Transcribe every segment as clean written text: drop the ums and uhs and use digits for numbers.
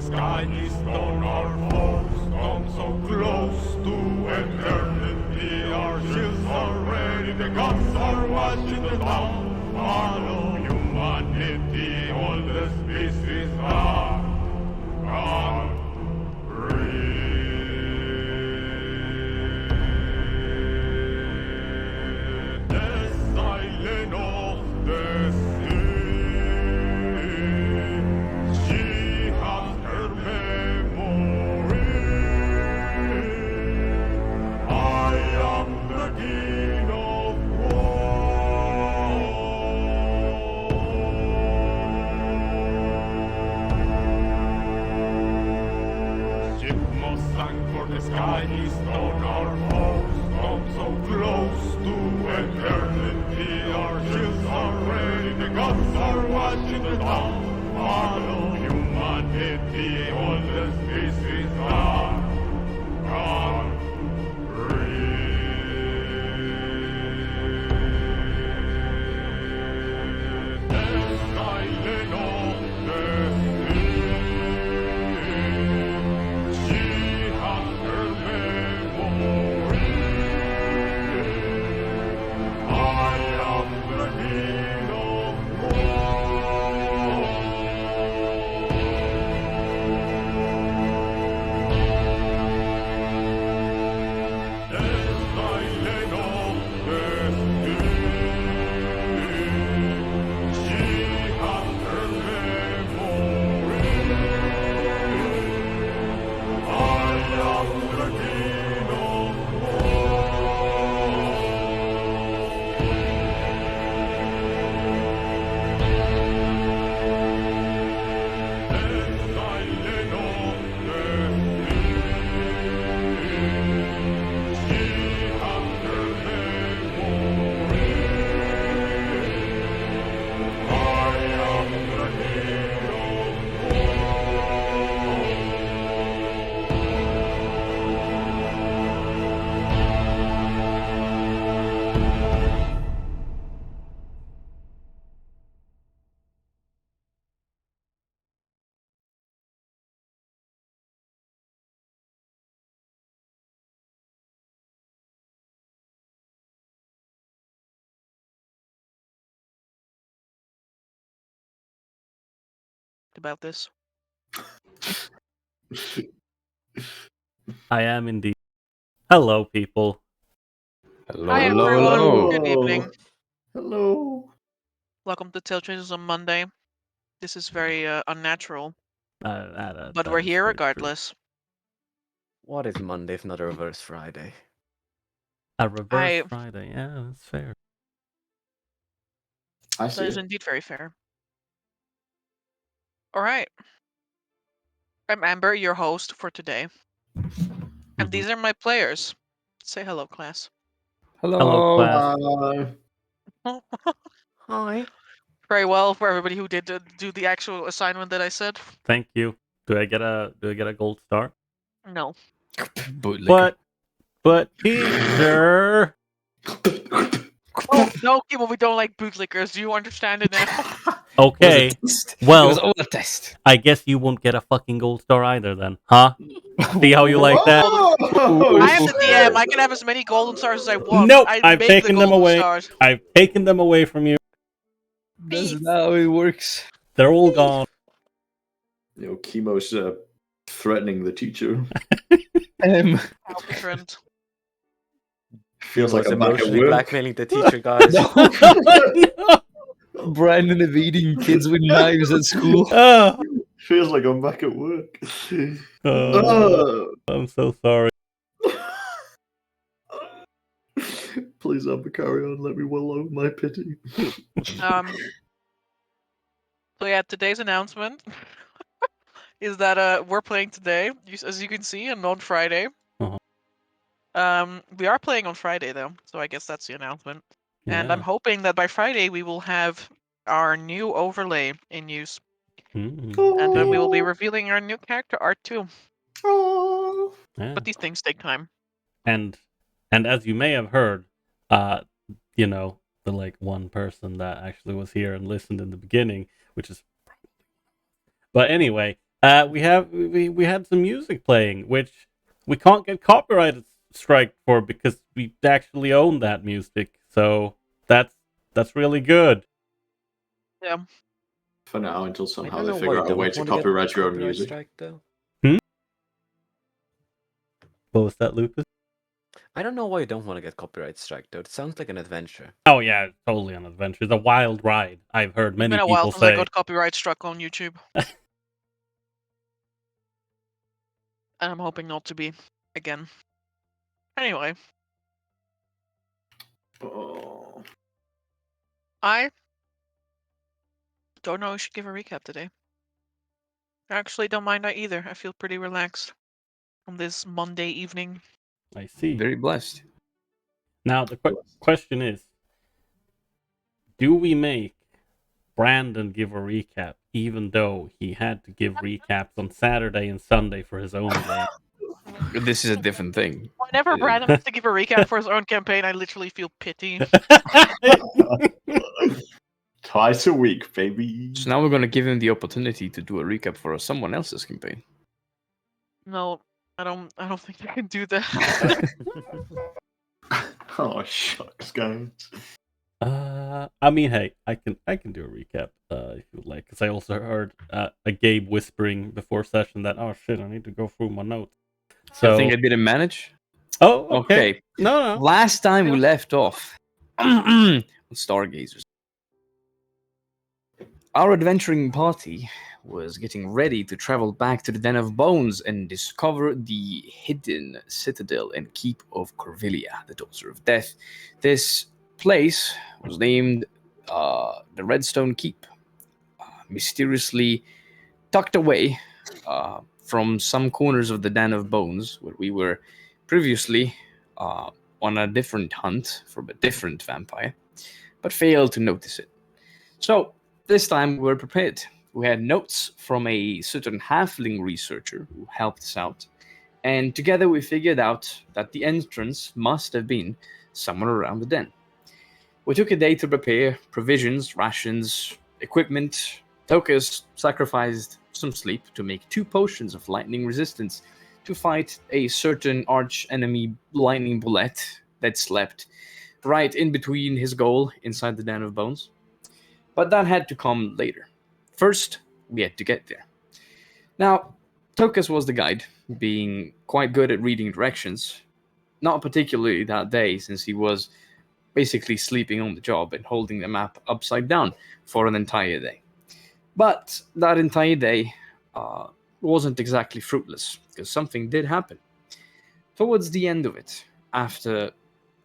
sky is on our foes. Come so close to eternity. Our shields are ready, the guns are watching the town. Follow humanity, all the species are gone. The silent of the sea. She has her memory. I am the king of war. Ship must sank for the sky is on our foes. Come so close to eternity. Our shields are ready, the guns are watching the town. Follow humanity, all the species are gone. The silent of the sea. She has her memory. I am the king of war. The silent of the sea. She has her memory. I am the king of war. The silent of the sea. She has her memory. I am the king of war. About this. I am indeed. Hello, people. Hello, Hi, hello, everyone. hello. Good evening. Hello. Welcome to TaleChasers on Monday. This is very unnatural, but That we're is here very true. regardless. What is Monday if not a reverse Friday? A reverse I- Friday. Yeah, that's fair. I That see is it. indeed very fair. All right. I'm Amber, your host for today. And Mhm. these are my players. Say hello, class. Hello, class. Hi. Very well for everybody who did do the actual assignment that I said. Thank you. Do I get a gold star? No. But teacher. Oh, no, Kimo, we don't like bootlickers. Do you understand it now? Okay. It Well, was all a test. I guess you won't get a fucking gold star either then, huh? See how you like that? Whoa, I am the shit. DM. I can have as many golden stars as I want. Nope, I I've make taken the them golden away. stars. I've taken them away from you. That's not how it works. They're all gone. You know, Chemo's threatening the teacher. How different. Feels He like was I'm back at emotionally work. blackmailing the teacher, guys. No. Brandon evading kids with knives at school. Oh, Feels like I'm back at work. oh, I'm so sorry. Please, Amber, carry on. Let me wallow in my pity. So yeah, today's announcement is that we're playing today, as you can see, and on Friday. Uh-huh. We are playing on Friday though, so I guess that's the announcement. And Yeah. I'm hoping that by Friday we will have our new overlay in use, Mm. and then we will be revealing our new character art too. Oh. Yeah. But these things take time. And as you may have heard, you know, the like one person that actually was here and listened in the beginning, which is but anyway, We had some music playing, which we can't get copyright strike for because we actually own that music. So that's really good. Yeah. For now, until I somehow don't they know why figure you out a don't way want to to get copyright your own copyright music. strike, though. What was that, Lucas? I don't know why you don't want to get copyright strike, though. It sounds like an adventure. Oh yeah, it's totally an adventure. It's a wild ride. I've heard It's many been a while people since I say. got copyright struck on YouTube. And I'm hoping not to be again. Anyway, Oh. I don't know. I should give a recap today. I actually don't mind that either. I feel pretty relaxed on this Monday evening. I see. Very blessed. Now the question is, do we make Brandon give a recap, even though he had to give recaps on Saturday and Sunday for his own game? This is a different thing. Whenever Brandon has to give a recap for his own campaign, I literally feel pity. Twice a week, baby. So now we're going to give him the opportunity to do a recap for someone else's campaign. No, I don't think I can do that. Oh shucks, guys. I mean, hey, I can do a recap if you would like, because I also heard a Gabe whispering before session that, oh shit, I need to go through my notes. So I think I didn't manage. oh, okay. Okay. No. Last time we left off on Stargazers. Our adventuring party was getting ready to travel back to the Den of Bones and discover the hidden citadel and keep of Corvillia, the Daughter of Death. This place was named the Redstone Keep, mysteriously tucked away from some corners of the Den of Bones, where we were previously on a different hunt for a different vampire, but failed to notice it. So this time we were prepared. We had notes from a certain halfling researcher who helped us out, and together we figured out that the entrance must have been somewhere around the den. We took a day to prepare provisions, rations, equipment. Tokus sacrificed some sleep to make 2 potions of lightning resistance to fight a certain arch enemy lightning bullet that slept right in between his goal inside the Den of Bones. But that had to come later. First, we had to get there. Now, Tokus was the guide, being quite good at reading directions. Not particularly that day, since he was basically sleeping on the job and holding the map upside down for an entire day. But that entire day wasn't exactly fruitless, because something did happen. Towards the end of it, after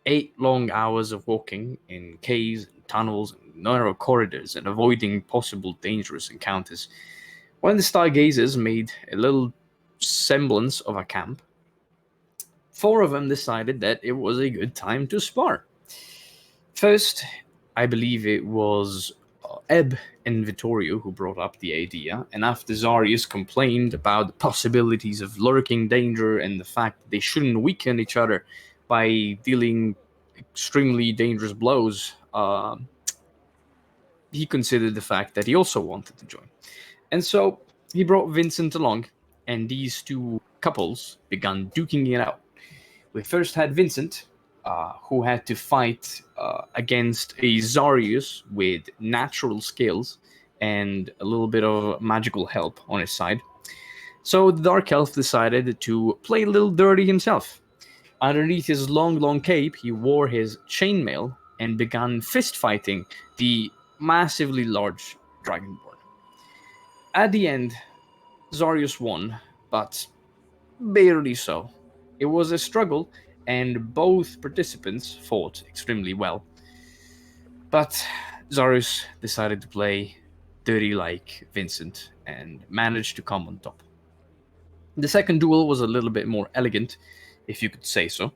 8 long hours of walking in caves, and tunnels, and narrow corridors, and avoiding possible dangerous encounters, when the Stargazers made a little semblance of a camp, 4 of them decided that it was a good time to spar. First, I believe it was Ebb and Vittorio who brought up the idea, and after Zarius complained about the possibilities of lurking danger and the fact that they shouldn't weaken each other by dealing extremely dangerous blows, he considered the fact that he also wanted to join. And so he brought Vincent along, and these 2 couples began duking it out. We first had Vincent, who had to fight against a Zarius with natural skills and a little bit of magical help on his side. So the Dark Elf decided to play a little dirty himself. Underneath his long cape, he wore his chainmail and began fist fighting the massively large Dragonborn. At the end, Zarius won, but barely so. It was a struggle, and both participants fought extremely well. But Zarius decided to play dirty like Vincent and managed to come on top. The second duel was a little bit more elegant, if you could say so.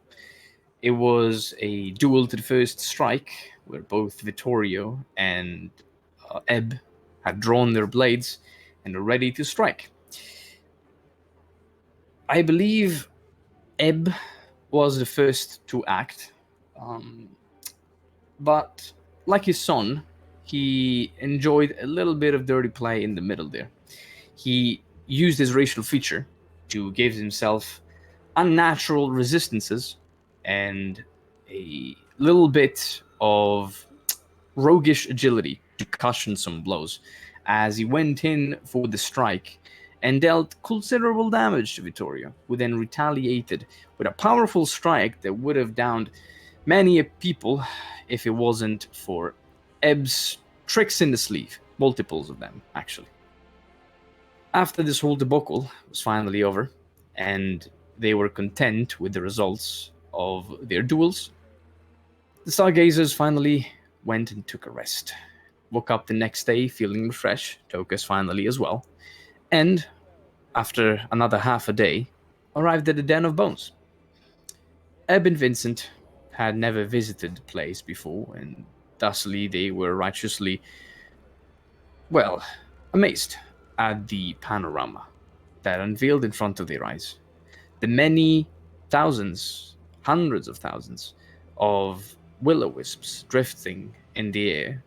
It was a duel to the first strike, where both Vittorio and Ebb had drawn their blades and were ready to strike. I believe Ebb was the first to act, but like his son, he enjoyed a little bit of dirty play in the middle there. He used his racial feature to give himself unnatural resistances and a little bit of roguish agility to cushion some blows as he went in for the strike and dealt considerable damage to Vittorio, who then retaliated with a powerful strike that would have downed many a people if it wasn't for Ebb's tricks in the sleeve, multiples of them, actually. After this whole debacle was finally over, and they were content with the results of their duels, the Stargazers finally went and took a rest. Woke up the next day feeling refreshed, Tokus finally as well, and after another half a day, arrived at the Den of Bones. Ebb and Vincent had never visited the place before, and thusly they were righteously, well, amazed at the panorama that unveiled in front of their eyes. The many thousands, hundreds of thousands of will-o-wisps drifting in the air,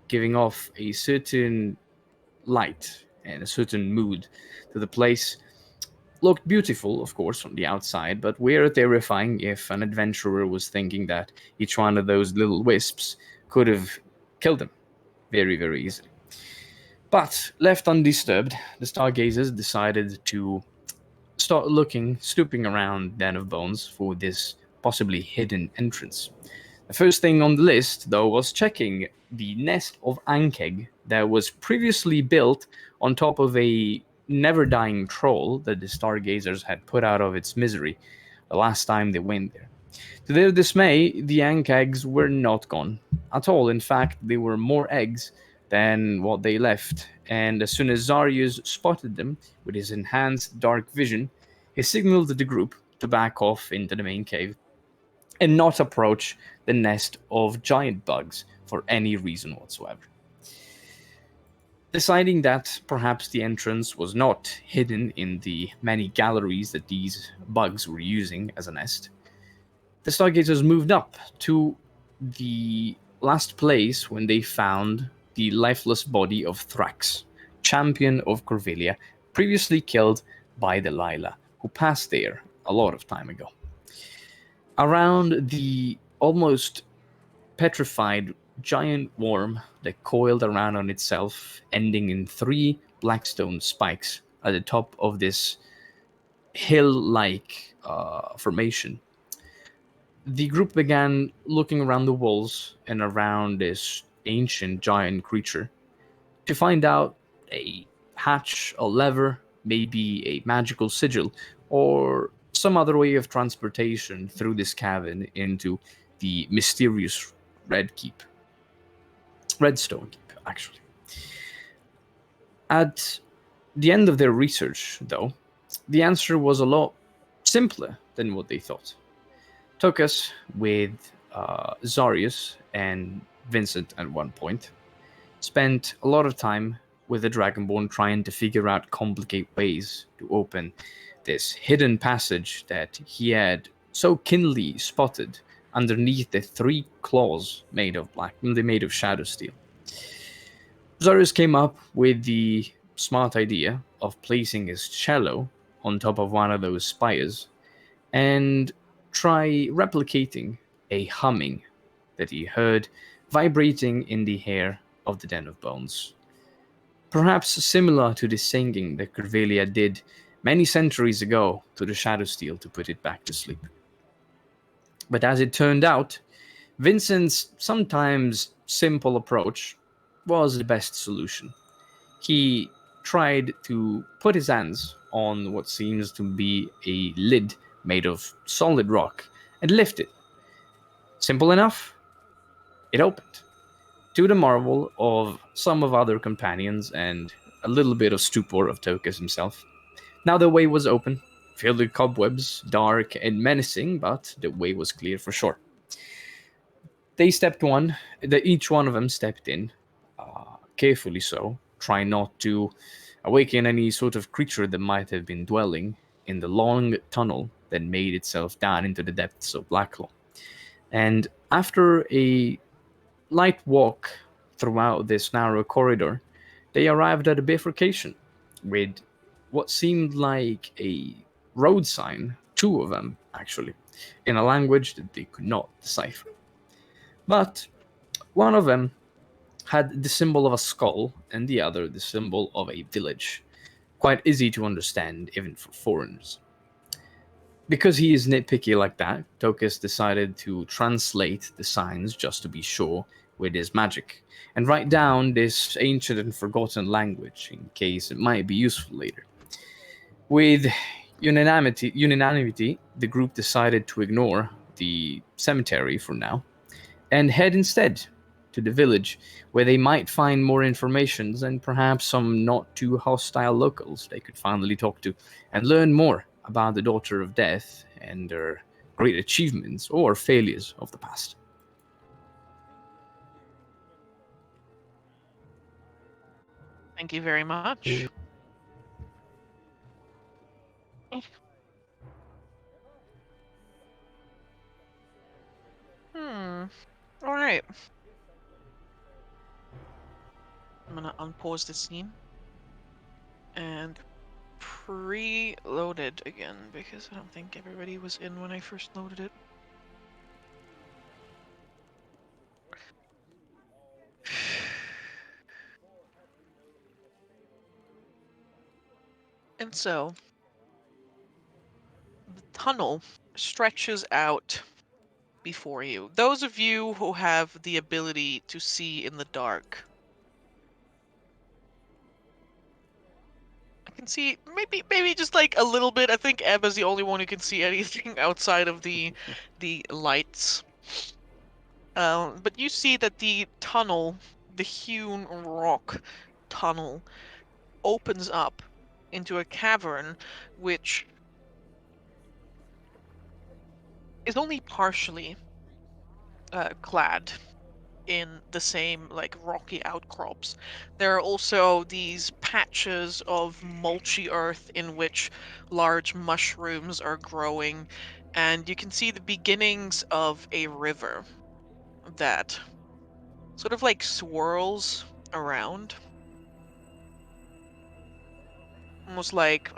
giving off a certain light and a certain mood to the place, looked beautiful, of course, from the outside, but were terrifying if an adventurer was thinking that each one of those little wisps could have killed him very, very easily. But left undisturbed, the Stargazers decided to start looking, snooping around Den of Bones for this possibly hidden entrance. The first thing on the list, though, was checking the nest of Ankeg that was previously built on top of a never-dying troll that the Stargazers had put out of its misery the last time they went there. To their dismay, the Ankegs were not gone at all. In fact, they were more eggs than what they left, and as soon as Zarius spotted them with his enhanced dark vision, he signaled the group to back off into the main cave and not approach the nest of giant bugs for any reason whatsoever. Deciding that perhaps the entrance was not hidden in the many galleries that these bugs were using as a nest, the Stargazers moved up to the last place when they found the lifeless body of Thrax, champion of Corvillia, previously killed by Delilah, who passed there a lot of time ago. Around the almost petrified giant worm that coiled around on itself, ending in 3 blackstone spikes at the top of this hill-like formation, the group began looking around the walls and around this ancient giant creature to find out a hatch, a lever, maybe a magical sigil, or some other way of transportation through this cavern into the mysterious Redstone Keep, actually. At the end of their research, though, the answer was a lot simpler than what they thought. Tokus, with Zarius and Vincent at one point, spent a lot of time with the Dragonborn trying to figure out complicated ways to open this hidden passage that he had so keenly spotted underneath the 3 claws made of shadow steel. Zarius came up with the smart idea of placing his cello on top of one of those spires and try replicating a humming that he heard vibrating in the air of the Den of Bones. Perhaps similar to the singing that Corvillia did many centuries ago to the shadow steel to put it back to sleep. But as it turned out, Vincent's sometimes simple approach was the best solution. He tried to put his hands on what seems to be a lid made of solid rock and lift it. Simple enough, it opened, to the marvel of some of other companions and a little bit of stupor of Tokus himself. Now the way was open, filled with cobwebs, dark and menacing, but the way was clear for sure. Each one of them stepped in, carefully so, trying not to awaken any sort of creature that might have been dwelling in the long tunnel that made itself down into the depths of Blacklaw. And after a light walk throughout this narrow corridor, they arrived at a bifurcation with what seemed like a road sign, 2 of them actually, in a language that they could not decipher. But one of them had the symbol of a skull, and the other the symbol of a village. Quite easy to understand, even for foreigners. Because he is nitpicky like that, Tokus decided to translate the signs just to be sure with his magic, and write down this ancient and forgotten language in case it might be useful later. With unanimity, the group decided to ignore the cemetery for now and head instead to the village, where they might find more information and perhaps some not too hostile locals they could finally talk to and learn more about the Daughter of Death and their great achievements or failures of the past. Thank you very much. All right. I'm gonna unpause the scene and preload it again because I don't think everybody was in when I first loaded it. And so, the tunnel stretches out before you. Those of you who have the ability to see in the dark, I can see maybe just like a little bit. I think Emma's the only one who can see anything outside of the lights. But you see that the tunnel, the hewn rock tunnel, opens up into a cavern which is only partially clad in the same like rocky outcrops. There are also these patches of mulchy earth in which large mushrooms are growing, and you can see the beginnings of a river that sort of like swirls around, almost like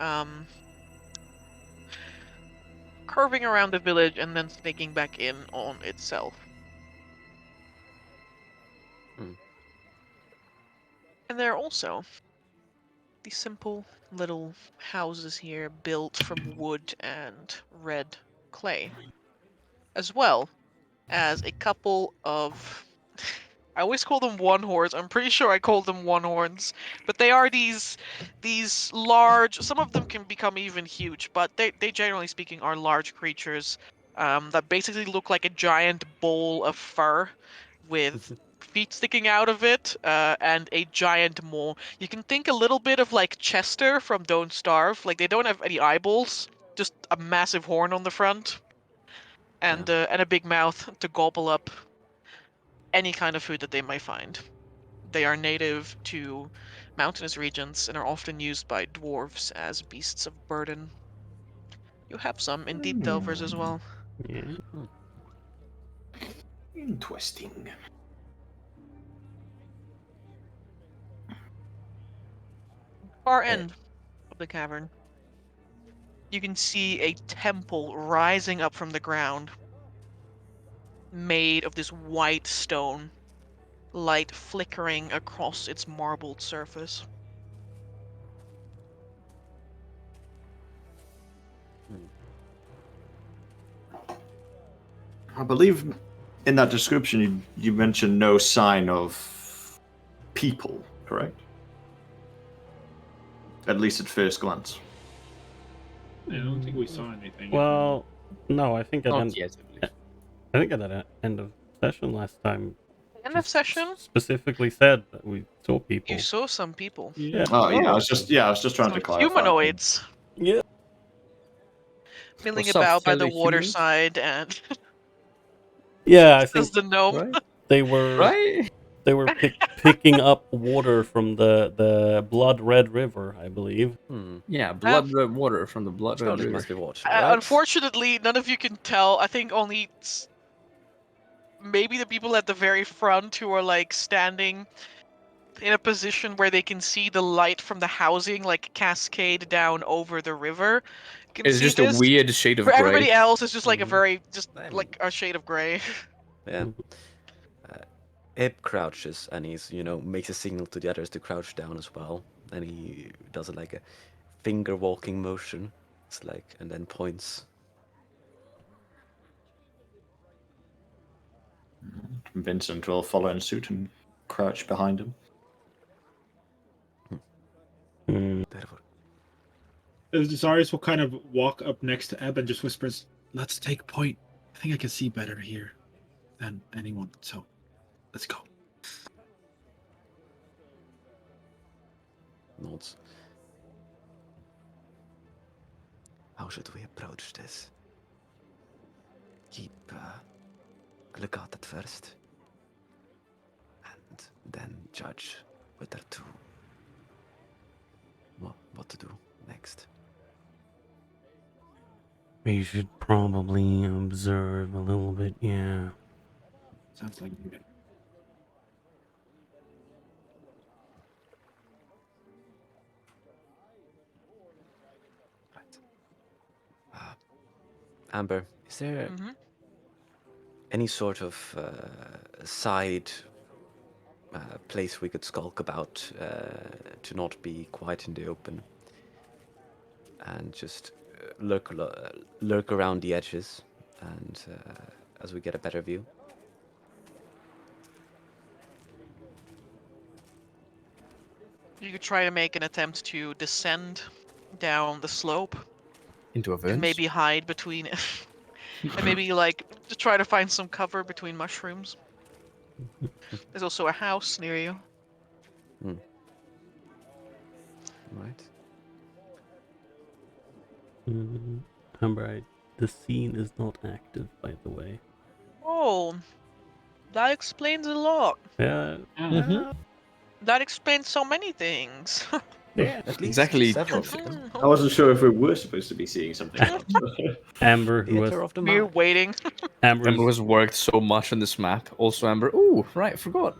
curving around the village and then snaking back in on itself. And there are also these simple little houses here built from wood and red clay, as well as a couple of I always call them one horns. I'm pretty sure I call them one horns, but they are these large. Some of them can become even huge, but they generally speaking are large creatures that basically look like a giant bowl of fur with feet sticking out of it and a giant maw. You can think a little bit of like Chester from Don't Starve. Like they don't have any eyeballs, just a massive horn on the front and a big mouth to gobble up any kind of food that they might find. They are native to mountainous regions and are often used by dwarves as beasts of burden. You have some indeed delvers as well. Yeah. Interesting. Far end of the cavern, you can see a temple rising up from the ground, made of this white stone, light flickering across its marbled surface. I believe in that description you mentioned no sign of people, correct? At least at first glance. I don't think we saw anything. Well, no, I think Not yet, I believe. I think at the end of session last time, End of session, specifically said that we saw people. you saw some people. Yeah. Oh yeah, I was just trying to Some clarify. humanoids Yeah. milling What's up, about by the fellow water humans? side, and Yeah, I says think the gnome. Right? they were Right? they were picking up water from the blood red river, I believe. Yeah, blood red water from the blood red Surely river. must be watching, right? Unfortunately, none of you can tell. I think only maybe the people at the very front who are like standing in a position where they can see the light from the housing like cascade down over the river. You can It's see just this. a weird shade of For gray. everybody else, it's just like a Mhm. very just I mean- like a shade of gray. Yeah. Ib crouches and he's, makes a signal to the others to crouch down as well. And he does like a finger walking motion. It's like, and then points. Vincent will follow in suit and crouch behind him. Zarius will kind of walk up next to Eb and just whispers, "Let's take point. I think I can see better here than anyone, so let's go." Nods. How should we approach this? Keep a lookout at first, and then judge whether to what to do next. We should probably observe a little bit, yeah. Sounds like you. Right. Amber, is there Mm-hmm. any sort of side place we could skulk about to not be quite in the open and just lurk around the edges and as we get a better view? You could try to make an attempt to descend down the slope Into a vent. and maybe hide between it. And maybe like to try to find some cover between mushrooms. There's also a house near you. Right. Amber, the scene is not active, by the way. Oh, that explains a lot. Yeah. That explains so many things. Yeah. At least Exactly. several of them. I wasn't sure if we were supposed to be seeing something else. Amber, who Theater was of the We're mind. waiting. Amber, Amber has worked so much on this map. Also, Amber. Ooh, right, forgot.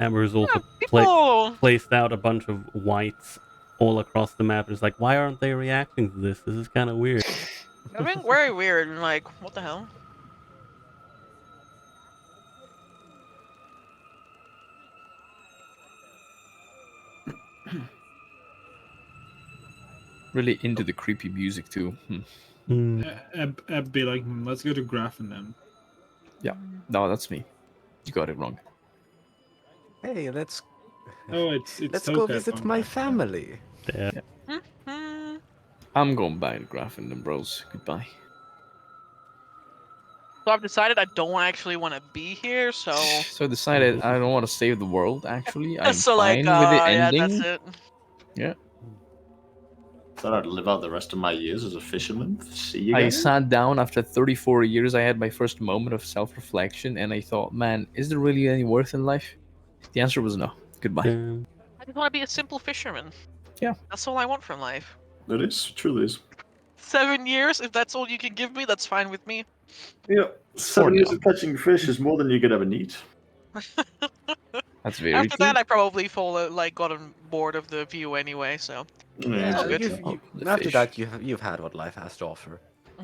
Amber has also People. placed out a bunch of whites all across the map. It's like, why aren't they reacting to this? This is kind of weird. I think very weird and like, what the hell? Really into the creepy music too. Eb be like, "Let's go to Graffin then." No, that's me. You got it wrong. Hey, let's Oh, it's go Toka visit going my back. family. Yeah. Hmm. I'm going back to Graffin then, bros. Goodbye. So I've decided I don't actually want to be here, so So I decided I don't want to save the world. Actually, I'm so fine like with it yeah, ending. that's it. Yeah. Thought I'd live out the rest of my years as a fisherman. See you I guys. sat down after 34 years. I had my first moment of self-reflection, and I thought, man, is there really any worth in life? The answer was no. Goodbye. I just want to be a simple fisherman. Yeah. That's all I want from life. It is, truly is. 7 years, if that's all you can give me, that's fine with me. Yeah, 7 For years now. of catching fish is more than you could ever need. That's very After true. that, I probably gotten bored of the view anyway. So Yeah, all good. The After fish. that, you've had what life has to offer.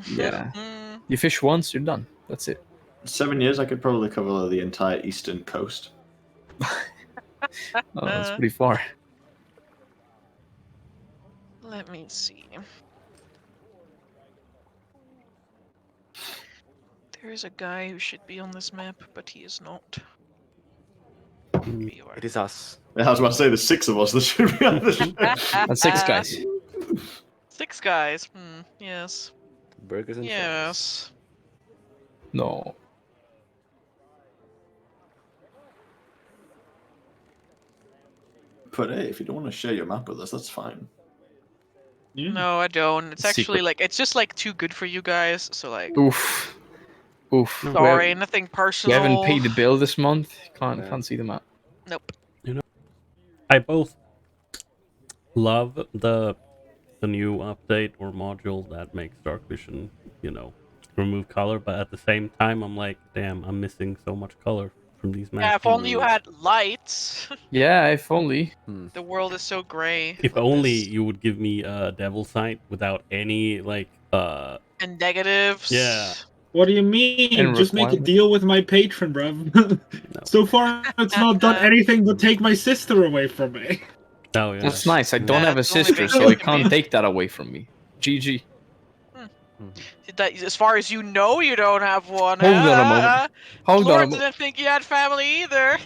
Yeah. Mm, You fish once, you're done. That's it. 7 years, I could probably cover the entire eastern coast. Oh, that's pretty far. let me see. There's a guy who should be on this map, but he is not. Here you are. It is us. I was about to say there's 6 of us that should be on this. That's 6 guys. 6 guys. Yes. Burgers and fries. Yes. No. But hey, if you don't want to share your map with us, that's fine. Yeah. No, I don't. It's Secret. actually like it's just like too good for you guys. So like, Oof. Oof. We sorry, have- nothing We personal. haven't paid the bill this month. Can't Yeah. can't see the map. Nope. I both love the new update or module that makes dark vision, remove color, but at the same time I'm like, damn, I'm missing so much color from these maps. Yeah, if only you had lights. Yeah, if only. The world is so gray. If with only this. you would give me a devil sight without any like And negatives. Yeah. What do you mean? And Just make a requirement. deal with my patron, bruv. So far, it's not done anything but take my sister away from me. Oh yeah. That's nice. I don't Yeah, have a it's only sister, been so given I to can't me. take that away from me. GG. As far as you know, you don't have one. Hold on a moment. Hold on a Lord moment. didn't think you had family either.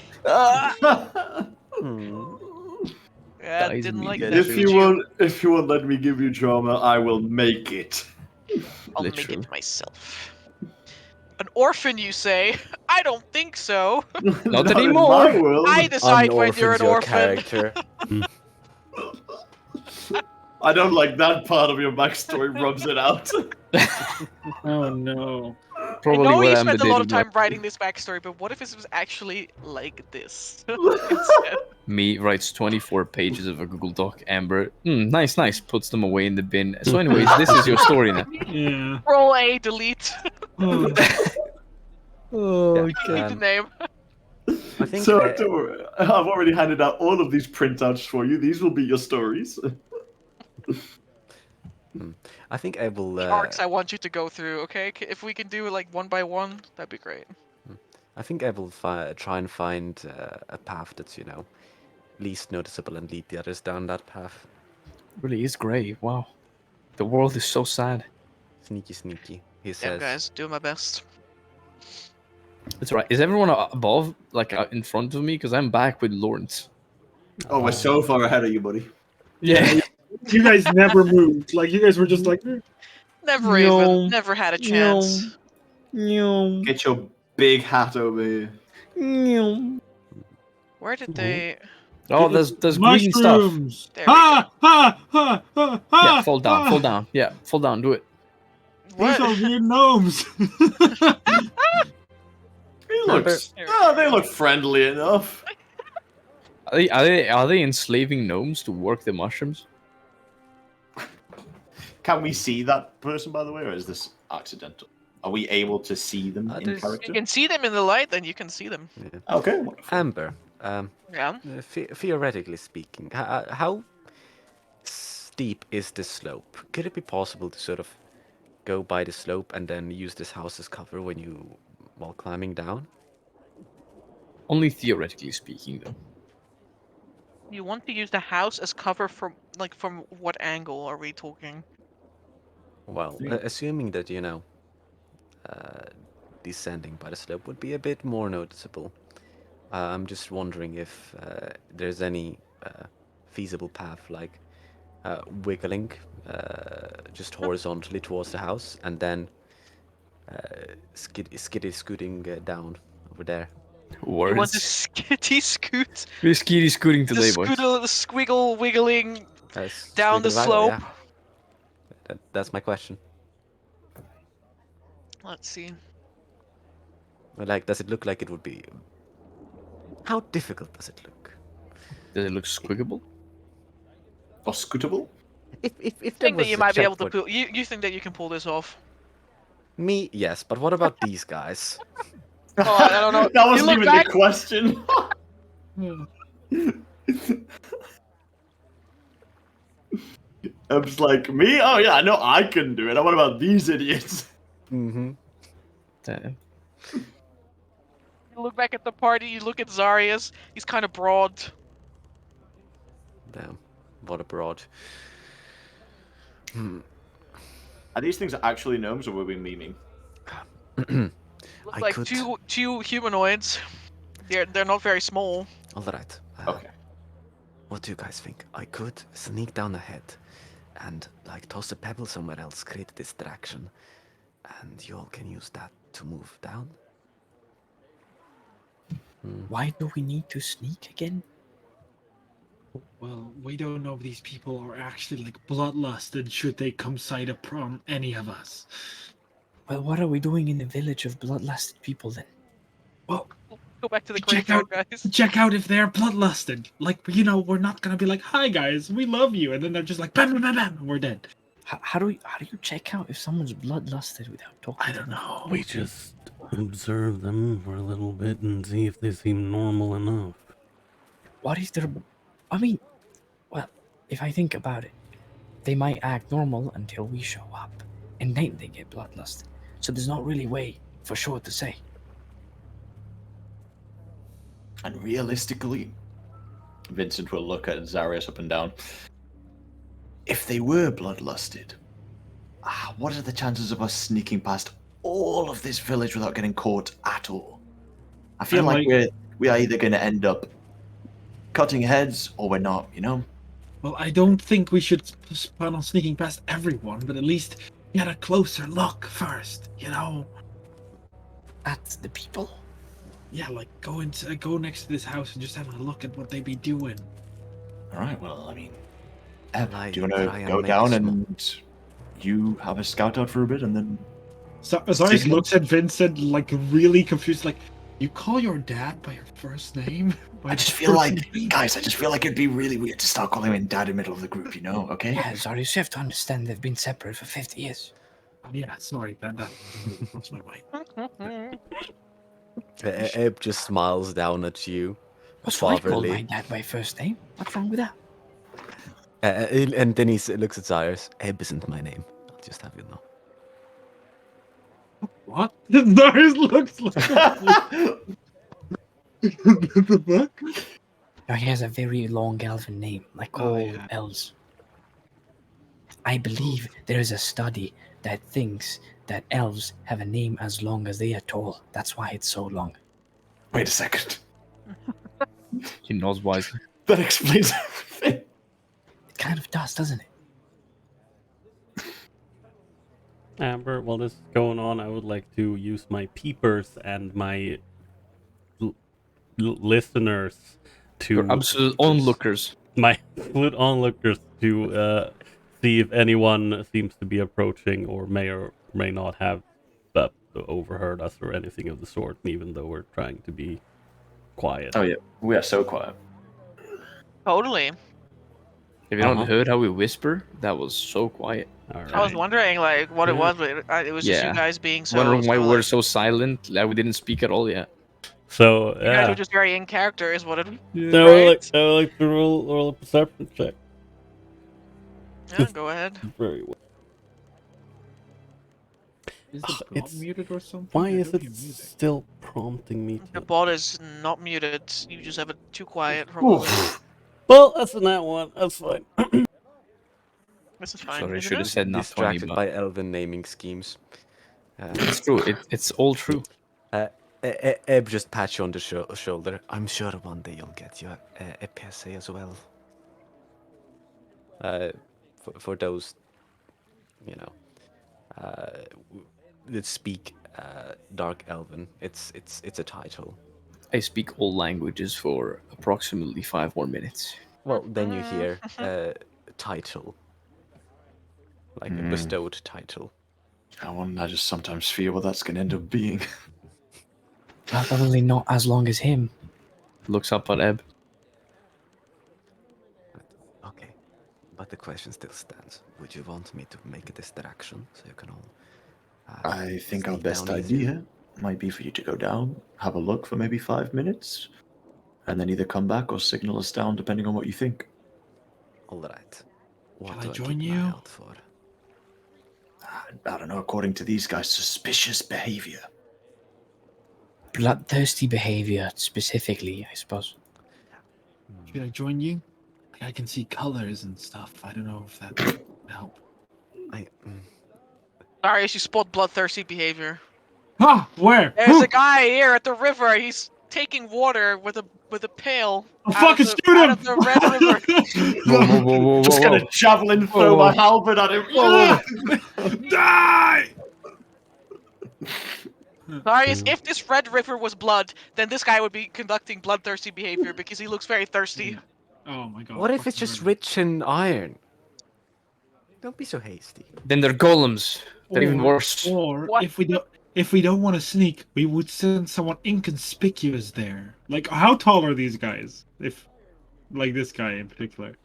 Yeah, Guys, didn't we like get that. it. if you won't let me give you drama, I will make it. I'll make Literally. it myself. An orphan, you say? I don't think so. Not in anymore. my world. I decide when you're an Unorphans your orphan. character. I don't like that part of your backstory. Rubs it out. Oh no. Probably I know what you I'm spent a lot of dating time writing this backstory, but what if it was actually like this instead? Me writes 24 pages of a Google Doc. Amber, nice, puts them away in the bin. So, anyways, this is your story now. Yeah. Roll A, delete. Oh. Oh, Keep the name. I think So don't worry. I've already handed out all of these printouts for you. These will be your stories. I think I will. The arcs I want you to go through, okay? If we can do it like one by one, that'd be great. I think I will try and find a path that's least noticeable and lead the others down that path. really is grey. Wow. The world is so sad. Sneaky, sneaky. He Damn, says. guys, doing my best. That's right. Is everyone above, like in front of me? Because I'm back with Lawrence. Oh, we're so far ahead of you, buddy. Yeah. You guys never moved. Like you guys were just like. Never No. never had a chance. Get your big hat over here. Where did they? Oh, there's green stuff. Mushrooms. There we Ha ha ha ha ha. Yeah, fall down, fall down. Yeah, fall down. Do it. These What? are weird gnomes. They look friendly enough. Are they enslaving gnomes to work the mushrooms? Can we see that person, by the way, or is this accidental? Are we able to see them in there's- character? You can see them in the light, then you can see them. Okay. Wonderful. Amber. Yeah. Theoretically speaking, how steep is this slope? Could it be possible to sort of go by the slope and then use this house as cover while climbing down? Only theoretically speaking, though. You want to use the house as cover from what angle are we talking? Well, assuming that descending by the slope would be a bit more noticeable. I'm just wondering if there's any feasible path, like wiggling just horizontally towards the house, and then skiddy scooting down over there. You want to Words. skitty scoot? We're skitty scooting The today, boys. squiggle wiggling As down the squiggle slope. waggle, yeah. That's my question. Let's see. Like, does it look like it would be? How difficult does it look? Does it look squiggable? Or scootable? If I there think that was you a might be able to checkpoint- pull. You think that you can pull this off? Me, yes, but what about these guys? Oh, I don't know. That You wasn't look even back- the question. I was like, me? Oh yeah, I know I can do it. What about these idiots? Mm-hmm. Damn. You look back at the party. You look at Zarius. He's kind of broad. Damn, what a broad. Are these things actually gnomes, or were we memeing? Look I like could- two humanoids. They're not very small. All right. Okay. What do you guys think? I could sneak down ahead and toss a pebble somewhere else, create a distraction, and you all can use that to move down. Why do we need to sneak again? Well, we don't know if these people are actually like bloodlusted should they come sight upon any of us. Well, what are we doing in the village of bloodlusted people then? Well, Go back to the Check graveyard, out- guys. check out if they're bloodlusted. Like, we're not gonna be like, "Hi guys, we love you," and then they're just like, "Bam, bam, bam, bam," and we're dead. How do you check out if someone's bloodlusted without talking? I to don't them? know. We just observe them for a little bit and see if they seem normal enough. What if they're... I mean, well, if I think about it, they might act normal until we show up, and then they get bloodlust. So there's not really a way for sure to say. And realistically, Vincent will look at Zarius up and down. If they were bloodlusted, what are the chances of us sneaking past all of this village without getting caught at all? I feel like we are either going to end up cutting heads or we're not, you know? Well, I don't think we should plan on sneaking past everyone, but at least get a closer look first, you know? At the people? Yeah, like go next to this house and just have a look at what they be doing. All right, well, I mean, do you want to go down and you have a scout out for a bit and then... So Azarius looks at Vincent like really confused, like, you call your dad by your first name? I just feel like, guys, it'd be really weird to start calling him dad in the middle of the group, you know, okay? Yeah, Azarius, you have to understand they've been separate for 50 years. Yeah, sorry, that lost my mind. Eb just smiles down at you. What's wrong with calling fatherly. my dad by first name? What's wrong with that? And then he looks at Cyrus. Eb isn't my name. I'll just have you know. What? Darius looks like the book? No, he has a very long elven name, like all yeah. elves. I believe there is a study that thinks that elves have a name as long as they are tall. That's why it's so long. Wait a second. He knows wisely. That explains everything. It kind of does, doesn't it? Amber, while this is going on, I would like to use my peepers and my listeners to... Your absolute onlookers. My absolute onlookers to see if anyone seems to be approaching or may not have overheard us or anything of the sort, even though we're trying to be quiet. Oh, yeah. We are so quiet. Totally. Have you not heard how we whisper? That was so quiet. All right. I was wondering, like, what it was, but it was just you guys being so... Wondering why so, we like, were so silent, that we didn't speak at all yet. So, you guys were just very in character, is what it... So right? I would like to roll a perception check. Yeah, go ahead. Very well. Is the bot It's- muted or something? Why I is don't it hear music. still prompting me The to... bot is not muted. You just have it too quiet, probably. Well, that's in that one. That's fine. This is fine. Sorry, I Is it should have not? said not funny, Distracted but by elven naming schemes. it's true. It's all true. Eb just pats you on the shoulder. I'm sure one day you'll get your EPSA as well. For those, you know, that speak Dark Elven, it's a title. I speak all languages for approximately 5 more minutes. Well, then you hear title, like a bestowed title. I just sometimes fear what that's going to end up being. Probably not as long as him. Looks up at Eb. Okay, but the question still stands. Would you want me to make a distraction so you can all? I think our sneak best down easy? idea might be for you to go down, have a look for maybe 5 minutes, and then either come back or signal us down depending on what you think. All right. What Shall I do join keep an eye you? out for? I don't know, according to these guys, suspicious behavior. Bloodthirsty behavior, specifically, I suppose. Should I join you? I can see colors and stuff. I don't know if that would help. Sorry, you spot bloodthirsty behavior. Ah, where? There's Who? a guy here at the river. He's taking water with a pail. I'll out fucking of the, shoot out him! of the Red River. Whoa, Just gonna javelin throw my halberd at him. Die! Darius, if this Red River was blood, then this guy would be conducting bloodthirsty behavior because he looks very thirsty. Oh my god. What if it's fucking just murder. rich in iron? Don't be so hasty. Then they're golems. They're even worse. Or What? if we don't want to sneak, we would send someone inconspicuous there. Like, how tall are these guys? If, like this guy in particular.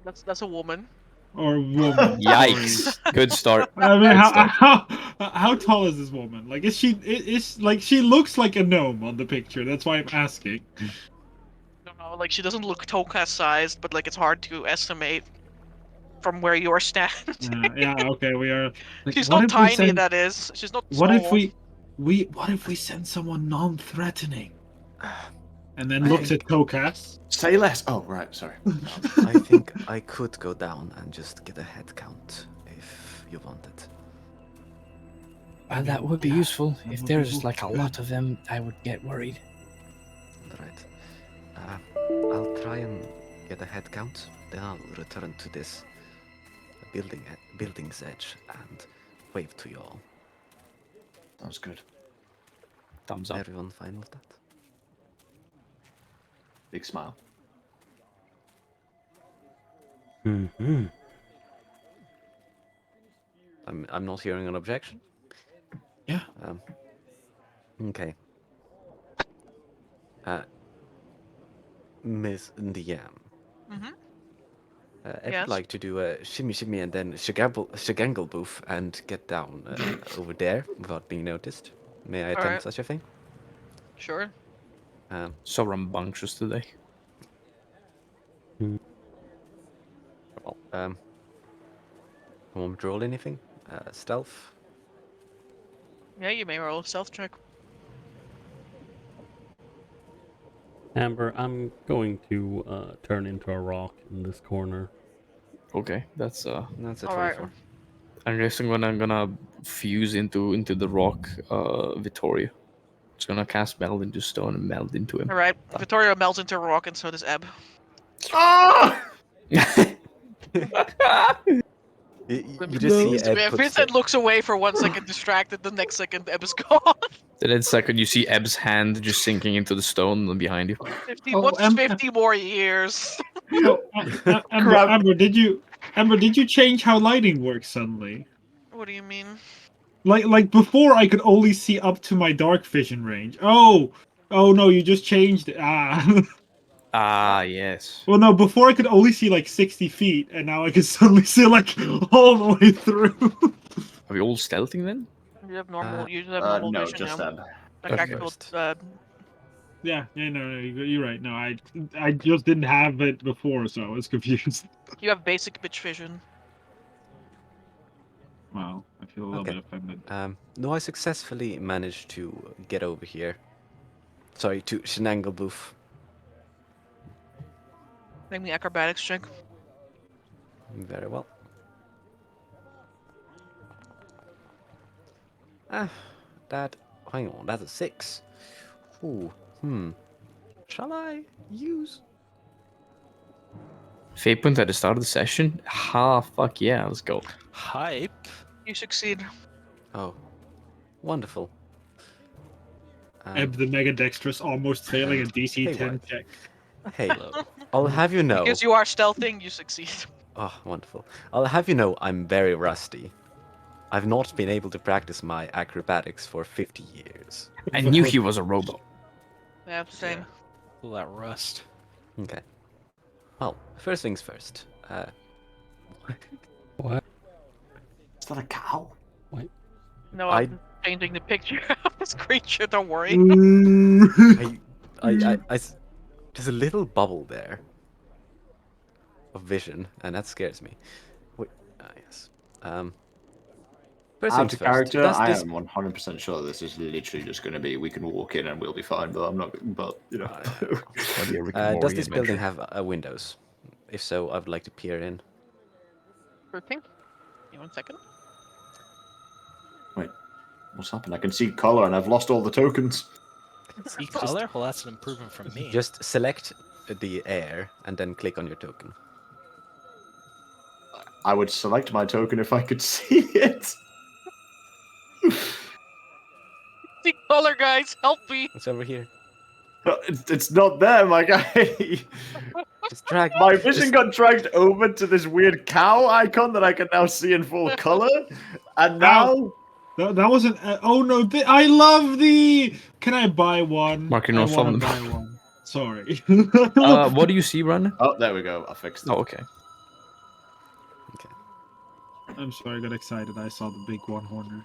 That's a woman. Or woman? Yikes! Good start. I mean, Good start. how tall is this woman? Like, is she looks like a gnome on the picture? That's why I'm asking. I don't know, like she doesn't look Toka sized, but like it's hard to estimate from where you're standing. Yeah, okay, we are. Like, She's what not if we tiny, send- that is. She's not What if small. what if we send someone non-threatening? And then I looks think- at Kokas. Say less. Oh, right. Sorry. I think I could go down and just get a head count if you want it. Well, that would be useful. If there's like a lot of them, I would get worried. Right. I'll try and get a head count. Then I'll return to this building's edge and wave to you all. Sounds good. Thumbs up. Everyone fine with that? Big smile. Mm-hmm. I'm not hearing an objection. Yeah. Okay. Miss DM. Mhm. I'd Yes. like to do a shimmy shimmy and then shagangle boof and get down over there without being noticed. May I attempt Alright. such a thing? Sure. So rambunctious today. Well, want to roll anything? Stealth? Yeah, you may roll a stealth check. Amber, I'm going to turn into a rock in this corner. Okay, that's That's a Alright. 24. I'm guessing when I'm gonna fuse into the rock, Vittoria. It's gonna cast meld into stone and meld into him. Alright. Vittoria melts into a rock and so does Ebb. Ah! You just see Ed puts Vincent the- looks away for 1 second, distracted. The next second, Ebb is gone. The next second, you see Ebb's hand just sinking into the stone behind you. 50, Oh, what's Em- 50 more years? Oh, Amber, Crap. Amber, did you change how lighting works suddenly? What do you mean? Like before, I could only see up to my dark vision range. Oh no, you just changed it. Ah. Ah, yes. Well, no, before I could only see like 60 feet, and now I can suddenly see like all the way through. Are we all stealthing then? You have normal. You have normal No, vision just now. Eb. Like Okay. actual. Yeah, no, you're right. No, I just didn't have it before, so I was confused. You have basic bitch vision. Wow, I feel a little Okay. bit offended. No, I successfully managed to get over here. Sorry, to Shenangle Booth. Make me acrobatics check. Very well. Hang on, that's a 6. Ooh, Shall I use? Fate point at the start of the session? Ha, fuck yeah, let's go. Hype. You succeed. Oh, wonderful. Eb the Mega Dexterous almost failing a DC Hey, 10 what? check. Hey, I'll have you know. Because you are stealthing, you succeed. Oh, wonderful. I'll have you know I'm very rusty. I've not been able to practice my acrobatics for 50 years. I knew he was a robot. Yeah, same. All that rust. Okay. Well, first things first. What? Is that a cow? No, I- I'm changing the picture of this creature. Don't worry. There's a little bubble there of vision, and that scares me. Wait, yes. First Out things of first. character, Does I this am 100% sure this is literally just going to be we can walk in and we'll be fine, but I'm not. But you know. That'd be a Rick and does Morty this building adventure. have windows? If so, I would like to peer in. Sure thing. Give me 1 second. What's happened? I can see color and I've lost all the tokens. See color? Well, that's an improvement from me. Just select the air and then click on your token. I would select my token if I could see it. See color, guys. Help me. It's over here. It's not there, my guy. Just drag. My vision got dragged over to this weird cow icon that I can now see in full color, and now That wasn't. Oh no! I love the. Can I buy one? Mark, you're I not wanna following buy one. Sorry. What do you see, Run? oh, there we go. I fixed it. Oh, okay. Okay. I'm sorry, I got excited. I saw the big one horner.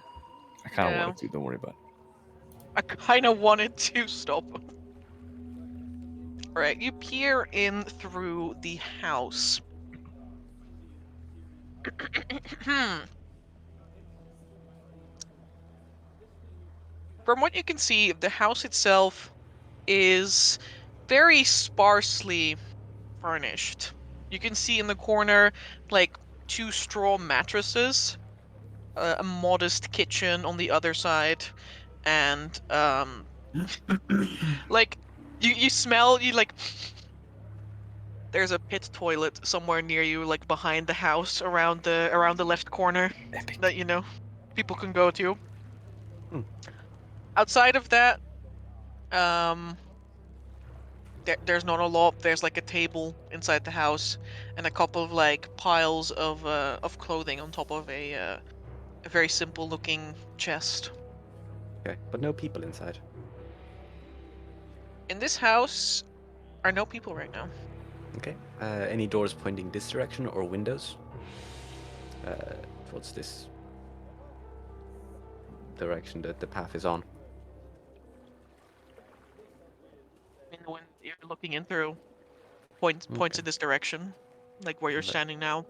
I kind of Yeah. wanted to. Don't worry about it. I kind of wanted to stop. Alright, you peer in through the house. From what you can see, the house itself is very sparsely furnished. You can see in the corner, like, 2 straw mattresses, a modest kitchen on the other side, and, like, you smell, there's a pit toilet somewhere near you, like, behind the house, around the left corner, Epic. that, people can go to. Hmm. Outside of that, there's not a lot. There's like a table inside the house, and a couple of like piles of clothing on top of a very simple looking chest. Okay, but no people inside. In this house are no people right now. Okay. Any doors pointing this direction or windows? Towards this direction that the path is on. I mean, when you're looking in through, points Okay. in this direction, like where you're Okay. standing now.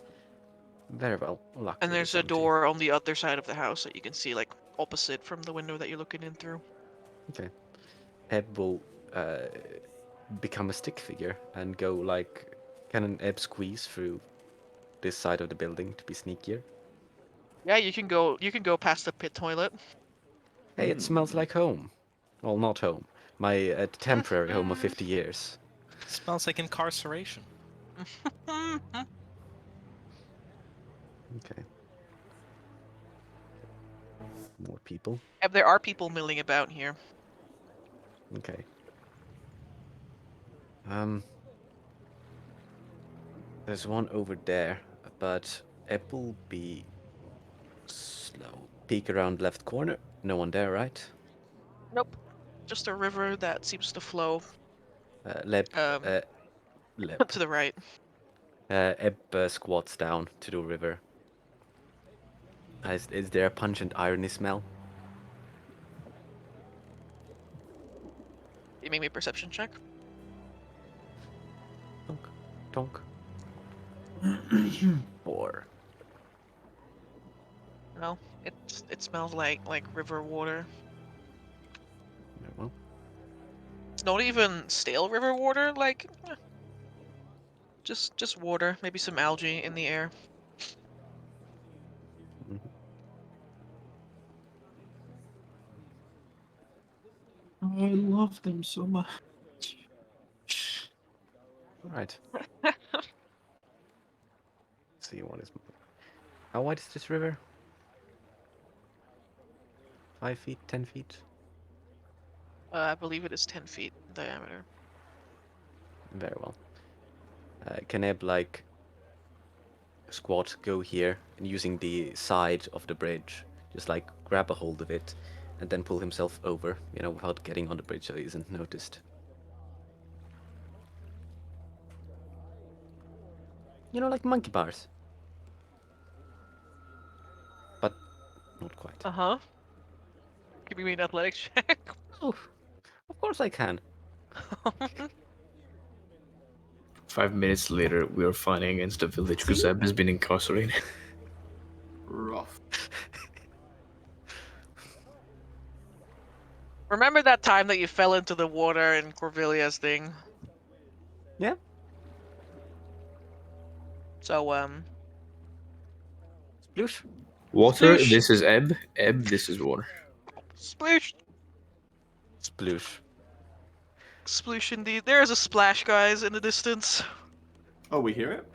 Very well. Luckily And there's it's a empty. door on the other side of the house that you can see, like opposite from the window that you're looking in through. Okay. Ebb will become a stick figure and go like. Can an Ebb squeeze through this side of the building to be sneakier? Yeah, you can go. You can go past the pit toilet. Hey, it smells like home. Well, not home. My temporary home of 50 years. Smells like incarceration. Okay. More people. Yep, there are people milling about here. Okay. There's one over there, but Ebb will be slow. Peek around left corner. No one there, right? Nope. Just a river that seems to flow Leb. Leb. to the right. Ebb squats down to the river. Is there a pungent irony smell? You make me a perception check. Tonk. 4. No, it smells like river water. Very well. It's not even stale river water. Like, just water. Maybe some algae in the air. Mhm. Oh, I love them so much. All right. See what is. How wide is this river? 5 feet, 10 feet? I believe it is 10 feet in diameter. Very well. Can Ebb like squat, go here, and using the side of the bridge, just like grab a hold of it, and then pull himself over, without getting on the bridge so he isn't noticed. Like monkey bars. But not quite. Uh-huh. Give me an athletics check. Oh, of course I can. 5 minutes later, we are fighting against the village because Zeb has been incarcerated. Rough. Remember that time that you fell into the water in Corvilia's thing? Yeah. So, Sploosh. Water, Sploosh. this is Ebb. Ebb, this is water. sploosh. Sploosh. Sploosh indeed. There's a splash, guys, in the distance. Oh, we hear it?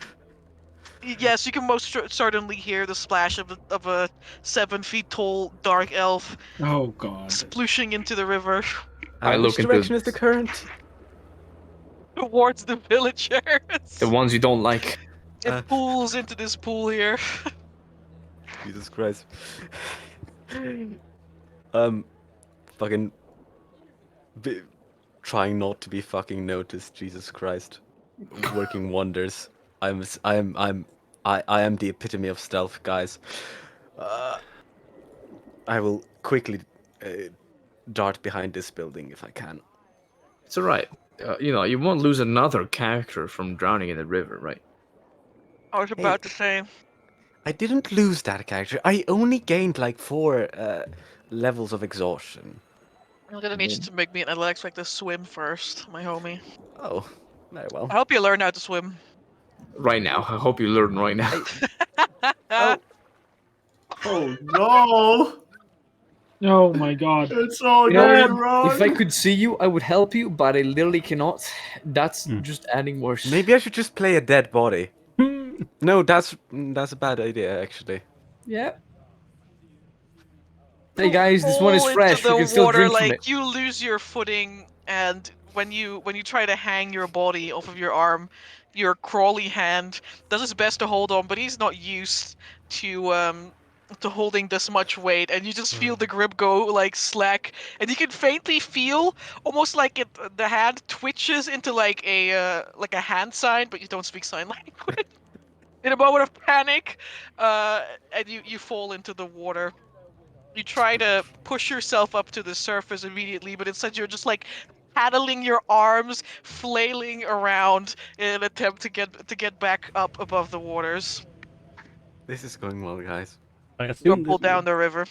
Yes, you can most certainly hear the splash of a 7 feet tall dark elf Oh god. splooshing into the river I Which look into- direction is the current? towards the villagers. The ones you don't like. It pools into this pool here. Jesus Christ. Fucking trying not to be fucking noticed. Jesus Christ, working wonders. I'm I am the epitome of stealth, guys. I will quickly dart behind this building if I can. It's alright. You won't lose another character from drowning in the river, right? I was about to say. I didn't lose that character. I only gained like 4 levels of exhaustion. I'm gonna need you to make me an athletics check to swim first, my homie. Oh, very well. I hope you learn how to swim. Right now. I hope you learn right now. Oh, Oh no! Oh my god. It's all You know, going wrong. if I could see you, I would help you, but I literally cannot. That's Hmm. just adding more. maybe I should just play a dead body. No, that's a bad idea actually. Yeah. Hey guys, this one is Fall fresh. into We the can still water, drink from like it. you lose your footing, and when you try to hang your body off of your arm, your crawly hand does its best to hold on, but he's not used to holding this much weight, and you just feel the grip go like slack, and you can faintly feel almost like the hand twitches into like a hand sign, but you don't speak sign language. In a moment of panic, and you fall into the water. You try to push yourself up to the surface immediately, but instead you're just like paddling your arms, flailing around in an attempt to get back up above the waters. This is going well, guys. I You're assume pulled down the river.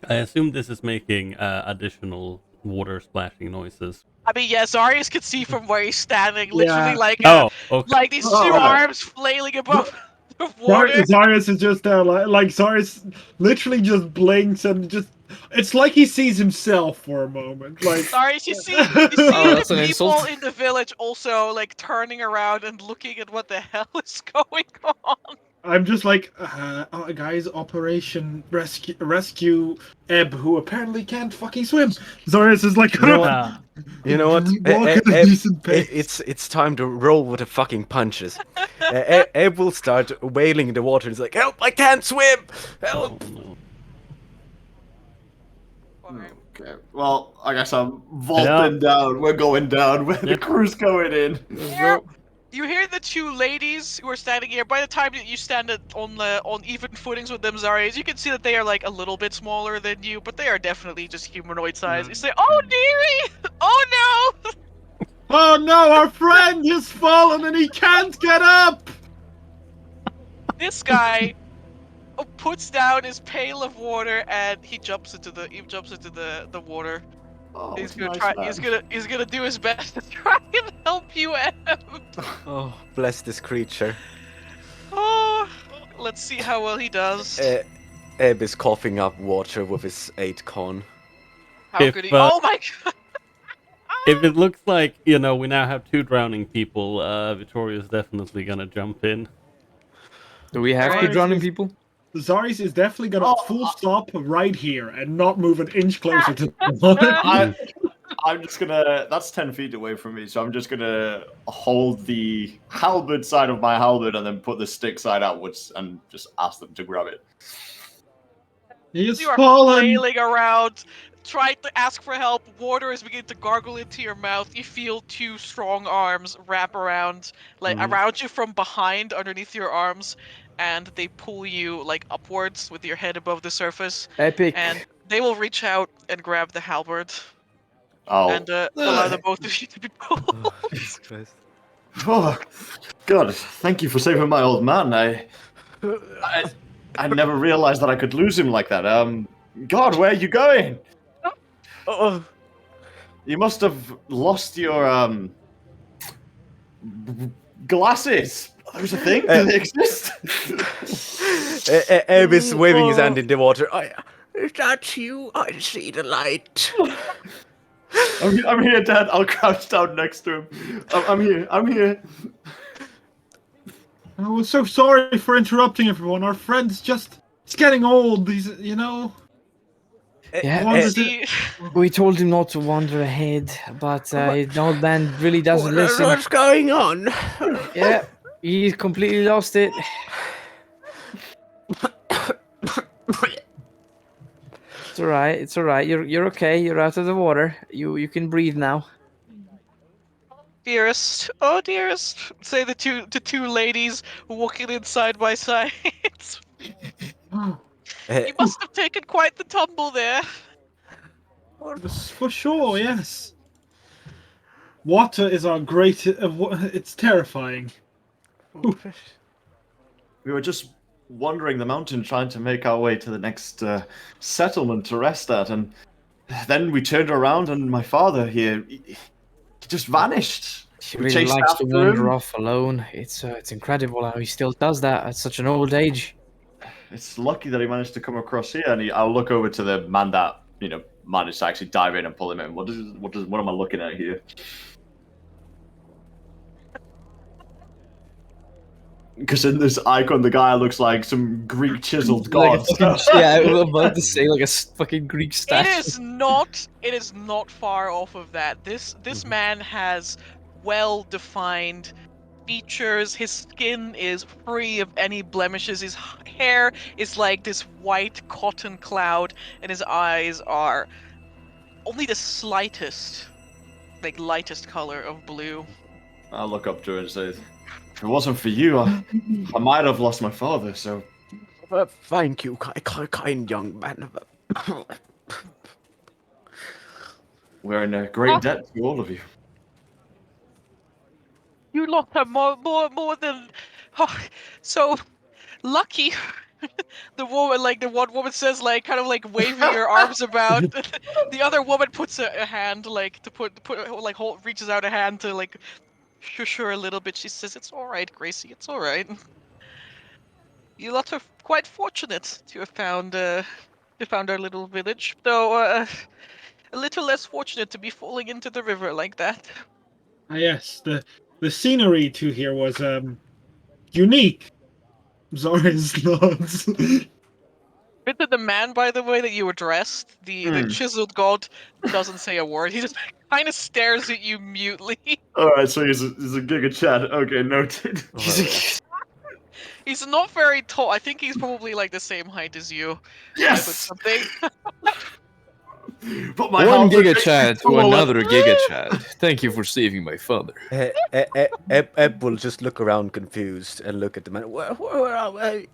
I assume this is making additional water splashing noises. I mean, yeah, Zarius could see from where he's standing, literally Yeah. like Oh, okay. like these Oh, two right. arms flailing above the water. Zarius is just there, like Zarius literally just blinks and just. It's like he sees himself for a moment. Like, Zarius, you see Oh, the that's an people insult. in the village also like turning around and looking at what the hell is going on. I'm just like, guys, Operation Rescue Ebb, who apparently can't fucking swim. Zarius is like, You know what? Ah, You know what? Walk at a decent pace. It's time to roll with the fucking punches. Eb will start wailing in the water. He's like, "Help! I can't swim! Help!" oh no. Okay. Well, I guess I'm vaulting down. We're going down. Where the crew's going in. Yeah. You hear the two ladies who are standing here. By the time that you stand on even footings with them, Zarias, you can see that they are like a little bit smaller than you, but they are definitely just humanoid size. You say, "Oh dearie! Oh no!" Oh no, our friend has fallen and he can't get up! This guy puts down his pail of water and he jumps into the water. Oh, He's what a gonna nice try. man. He's gonna do his best to try and help you out. Oh, bless this creature. Oh, let's see how well he does. Eb is coughing up water with his 8 con. How if, could he? uh, Oh my god! If it looks like, we now have 2 drowning people, Victoria's definitely gonna jump in. Do we have to Alright. drowning people? Zarius is definitely gonna full stop right here and not move an inch closer to the I'm just gonna. That's 10 feet away from me, so I'm just gonna hold the halberd side of my halberd and then put the stick side outwards and just ask them to grab it. He is You are fallen! flailing around, trying to ask for help. Water is beginning to gargle into your mouth. You feel 2 strong arms wrap around, around you from behind, underneath your arms, and they pull you like upwards with your head above the surface. Epic. And they will reach out and grab the halberd Oh. and allow the both of you to be pulled. Jesus Christ. Oh, God! Thank you for saving my old man. I never realized that I could lose him like that. God, where are you going? Oh, You must have lost your glasses. There's a thing. Do they exist? Eb is waving his hand in the water. Is that you? I see the light. I'm here, Dad. I'll crouch down next to him. I'm here. I'm here. I was so sorry for interrupting everyone. Our friend's just... It's getting old. He's, Yeah, wanted See, we told him not to wander ahead, but the old man really doesn't listen. What's going on? Yeah, he's completely lost it. It's alright. It's alright. You're okay. You're out of the water. You can breathe now. dearest, oh dearest, say the two ladies walking in side by side. You must have taken quite the tumble there. For sure, yes. Water is our great. It's terrifying. We were just wandering the mountain trying to make our way to the next settlement to rest at, and then we turned around and my father here, he just vanished. He We really chased likes to after wander him. off alone. It's incredible how he still does that at such an old age. It's lucky that he managed to come across here, and I'll look over to the man that managed to actually dive in and pull him in. What am I looking at here? Because in this icon, the guy looks like some Greek chiseled god. Yeah, I was about to say like a fucking Greek It statue. is not. It is not far off of that. This man has well-defined features. His skin is free of any blemishes. His hair is like this white cotton cloud, and his eyes are only the slightest, like lightest color of blue. I'll look up to her and say, if it wasn't for you, I might have lost my father, so... Thank you, kind young man. We're in a great debt to all of you. You lot are more than so lucky. The woman, like the one woman says, like kind of like waving her arms about. The other woman puts a hand, like to put like reaches out a hand to like shush her a little bit. She says, "It's all right, Gracie. It's all right. You lot are quite fortunate to have found our little village, though a little less fortunate to be falling into the river like that." Ah, yes, the scenery to here was unique. Zara's nods. Bit of the man, by the way, that you addressed, the chiseled god, doesn't say a word. He just kind of stares at you mutely. Alright, so he's a Giga Chad. Okay, noted. He's not very tall. I think he's probably like the same height as you. Yes! With something. But my One heart was Giga just Chad to full of- another Giga Chad. Thank you for saving my father. Eb will just look around confused and look at the man. Where are we?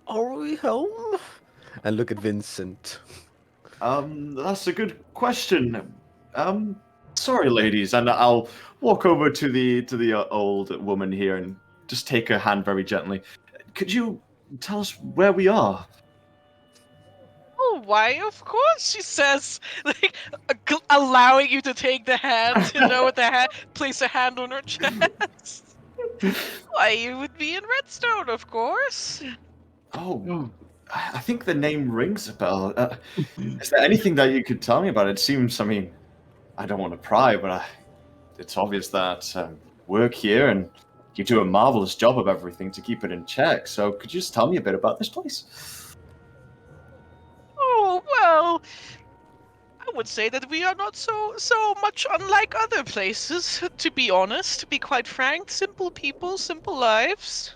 Are we home? And look at Vincent. That's a good question. Sorry, ladies, and I'll walk over to the old woman here and just take her hand very gently. Could you tell us where we are? Oh, why? Of course, she says, like allowing you to take the hand, with the hand, place a hand on her chest. Why, you would be in Redstone, of course. Oh, I think the name rings a bell. Is there anything that you could tell me about it? It seems, I don't want to pry, but it's obvious that work here and you do a marvelous job of everything to keep it in check. So could you just tell me a bit about this place? Oh, well, I would say that we are not so much unlike other places, to be honest, to be quite frank. Simple people, simple lives.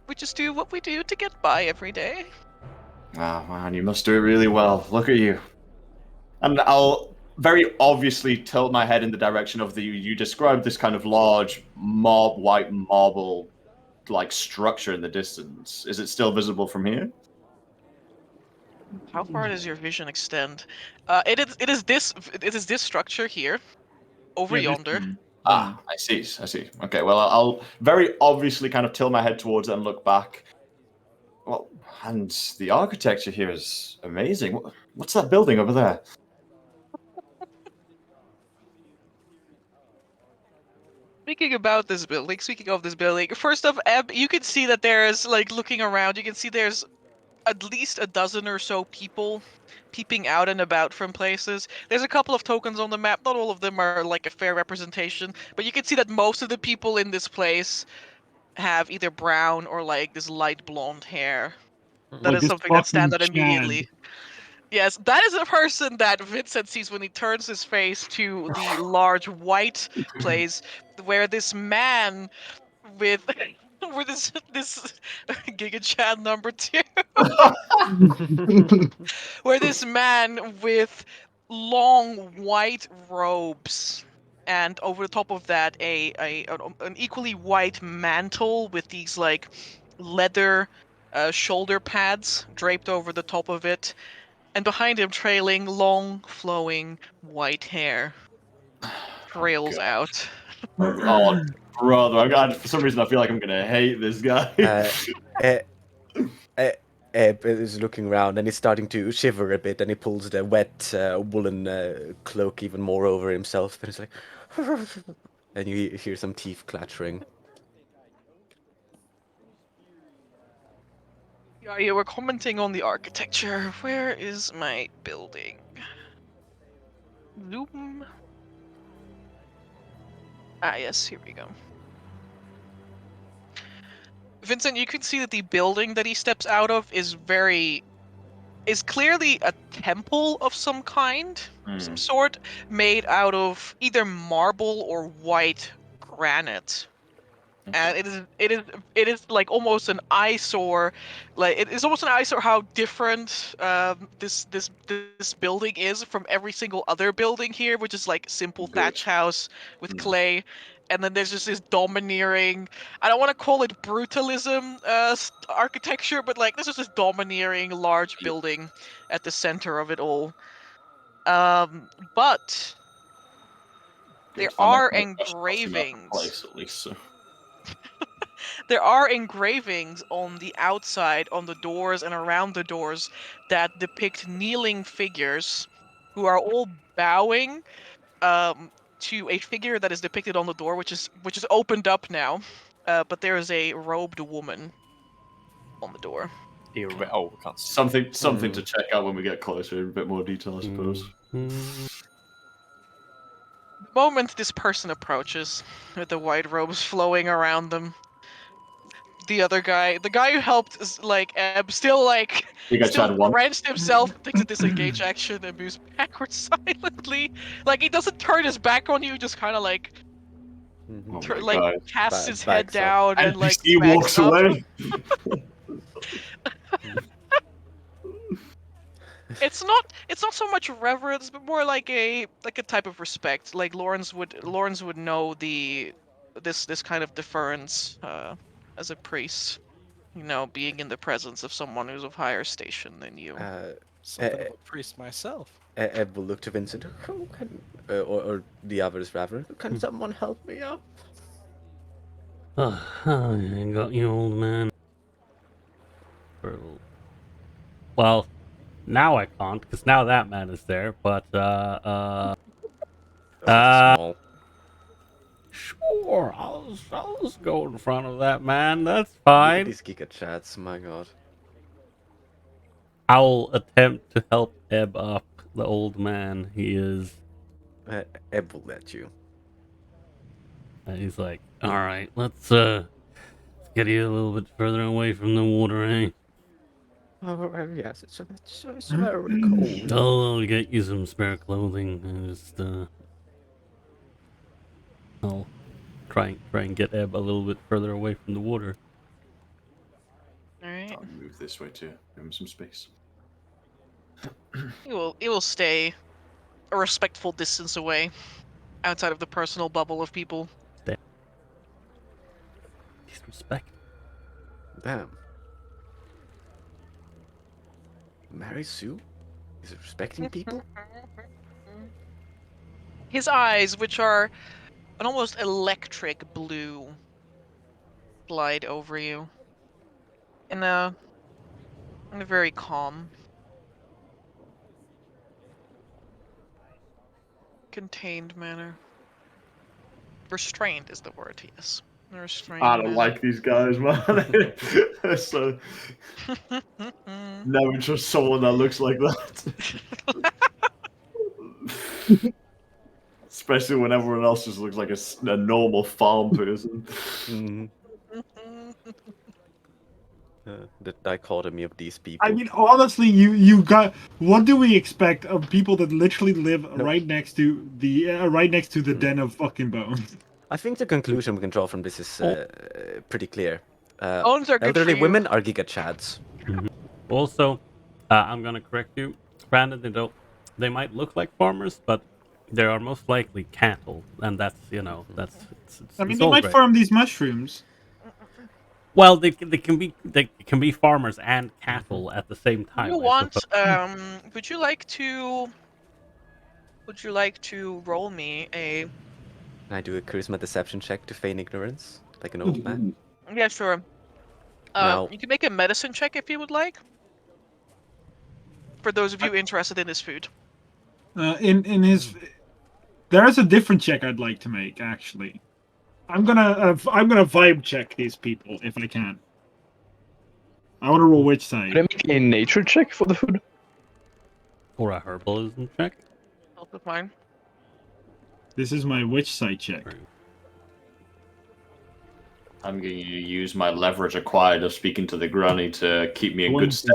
We just do what we do to get by every day. Ah, man, you must do it really well. Look at you. And I'll very obviously tilt my head in the direction of you described this kind of large white marble like structure in the distance. Is it still visible from here? How far does your vision extend? It is this structure here, over yonder. Ah, I see. Okay, well, I'll very obviously kind of tilt my head towards it and look back. Well, and the architecture here is amazing. What's that building over there? Speaking of this building, first off, Eb, you can see that there's, like, looking around, you can see there's at least a dozen or so people peeping out and about from places. There's a couple of tokens on the map. Not all of them are, like, a fair representation, but you can see that most of the people in this place have either brown or, like, this light blonde hair. That Like is this something that stands out fucking immediately. Chad. Yes, that is a person that Vincent sees when he turns his face to the large white place where this man with this Giga Chad number 2 where this man with long white robes and over the top of that, an equally white mantle with these like leather shoulder pads draped over the top of it, and behind him, trailing long, flowing white hair, trails God. out. Oh, brother! For some reason, I feel like I'm gonna hate this guy. Eb is looking around and he's starting to shiver a bit, and he pulls the wet woolen cloak even more over himself. And it's like, and you hear some teeth clattering. Yeah, you were commenting on the architecture. Where is my building? Zoom. Ah, yes, here we go. Vincent, you can see that the building that he steps out of is clearly a temple of some kind, some sort, made out of either marble or white granite. And it is like almost an eyesore, like it is almost an eyesore how different this building is from every single other building here, which is like simple thatch house with clay, and then there's just this domineering, I don't want to call it brutalism architecture, but like this is this domineering large building at the center of it all. But there are engravings. Place, at least, so. There are engravings on the outside, on the doors and around the doors, that depict kneeling figures who are all bowing to a figure that is depicted on the door, which is opened up now. But there is a robed woman on the door. We can't see. Something to check out when we get closer in a bit more detail, I suppose. Mm-hmm. The moment this person approaches, with the white robes flowing around them, the other guy, the guy who helped, Eb, still wrenched himself, takes a disengage action, and moves backwards silently. Like, he doesn't turn his back on you, just kind of casts his head down and he walks away. It's not so much reverence, but more like a type of respect. Like Lawrence would know this kind of deference as a priest, being in the presence of someone who's of higher station than you. Something of a priest myself. Eb will look to Vincent. Who can, or the others rather. Can someone help me up? Oh, I got you, old man. Well, now I can't, because now that man is there, but, Small. Sure, I'll just go in front of that man, that's fine. These Giga chats, my god. I'll attempt to help Eb up, the old man he is. Eb will let you. And he's like, alright, let's get you a little bit further away from the water, eh? Oh, yes, it's very cold. I'll get you some spare clothing, and just, I'll try and get Eb a little bit further away from the water. Alright. I'll move this way too. Give him some space. He will stay a respectful distance away, outside of the personal bubble of people. Disrespect. Damn. Mary Sue is respecting people? His eyes, which are an almost electric blue, glide over you in a very calm, contained manner. Restrained is the word, yes. Restrained I don't manner. like these guys, man. So never trust someone that looks like that. Especially when everyone else just looks like a normal farm person. The dichotomy of these people. I mean, honestly, you got. What do we expect of people that literally live right next to the den of fucking bones? I think the conclusion we can draw from this is pretty clear. Bones are good Elderly for you. women are Giga Chads. Also, I'm gonna correct you, Brandon. They might look like farmers, but There are most likely cattle, and that's I mean, it's they all might great. farm these mushrooms. Well, they can be farmers and cattle at the same time. You I want? suppose. Would you like to? Would you like to roll me a? Can I do a charisma deception check to feign ignorance, like an old man? Yeah, sure. Now- You can make a medicine check if you would like. For those of you interested in this food. In his, there is a different check I'd like to make. Actually, I'm gonna vibe check these people if I can. I want to roll which Can I side. make a nature check for the food? Or a herbalism check. Also fine. This is my which side check. I'm going to use my leverage acquired of speaking to the granny to keep me in good stead.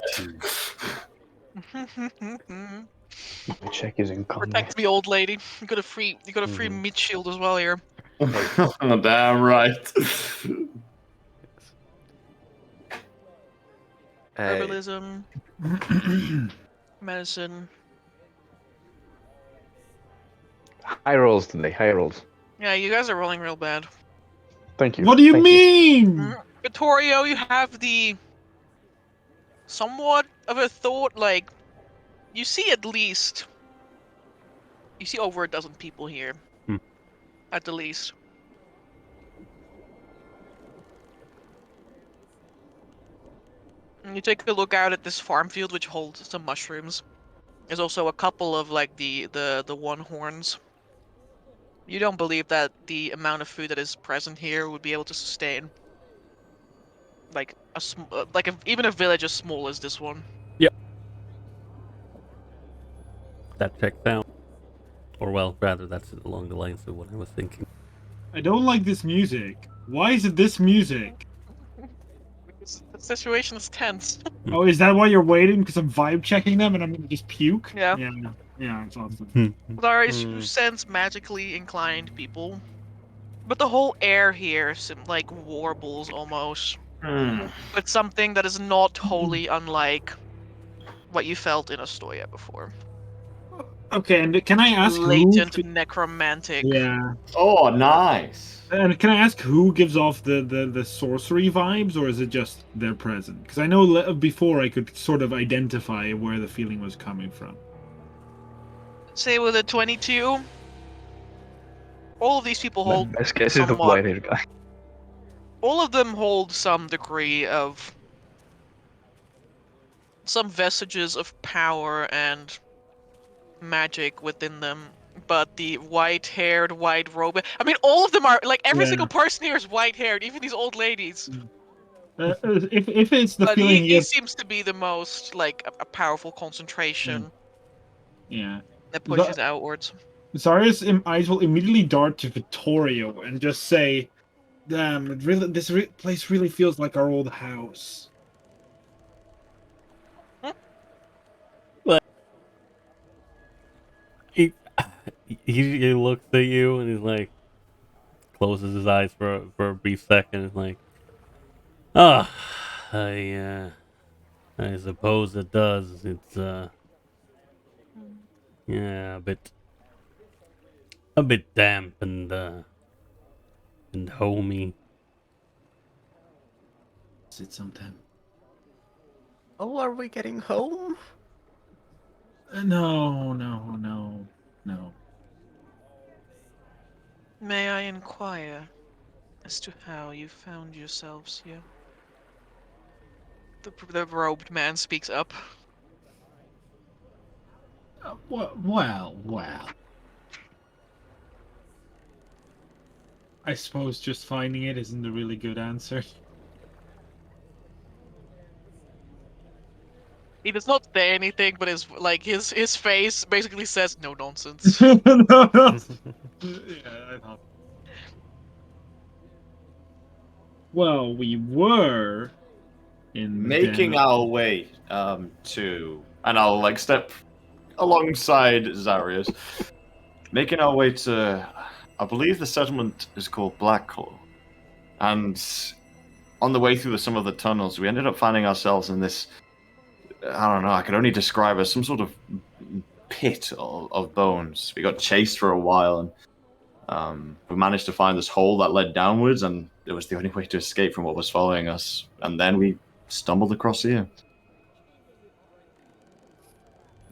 My check is in combat. Protect me, old lady. You got a free meat shield as well here. Damn right. Herbalism, medicine. High rolls today, high rolls. Yeah, you guys are rolling real bad. Thank you. What do you Thank mean? Vittorio, you have the somewhat of a thought, like you see over a dozen people here. At the least. And you take a look out at this farm field which holds some mushrooms. There's also a couple of like the one horns. You don't believe that the amount of food that is present here would be able to sustain like even a village as small as this one. Yep. That checks out. Or well, rather, that's along the lines of what I was thinking. I don't like this music. Why is it this music? The situation is tense. Oh, is that why you're waiting? Because I'm vibe checking them and I'm gonna just puke? Yeah. Yeah, it's awesome. Darius, you sense magically inclined people. But the whole air here seems like warbles almost. But something that is not wholly unlike what you felt in Astoria before. Okay, and can I ask Latent who? necromantic. Yeah. Oh, nice. And can I ask who gives off the sorcery vibes, or is it just they're present? Because I know before I could sort of identify where the feeling was coming from. Say with a 22, all of these people My hold best guess is the somewhat- white-haired guy. all of them hold some degree of some vestiges of power and magic within them, but the white-haired, white robe, I mean, all of them are like every Yeah. single person here is white-haired, even these old ladies. If it's the But feeling he gets, seems to be the most like a powerful concentration yeah. that pushes outwards. Zaria's eyes will immediately dart to Vittorio and just say, "Damn, this place really feels like our old house." He looks at you and he's like, closes his eyes for a brief second. He's like, "Ah, I suppose it does. It's yeah, a bit damp and homey." Sit sometime. Oh, are we getting home? No. May I inquire as to how you found yourselves here? The robed man speaks up. Well. I suppose just finding it isn't a really good answer. He does not say anything, but his face basically says no nonsense. No. Yeah, I thought. Well, we were in Making Den- our way to, and I'll like step alongside Zarius, making our way to, I believe the settlement is called Blackclaw, and on the way through some of the tunnels, we ended up finding ourselves in this, I don't know, I could only describe as some sort of pit of bones. We got chased for a while, and we managed to find this hole that led downwards, and it was the only way to escape from what was following us. And then we stumbled across here.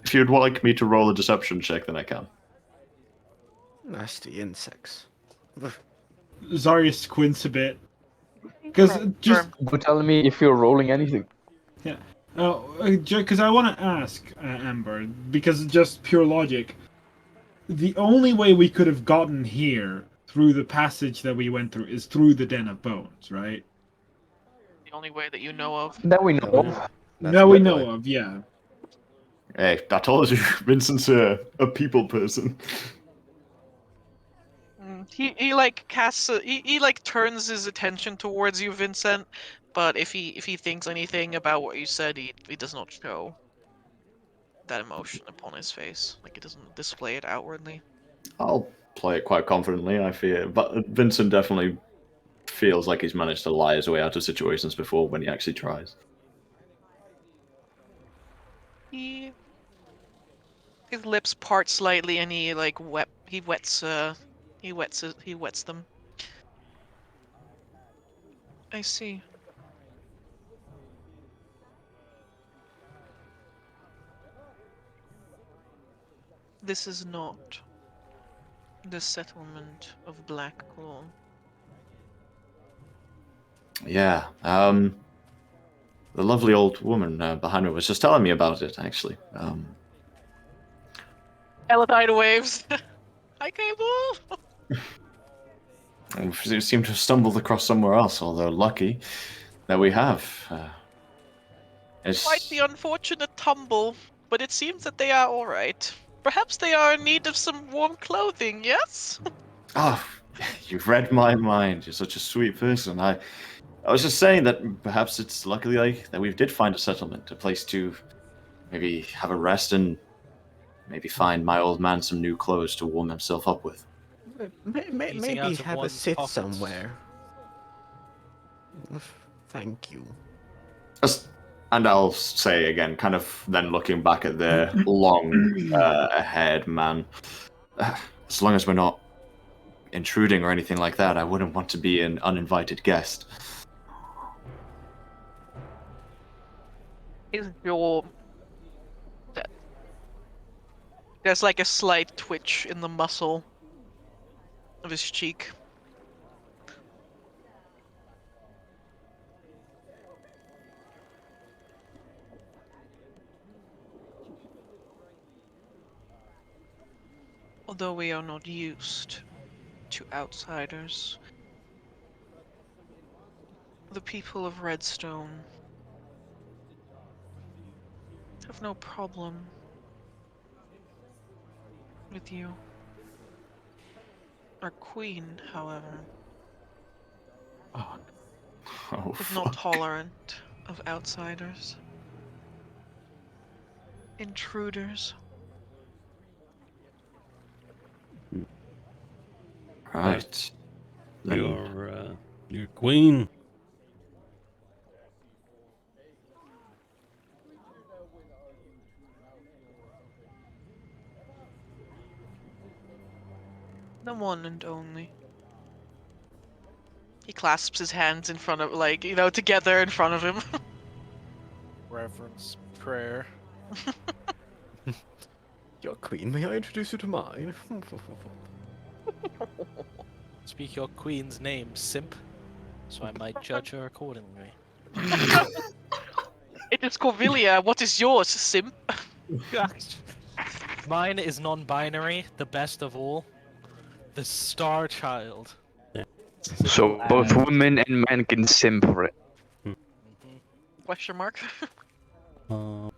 If you'd like me to roll a deception check, then I can. Nasty insects. Zarius squints a bit. Because just Go tell me if you're rolling anything. yeah, because I want to ask Amber, because just pure logic, the only way we could have gotten here through the passage that we went through is through the Den of Bones, right? The only way that you know of. That we know of. That we know of, yeah. Hey, I told you, Vincent's a people person. He like casts he like turns his attention towards you, Vincent. But if he thinks anything about what you said, he does not show that emotion upon his face. Like he doesn't display it outwardly. I'll play it quite confidently, I fear. But Vincent definitely feels like he's managed to lie his way out of situations before when he actually tries. His lips part slightly, and he like wets them. I see. This is not the settlement of Black Claw. Yeah, the lovely old woman behind me was just telling me about it, actually. Elatine waves. Hi, Cable. We seem to have stumbled across somewhere else, although lucky that we have. Quite the unfortunate tumble, but it seems that they are all right. Perhaps they are in need of some warm clothing. Yes. Oh, you've read my mind. You're such a sweet person. I was just saying that perhaps it's luckily that we did find a settlement, a place to maybe have a rest and maybe find my old man some new clothes to warm himself up with. Maybe out of have a one's sit pockets. somewhere. Thank you. And I'll say again, kind of then looking back at the long-haired man, as long as we're not intruding or anything like that, I wouldn't want to be an uninvited guest. Is your there's like a slight twitch in the muscle of his cheek. Although we are not used to outsiders, the people of Redstone have no problem with you. Our queen, however, Oh, is not tolerant of outsiders, intruders. Right. Then- Your queen. The one and only. He clasps his hands in front of, like, together in front of him. Reverence, prayer. Your queen, may I introduce you to mine? Speak your queen's name, simp, so I might judge her accordingly. It is Corvillia. What is yours, simp? Mine is non-binary, the best of all. The Star Child. So both women and men can sim for it. Question mark. Not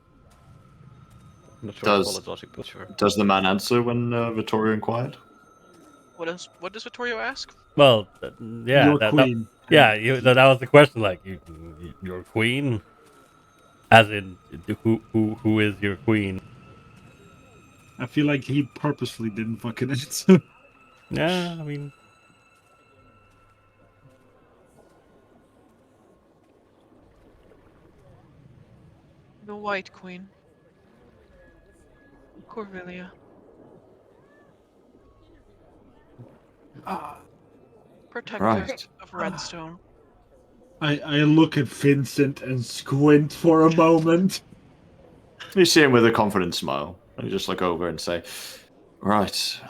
sure Does- I followed logic, but sure. Does the man answer when Vittorio inquired? What does Vittorio ask? Well, yeah, Your queen. that was the question. Like, your queen, as in, who is your queen? I feel like he purposefully didn't fucking answer. Yeah, I mean, The White Queen. Corvillia. Protector Right. of Redstone. I look at Vincent and squint for a moment. You see him with a confident smile, and you just look over and say, "Right.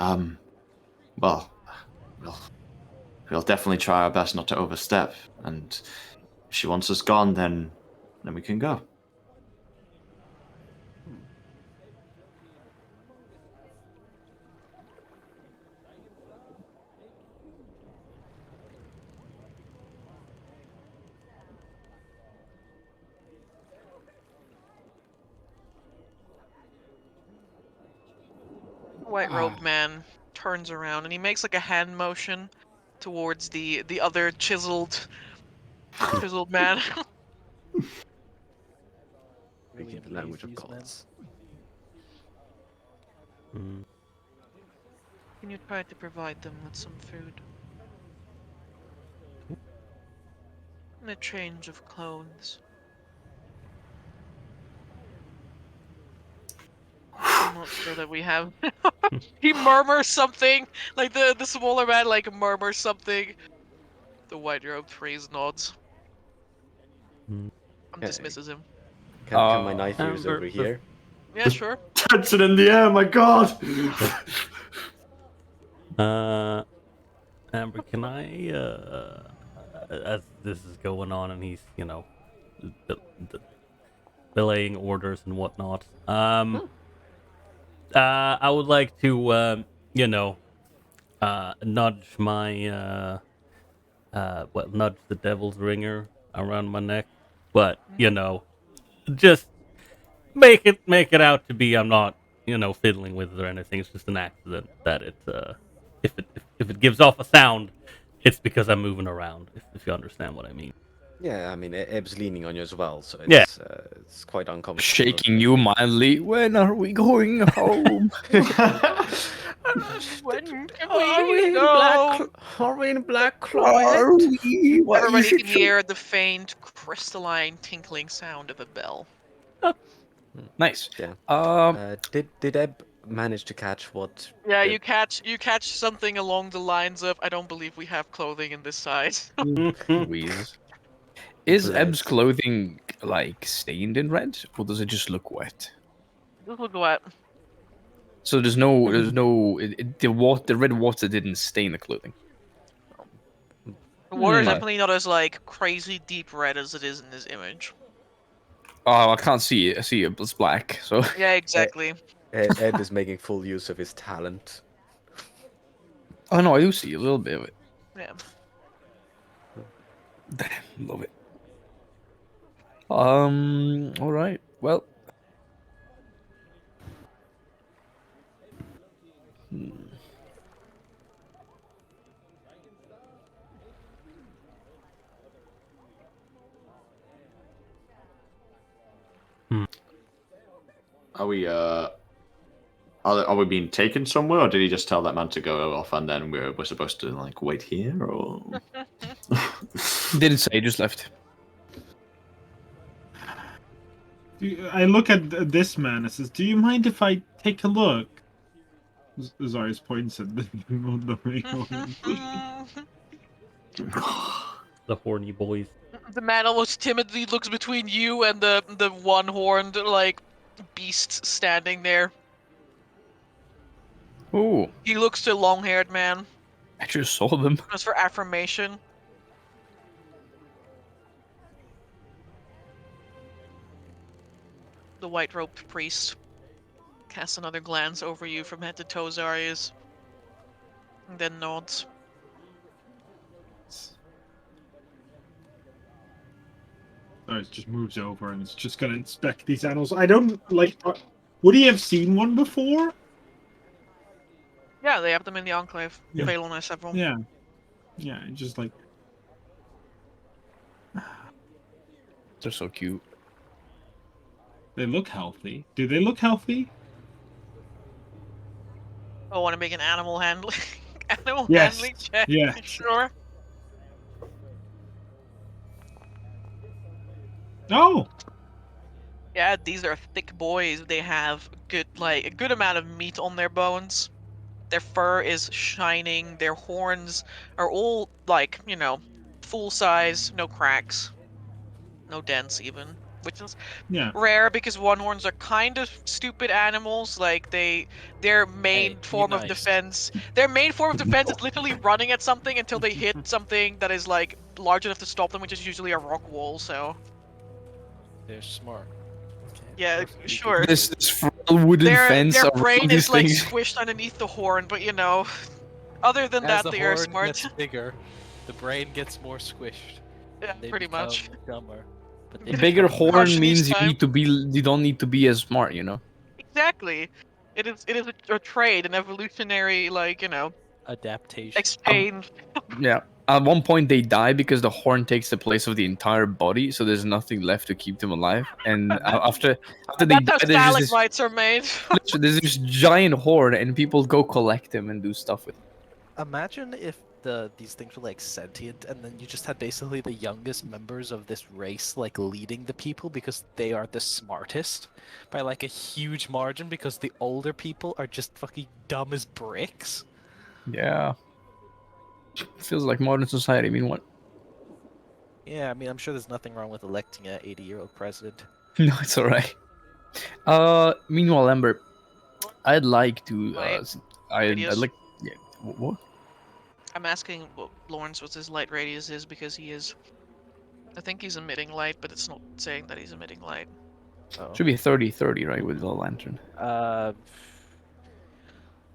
Well, we'll definitely try our best not to overstep. And if she wants us gone, then we can go." White-robed man turns around and he makes like a hand motion towards the other chiseled man. Speaking the language of gods. Mm. Can you try to provide them with some food? And a change of clothes. I'm not sure that we have. He murmurs something, like the smaller man like murmurs something. The white-robed priest nods. Mm. And dismisses him. Can my knife use Amber, over here? Yeah, sure. Tension in the air, my god! Amber, can I, as this is going on and he's, belaying orders and whatnot, I would like to, nudge my, nudge the devil's ringer around my neck, but, just make it out to be I'm not, fiddling with it or anything. It's just an accident that if it gives off a sound, it's because I'm moving around. If you understand what I mean. Yeah, I mean, Eb's leaning on you as well, so Yeah. it's quite uncomfortable. Shaking you mildly. When are we going home? When can we go? Are we in black Are closet? we? What Everybody is it? can hear the faint, crystalline, tinkling sound of a bell. Nice. Yeah. Did Eb manage to catch what? Yeah, the- you catch something along the lines of, "I don't believe we have clothing in this size." Wheeze. Is Eb's Bless. clothing like stained in red, or does it just look wet? This will go out. So the red water didn't stain the clothing. The water is Hmm. definitely not as like crazy deep red as it is in this image. Oh, I can't see it. I see it. It's black. So Yeah, exactly. Eb is making full use of his talent. oh no, I do see a little bit of it. Yeah. Damn, love it. All right. Well. Are we being taken somewhere, or did he just tell that man to go off and then we're supposed to like wait here, or? Didn't say. Just left. I look at this man and says, "Do you mind if I take a look?" Zarius points at the ring. The horny boys. The man almost timidly looks between you and the one-horned like beast standing there. Oh, He looks to long-haired man I just saw them. just for affirmation. The white-robed priest casts another glance over you from head to toe, Zarius, and then nods. Zarius just moves over and is just gonna inspect these animals. I don't like. Would he have seen one before? Yeah, they have them in the Enclave. Yeah. Phelan has several. Yeah, just like They're so cute. they look healthy. Do they look healthy? Oh, want to make an animal handling Yes. handling check? Yeah. Sure. Oh, Yeah, these are thick boys. They have a good amount of meat on their bones. Their fur is shining. Their horns are all like, full size, no cracks, no dents even, which is Yeah. rare because one horns are kind of stupid animals. Like their main Hey, be form of nice. defense, their main form of defense is literally running at something until they hit something that is like large enough to stop them, which is usually a rock wall. So They're smart. Okay, yeah, perfectly good sure. choice. This frail wooden fence Their around brain these is like things. squished underneath the horn, but other than As that, the they are horn smart. gets bigger, the brain gets more squished. Yeah, And they pretty become much. dumber. But A they bigger become horn Crush each means time. you don't need to be as smart, you know. Exactly. It is a trade, an evolutionary adaptation. exchange. Yeah. At one point they die because the horn takes the place of the entire body, so there's nothing left to keep them alive. And after they That's how die, there's just this stalagmites are made. literally, there's this giant horn, and people go collect them and do stuff with them. Imagine if these things were like sentient, and then you just had basically the youngest members of this race like leading the people because they are the smartest by like a huge margin because the older people are just fucking dumb as bricks. Yeah. Feels like modern society. I mean, what? Yeah, I mean, I'm sure there's nothing wrong with electing a 80-year-old president. No, it's alright. Meanwhile, Ember, I'd like to. Wait, I'd radius. like. Yeah. What? I'm asking what Lawrence what his light radius is because he is. I think he's emitting light, but it's not saying that he's emitting light. Oh. Should be 30-30, right, with the lantern.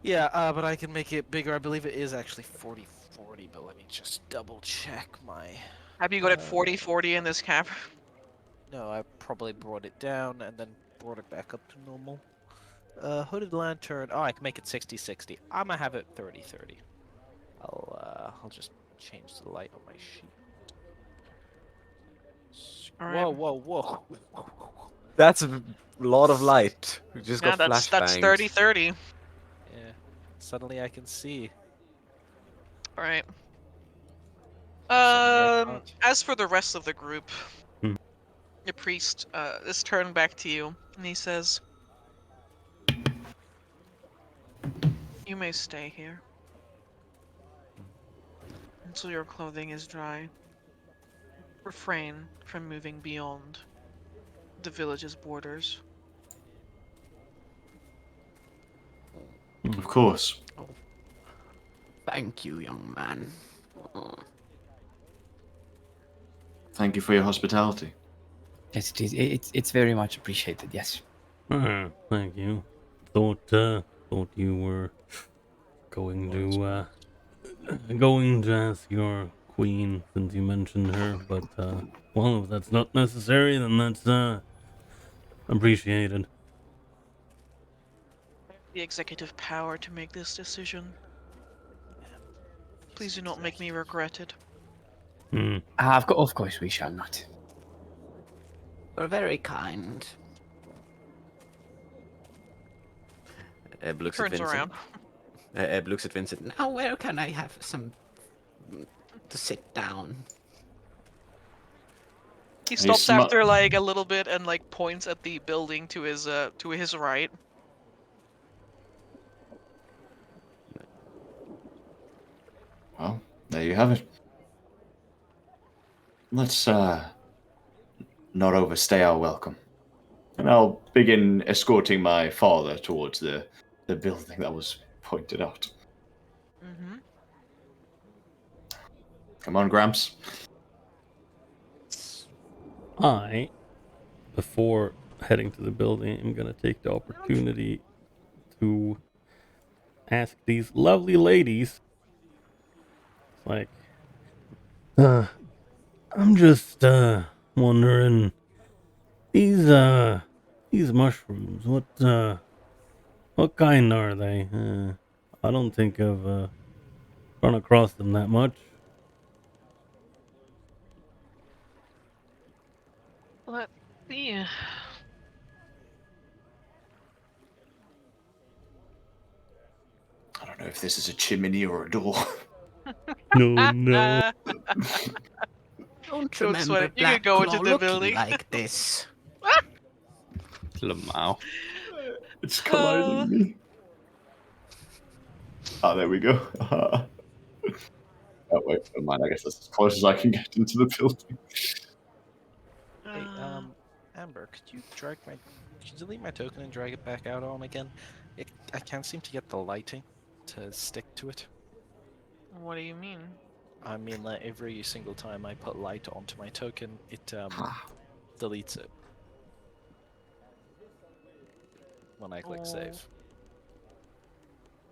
Yeah, but I can make it bigger. I believe it is actually 40-40, but let me just double check my... Have you got it 40-40 in this cap? No, I probably brought it down and then brought it back up to normal. Hooded lantern. Oh, I can make it 60-60. I'm gonna have it 30-30. I'll just change the light on my sheet. Alright. Whoa. That's a lot of light. We just Yeah, got that's flashbangs. 30-30. Yeah. Suddenly I can see. Alright. Suddenly I can't. As for the rest of the group, Hmm. the priest is turned back to you, and he says, "You may stay here until your clothing is dry. Refrain from moving beyond the village's borders." Of course. Thank you, young man. Thank you for your hospitality. Yes, it is. It's very much appreciated. Yes. Thank you. Thought you were going to ask your queen since you mentioned her, but well, if that's not necessary, then that's appreciated. The executive power to make this decision. Please do not make me regret it. Of course we shall not. You're very kind. Eb looks at Turns Vincent. around. Eb looks at Vincent. Now where can I have some to sit down? He stops after like a little bit and like points at the building to his right. Well, there you have it. Let's not overstay our welcome. And I'll begin escorting my father towards the building that was pointed out. Mm-hmm. Come on, Gramps. Before heading to the building, I'm gonna take the opportunity to ask these lovely ladies, like, I'm just wondering, these mushrooms, what kind are they? I don't think I've run across them that much. Let's see. I don't know if this is a chimney or a door. No. Don't Don't remember sweat it. You can Black go Claw into the looking building. like this. Lamau. It's colliding me. Oh, there we go. Oh, wait, never mind. I guess that's as close as I can get into the building. Hey, Amber, could you delete my token and drag it back out on again? I can't seem to get the lighting to stick to it. What do you mean? I mean, like, every single time I put light onto my token, it deletes it when I click save.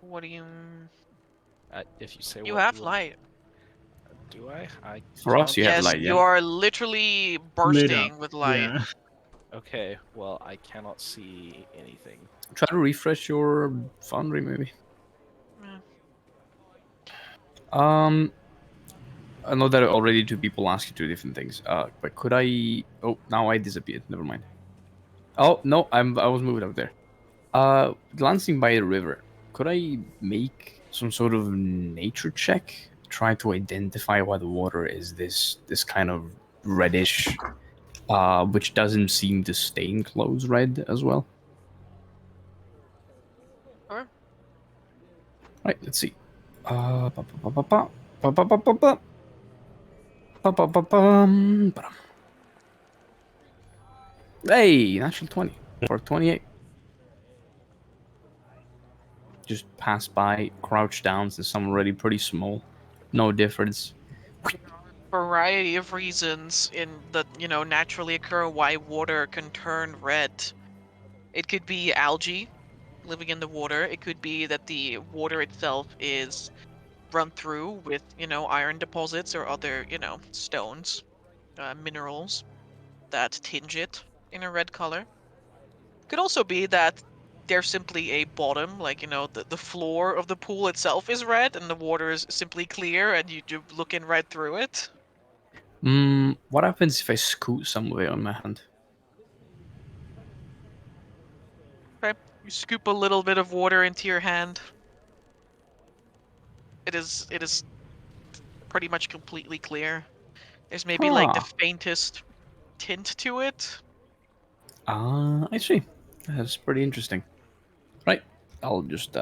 What do you? If you say You what have would- light. Do I? For us, you have Yes, light, you yeah. are literally bursting with light. Yeah. Okay, well, I cannot see anything. Try to refresh your foundry, maybe. Yeah. I know that already two people asked you two different things. But could I? Oh, now I disappeared. Never mind. Oh no, I was moved up there. Glancing by the river, could I make some sort of nature check? Try to identify why the water is this kind of reddish, which doesn't seem to stain clothes red as well. Sure. Right, let's see. Ba, ba, ba, ba, ba, ba, ba, ba, ba, ba. Ba, ba, ba, bum, ba-dum. Hey, natural 20 for 28. Just pass by, crouch down since some already pretty small. No difference. Variety of reasons in that naturally occur why water can turn red. It could be algae living in the water. It could be that the water itself is run through with iron deposits or other stones, minerals that tinge it in a red color. Could also be that there's simply a bottom, like the floor of the pool itself is red and the water is simply clear and you look in right through it. What happens if I scoot somewhere on my hand? Okay, you scoop a little bit of water into your hand. It is pretty much completely clear. There's maybe like the faintest tint to it. I see. That's pretty interesting. Right, I'll just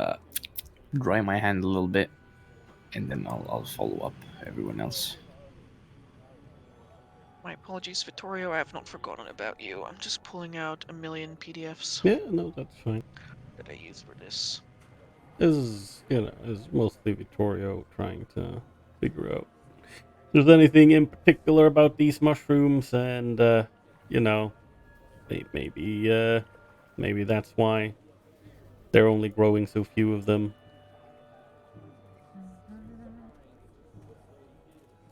dry my hand a little bit, and then I'll follow up everyone else. My apologies, Vittorio. I have not forgotten about you. I'm just pulling out a million PDFs Yeah, no, that's fine. that I use for this. This is mostly Vittorio trying to figure out if there's anything in particular about these mushrooms, and maybe that's why they're only growing so few of them.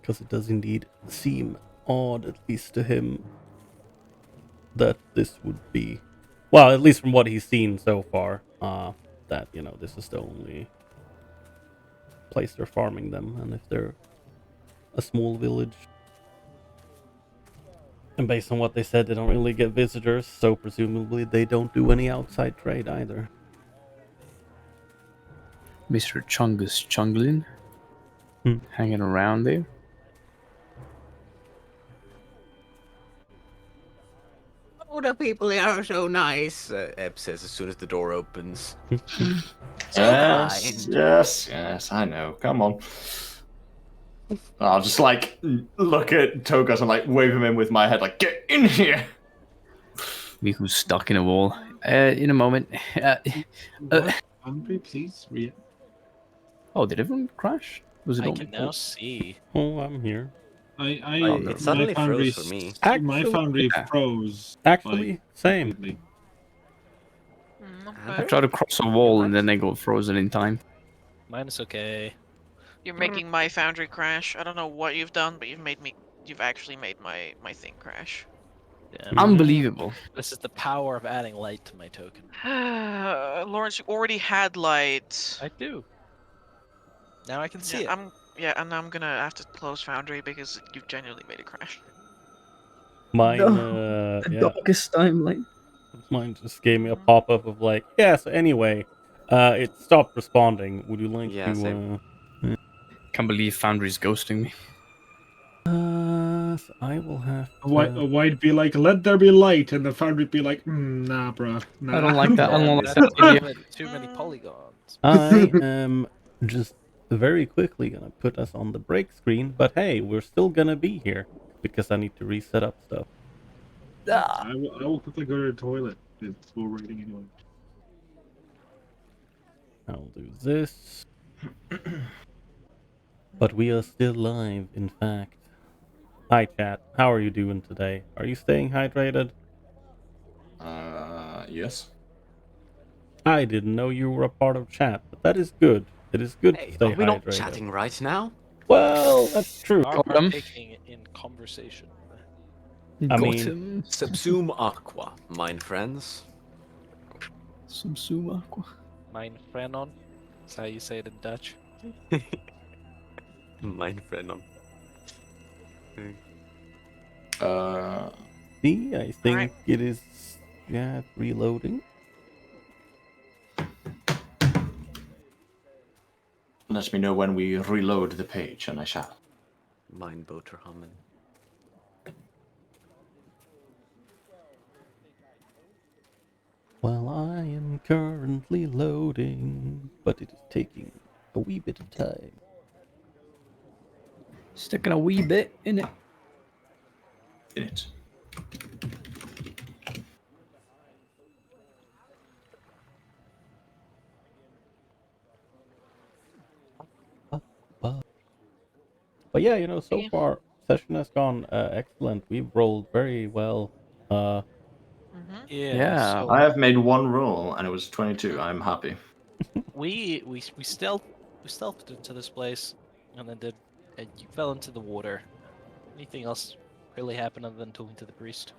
Because it does indeed seem odd, at least to him, that this would be, well, at least from what he's seen so far, that this is the only place they're farming them, and if they're a small village, and based on what they said, they don't really get visitors, so presumably they don't do any outside trade either. Mr. Chungus Chunglin, hanging around there. Oh, the people here are so nice, Eb says as soon as the door opens. Yes, I know. Come on. I'll just look at Togas and wave him in with my head, get in here. Miku's stuck in a wall. In a moment. Hungry, please. Yeah. Oh, did everyone crash? Was it I only can now see. Oh, I'm here. It suddenly froze for me. My foundry froze. Actually, same. I tried to cross a wall and then I got frozen in time. Mine is okay. You're making my foundry crash. I don't know what you've done, but you've actually made my thing crash. Yeah. Unbelievable. This is the power of adding light to my token. Lawrence, you already had light. I do. Now I can see it. And I'm gonna have to close foundry because you genuinely made it crash. Mine, darkest timeline. Mine just gave me a pop-up of yeah, so anyway, it stopped responding. Would you like Yeah, to, same. Can't believe Foundry's ghosting me. guess I will have A white be like, let there be light, and the foundry be like, nah, bruh. Nah. I don't like that. I don't like That's that idea. too many polygons. I am just very quickly gonna put us on the break screen, but hey, we're still gonna be here because I need to reset up stuff. I will quickly go to the toilet. It's full rating anyway. I'll do this. But we are still live, in fact. Hi, chat. How are you doing today? Are you staying hydrated? Yes. I didn't know you were a part of chat, but that is good. It is good to Hey, stay are we not hydrated. chatting right now? Well, that's true. Are partaking in conversation. I Got mean- him. Subsume aqua, mine friends. Subsume aqua. Mein Frenon. That's how you say it in Dutch. Mine friend. See, I think Alright. it is. Yeah, reloading. Let me know when we reload the page, and I shall. Mine boter hummen. Well, I am currently loading, but it is taking a wee bit of time. Sticking a wee bit in it. In it. But yeah, you know, so Yeah. far session has gone excellent. We've rolled very well. Yeah. So I have made one roll, and it was 22. I'm happy. we stealthed into this place, and and you fell into the water. Anything else really happen other than talking to the priest?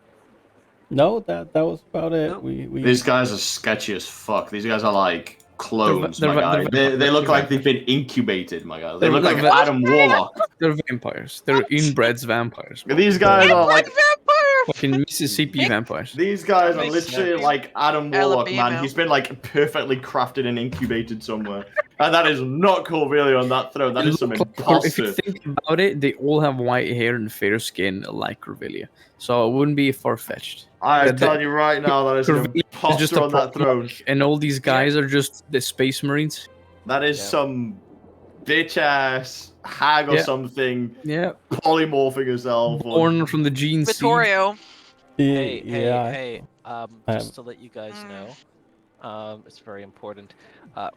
No, that was about it. No. We These guys are sketchy as fuck. These guys are like clones, they're my guy. they're They look like vampires. they've been incubated, my guy. They They're- look like they're- Adam Warlock. They're vampires. They're inbred vampires. These guys are like Fucking Mississippi vampires. these guys are Makes literally sense. like Adam Warlock, man. Alabama. He's been like perfectly crafted and incubated somewhere. And that is not Corvillia on that throne. That is some If you imposter. think about it, they all have white hair and fair skin like Corvillia. So it wouldn't be far-fetched. I that- tell you right now, that is an Corvillia is just imposter a on that throne. and all these guys are just the space marines. That is Yeah. some bitch ass hag or Yeah. something Yeah, polymorphing herself. or- born from the gene seed. Vittorio. Hey, yeah. hey, just to let you guys Mm. know, it's very important.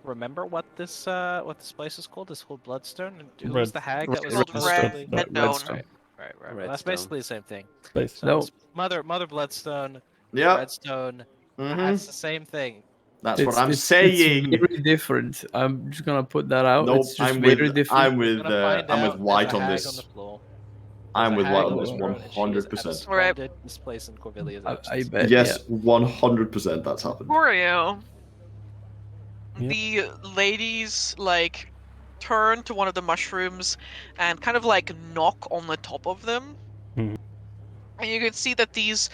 Remember what this place is called? This whole Bloodstone? And who was Red- the hag that was Called supposed Red to be- Headstone. Right. Well, that's Redstone. basically the same thing. Space. So No. it's Mother Bloodstone, Yep. Redstone. Mhm. That's the same thing. That's what It's- I'm it's saying. very different. I'm just gonna put that out. Nope, It's just I'm very with different. I'm with Gonna find I'm out with White there's a on hag this. on the floor. I'm There's a with hag White on on the this throne, and she is 100%. absconded this place in Corvillia's I absence. bet. Yes, Yeah. 100% that's happened. Vittorio. Yep. The ladies like turn to one of the mushrooms and kind of like knock on the top of them. Mhm. And you can see that these,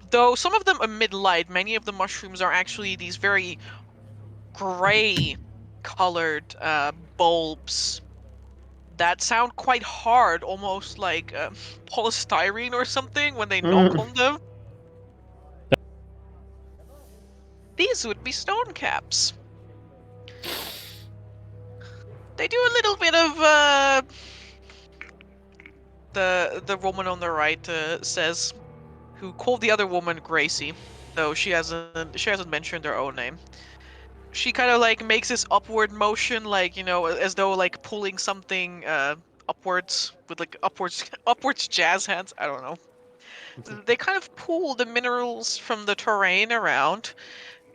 though some of them emit light, many of the mushrooms are actually these very gray colored bulbs that sound quite hard, almost like polystyrene or something when they knock on them. These would be stone caps. They do a little bit of the woman on the right says, who called the other woman Gracie, though she hasn't mentioned her own name. She kind of like makes this upward motion, like, you know, as though like pulling something upwards with like upwards jazz hands. I don't know. They kind of pull the minerals from the terrain around,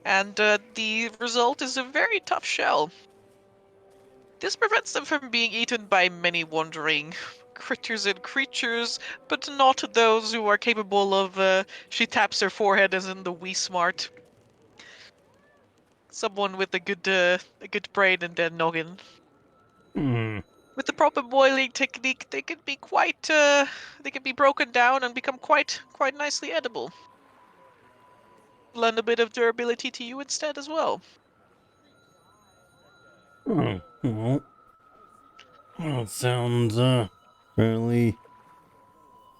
and the result is a very tough shell. This prevents them from being eaten by many wandering critters and creatures, but not those who are capable of, she taps her forehead as in the Wii Smart. Someone with a good brain and a noggin. Hmm. With the proper boiling technique, they can be they can be broken down and become quite nicely edible. Lend a bit of durability to you instead as well. Oh, well, that sounds fairly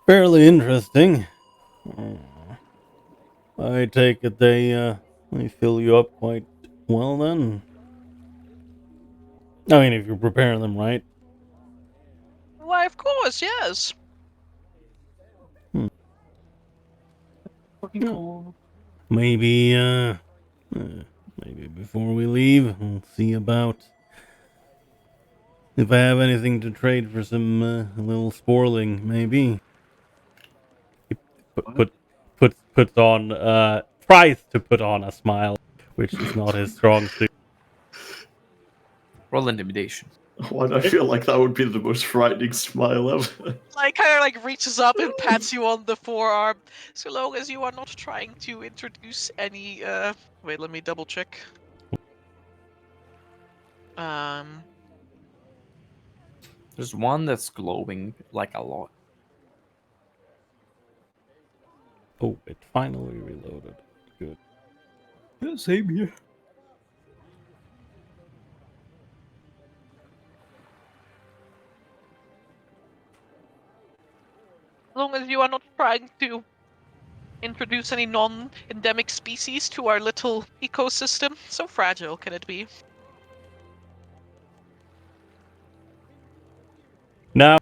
Fairly interesting. I take it they fill you up quite well then. I mean, if you're preparing them right. Why, of course, yes. Fucking cool. Maybe maybe before we leave, we'll see about if I have anything to trade for some little sporling. Maybe he puts on tries to put on a smile, which is not his strong suit. Roll intimidation. Why do I feel like that would be the most frightening smile ever? Like, kind of like reaches up and pats you on the forearm. So long as you are not trying to introduce any, wait, let me double check. There's one that's glowing like a lot. Oh, it finally reloaded. Good. Yeah, same here. As long as you are not trying to introduce any non-endemic species to our little ecosystem. So fragile can it be? Now,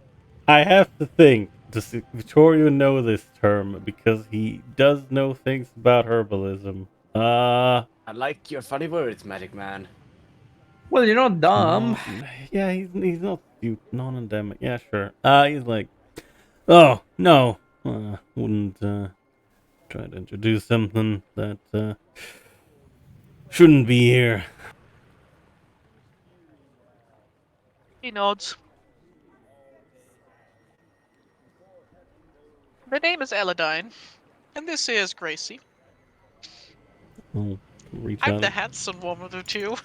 I have to think, does Vittorio know this term? Because he does know things about herbalism. I like your funny words, Magic Man. Well, you're not dumb. Yeah, he's not non-endemic. Yeah, sure. He's like, oh, no, wouldn't, try to introduce something that, shouldn't be here. He nods. The name is Eladine, and this is Gracie. I'll reach I'm out. the handsome one of the two.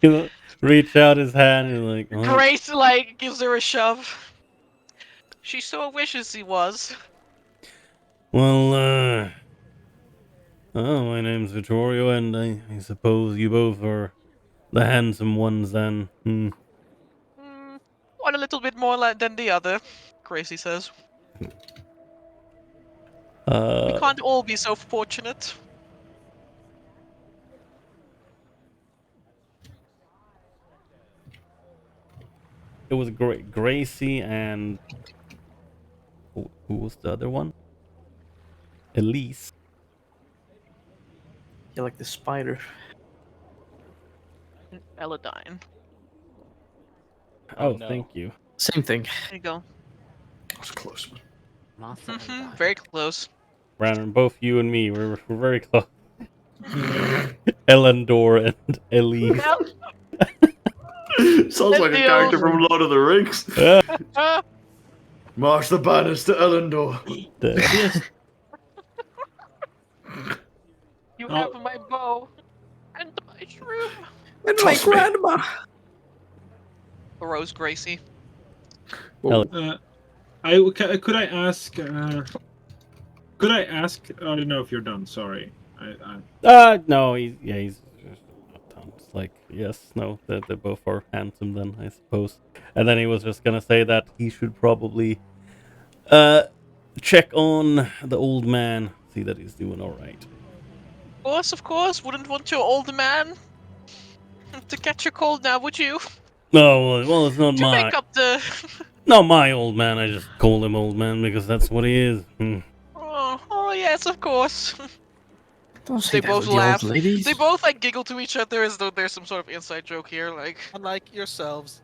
He'll reach out his hand and like, oh, Grace, like, gives her a shove. She so wishes he was. well, oh, my name's Vittorio, and I suppose you both are the handsome ones then. One a little bit more than the other, Gracie says. We can't all be so fortunate. It was Gracie and who was the other one? Elise. You're like the spider. Eladine. Oh, no. thank you. Same thing. There you go. That was close, man. Martha and I. Very close. Brandon, both you and me, we're very close. Elendor and Elise. Sounds like a character from Lord of the Rings. March the banners to Elendor. You have my bow and my shroom. And my grandma. Rose Gracie. Could I ask? Could I ask? I don't know if you're done. Sorry. No, he's not done. It's like, yes, no, they both are handsome then, I suppose. And then he was just gonna say that he should probably check on the old man, see that he's doing alright. Of course. Wouldn't want your old man to catch a cold now, would you? No, well, it's not To make up the... not my old man. I just call him old man because that's what he is. Oh, yes, of course. Don't say They that both to the laugh. old ladies. They both like giggle to each other as though there's some sort of inside joke here. Like, Unlike yourselves.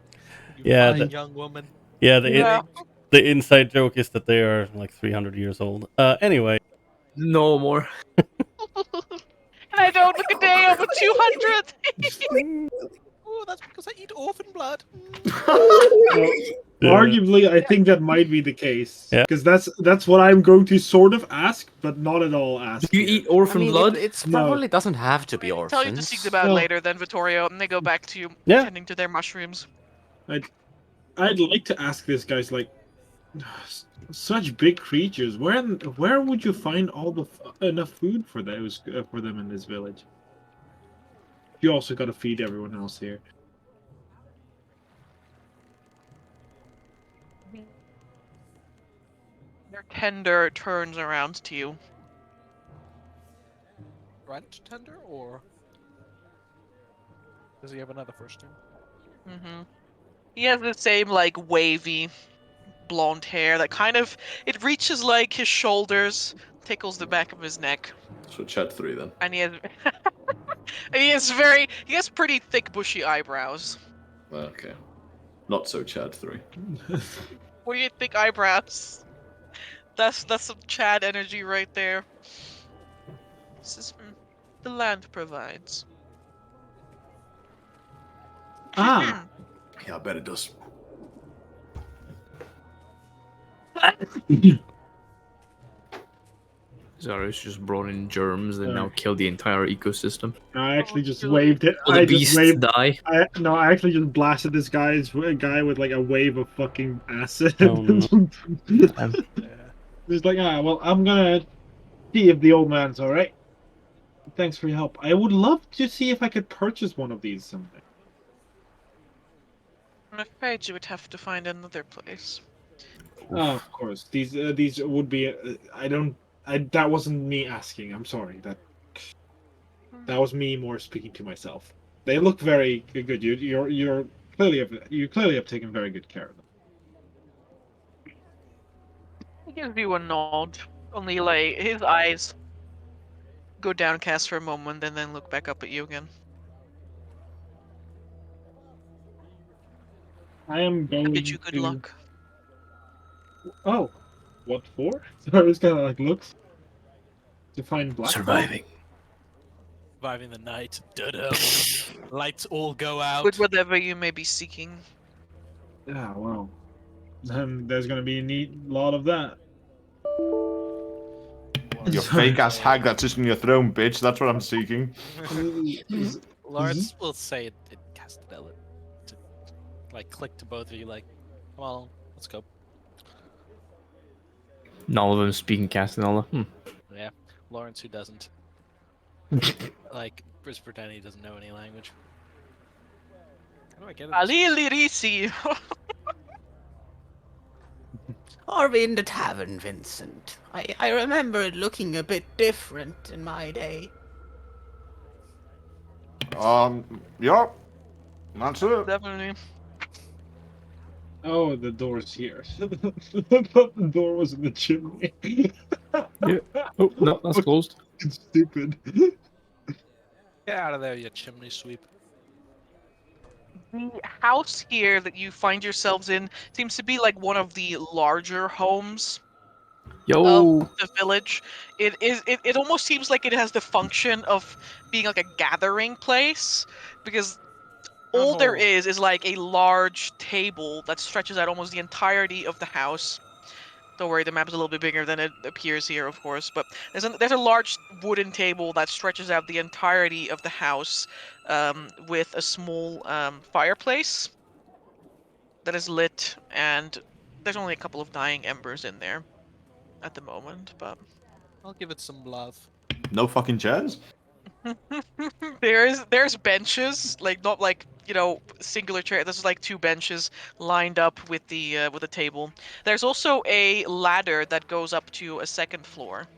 You Yeah, fine young woman. Yeah, Yeah. the inside joke is that they are like 300 years old. Anyway. No more. and I don't look a day over 200. Oh, that's because I eat orphan blood. Arguably, I think that might be the case. Yeah. Because that's what I'm going to sort of ask, but not at all ask. Do you eat orphan blood? It No. probably doesn't have to be Tell orphans. you to seek them out No. later, then Vittorio, and they go back to Yeah. tending to their mushrooms. I'd like to ask this guy's like, such big creatures. Where would you find all the enough food for those for them in this village? You also got to feed everyone else here. Your tender turns around to you. Right tender, or does he have another first name? Mm-hmm. He has the same, like, wavy blonde hair that kind of, it reaches, like, his shoulders, tickles the back of his neck. So Chad 3 then. And he has... he has pretty thick, bushy eyebrows. Okay. Not so Chad 3. What do you think, eyebrows? That's some Chad energy right there. This is the land provides. Ah. Yeah, I bet it does. Zarus just brought in germs and now killed the entire ecosystem. I actually just waved it. All the beasts die. I actually just blasted this guy with like a wave of fucking acid. Oh, no. He's like, well, I'm gonna see if the old man's all right. Thanks for your help. I would love to see if I could purchase one of these someday. I'm afraid you would have to find another place. Oh, of course. These would be. That wasn't me asking. I'm sorry. That was me more speaking to myself. They look very good. You clearly have taken very good care of them. He gives you a nod. Only, like, his eyes go downcast for a moment and then look back up at you again. I am I going bid you good luck. Oh, what for? So I was kind of like looks to find black. Surviving. Surviving the night. Da-da. Lights all go out. With whatever you may be seeking. Yeah, well, then there's gonna be a lot of that. You fake ass hag that sits in your throne, bitch. That's what I'm seeking. Lawrence will say it Castanella to like click to both of you like, come on, let's go. None of them speaking Castanella. Yeah, Lawrence who doesn't. Like, just pretend he doesn't know any language. How do I get it? Ali Lirisi! Are we in the tavern, Vincent? I remember it looking a bit different in my day. Yeah. That's it. Definitely. Oh, the door's here. I thought the door was in the chimney. Yeah. Oh, no, that's closed. It's stupid. Get out of there, you chimney sweep. The house here that you find yourselves in seems to be like one of the larger homes Yo. of the village. It almost seems like it has the function of being like a gathering place, because all there is like a large table that stretches out almost the entirety of the house. Don't worry, the map is a little bit bigger than it appears here, of course, but there's a large wooden table that stretches out the entirety of the house, with a small fireplace that is lit, and there's only a couple of dying embers in there at the moment, but I'll give it some love. No fucking chairs? there's benches, like not like, you know, singular chair. There's like two benches lined up with the table. There's also a ladder that goes up to a second floor.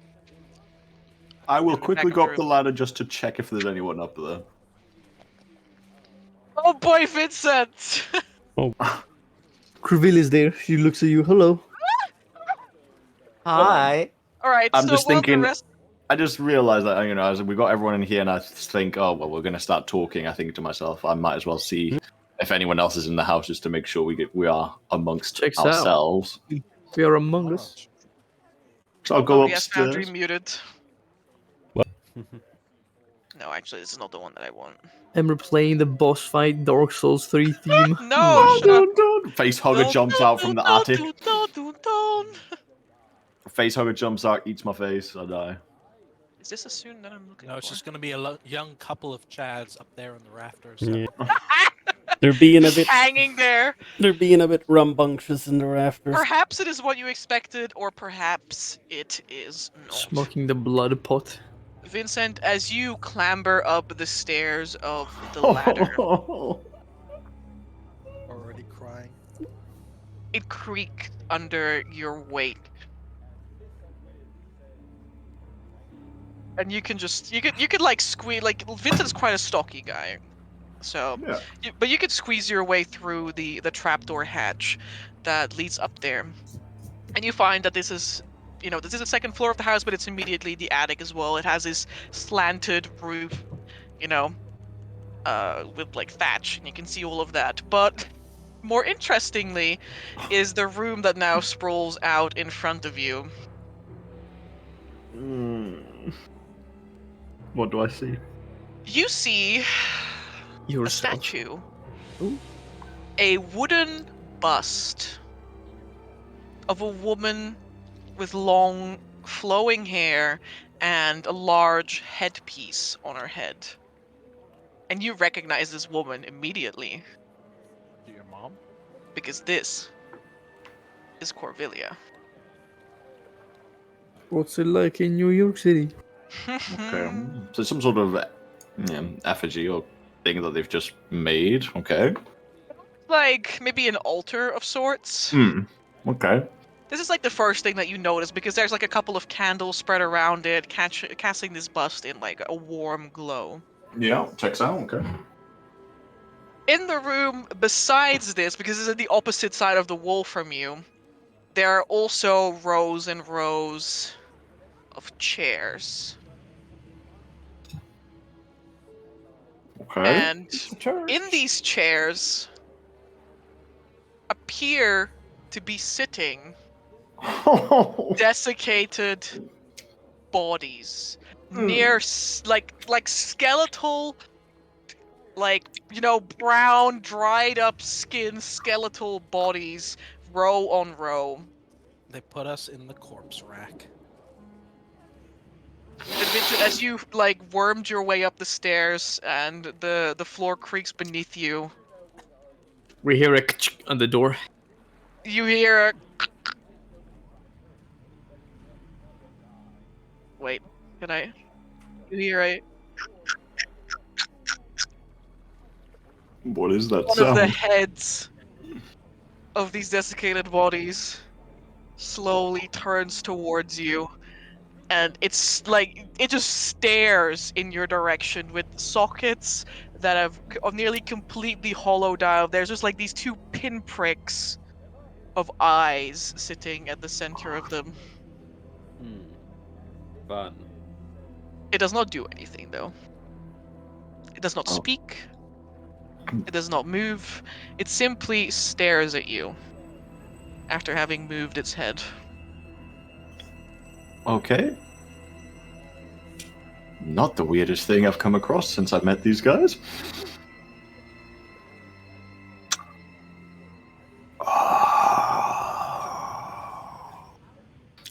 I will In the quickly back go of up the the ladder just to check if there's anyone up there. Oh boy, Vincent! Creville is there. She looks at you. Hello. Hi. All right, I'm so just while thinking. the rest... I just realized that, you know, as we got everyone in here, and I think, oh well, we're going to start talking. I think to myself, I might as well see if anyone else is in the house, just to make sure we are amongst Checks out. ourselves. We are among us. So I'll go Oh, yes, Foundry upstairs. muted. What? No, actually, this is not the one that I want. And we're playing the boss fight Dark Souls 3 theme. No, shut up. Face hugger jumps out from the attic. Don't. Face hugger jumps out, eats my face. I die. Is this a soon that I'm looking No, for? it's just gonna be a young couple of Chads up there in the rafters. Yeah. They're being a bit hanging there. rambunctious in the rafters. Perhaps it is what you expected, or perhaps it is not. Smoking the blood pot. Vincent, as you clamber up the stairs of the ladder, Already crying. it creaks under your weight. And you can just you could like squeeze, like Vincent's quite a stocky guy, so Yeah. but you could squeeze your way through the trapdoor hatch that leads up there, and you find that this is this is the second floor of the house, but it's immediately the attic as well. It has this slanted roof, you know, with like thatch, and you can see all of that. But more interestingly, is the room that now sprawls out in front of you. What do I see? You see a Yourself. statue. Ooh. A wooden bust of a woman with long, flowing hair and a large headpiece on her head. And you recognize this woman immediately, Your mom? because this is Corvillia. What's it like in New York City? Okay. So some sort of effigy or thing that they've just made. Okay. Like maybe an altar of sorts. Okay. This is like the first thing that you notice, because there's like a couple of candles spread around it, casting this bust in like a warm glow. Yeah, checks out. Okay. In the room besides this, because this is the opposite side of the wall from you, there are also rows and rows of chairs. Okay. And in these chairs appear to be sitting desiccated bodies near like skeletal, like brown dried up skin skeletal bodies, row on row. They put us in the corpse rack. And Vincent, as you like wormed your way up the stairs and the floor creaks beneath you, We hear a on the door. you hear a wait, can I? You hear a What is that one sound? of the heads of these desiccated bodies slowly turns towards you, and it's like it just stares in your direction with sockets that have nearly completely hollowed out. There's just like these two pinpricks of eyes sitting at the center of them. Fun. It does not do anything though. It does not speak. It does not move. It simply stares at you after having moved its head. Okay. Not the weirdest thing I've come across since I met these guys.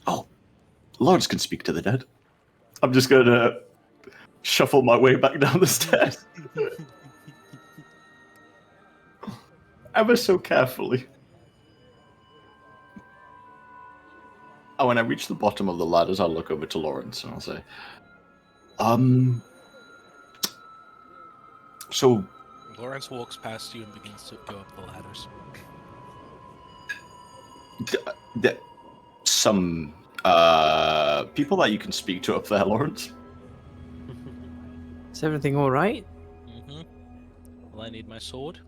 Oh, lords can speak to the dead. I'm just going to shuffle my way back down the stairs. Ever so carefully. Oh, when I reach the bottom of the ladders, I'll look over to Lawrence and I'll say, so... Lawrence walks past you and begins to go up the ladders. Some people that you can speak to up there, Lawrence? Is everything all right? Mm-hmm. Will I need my sword?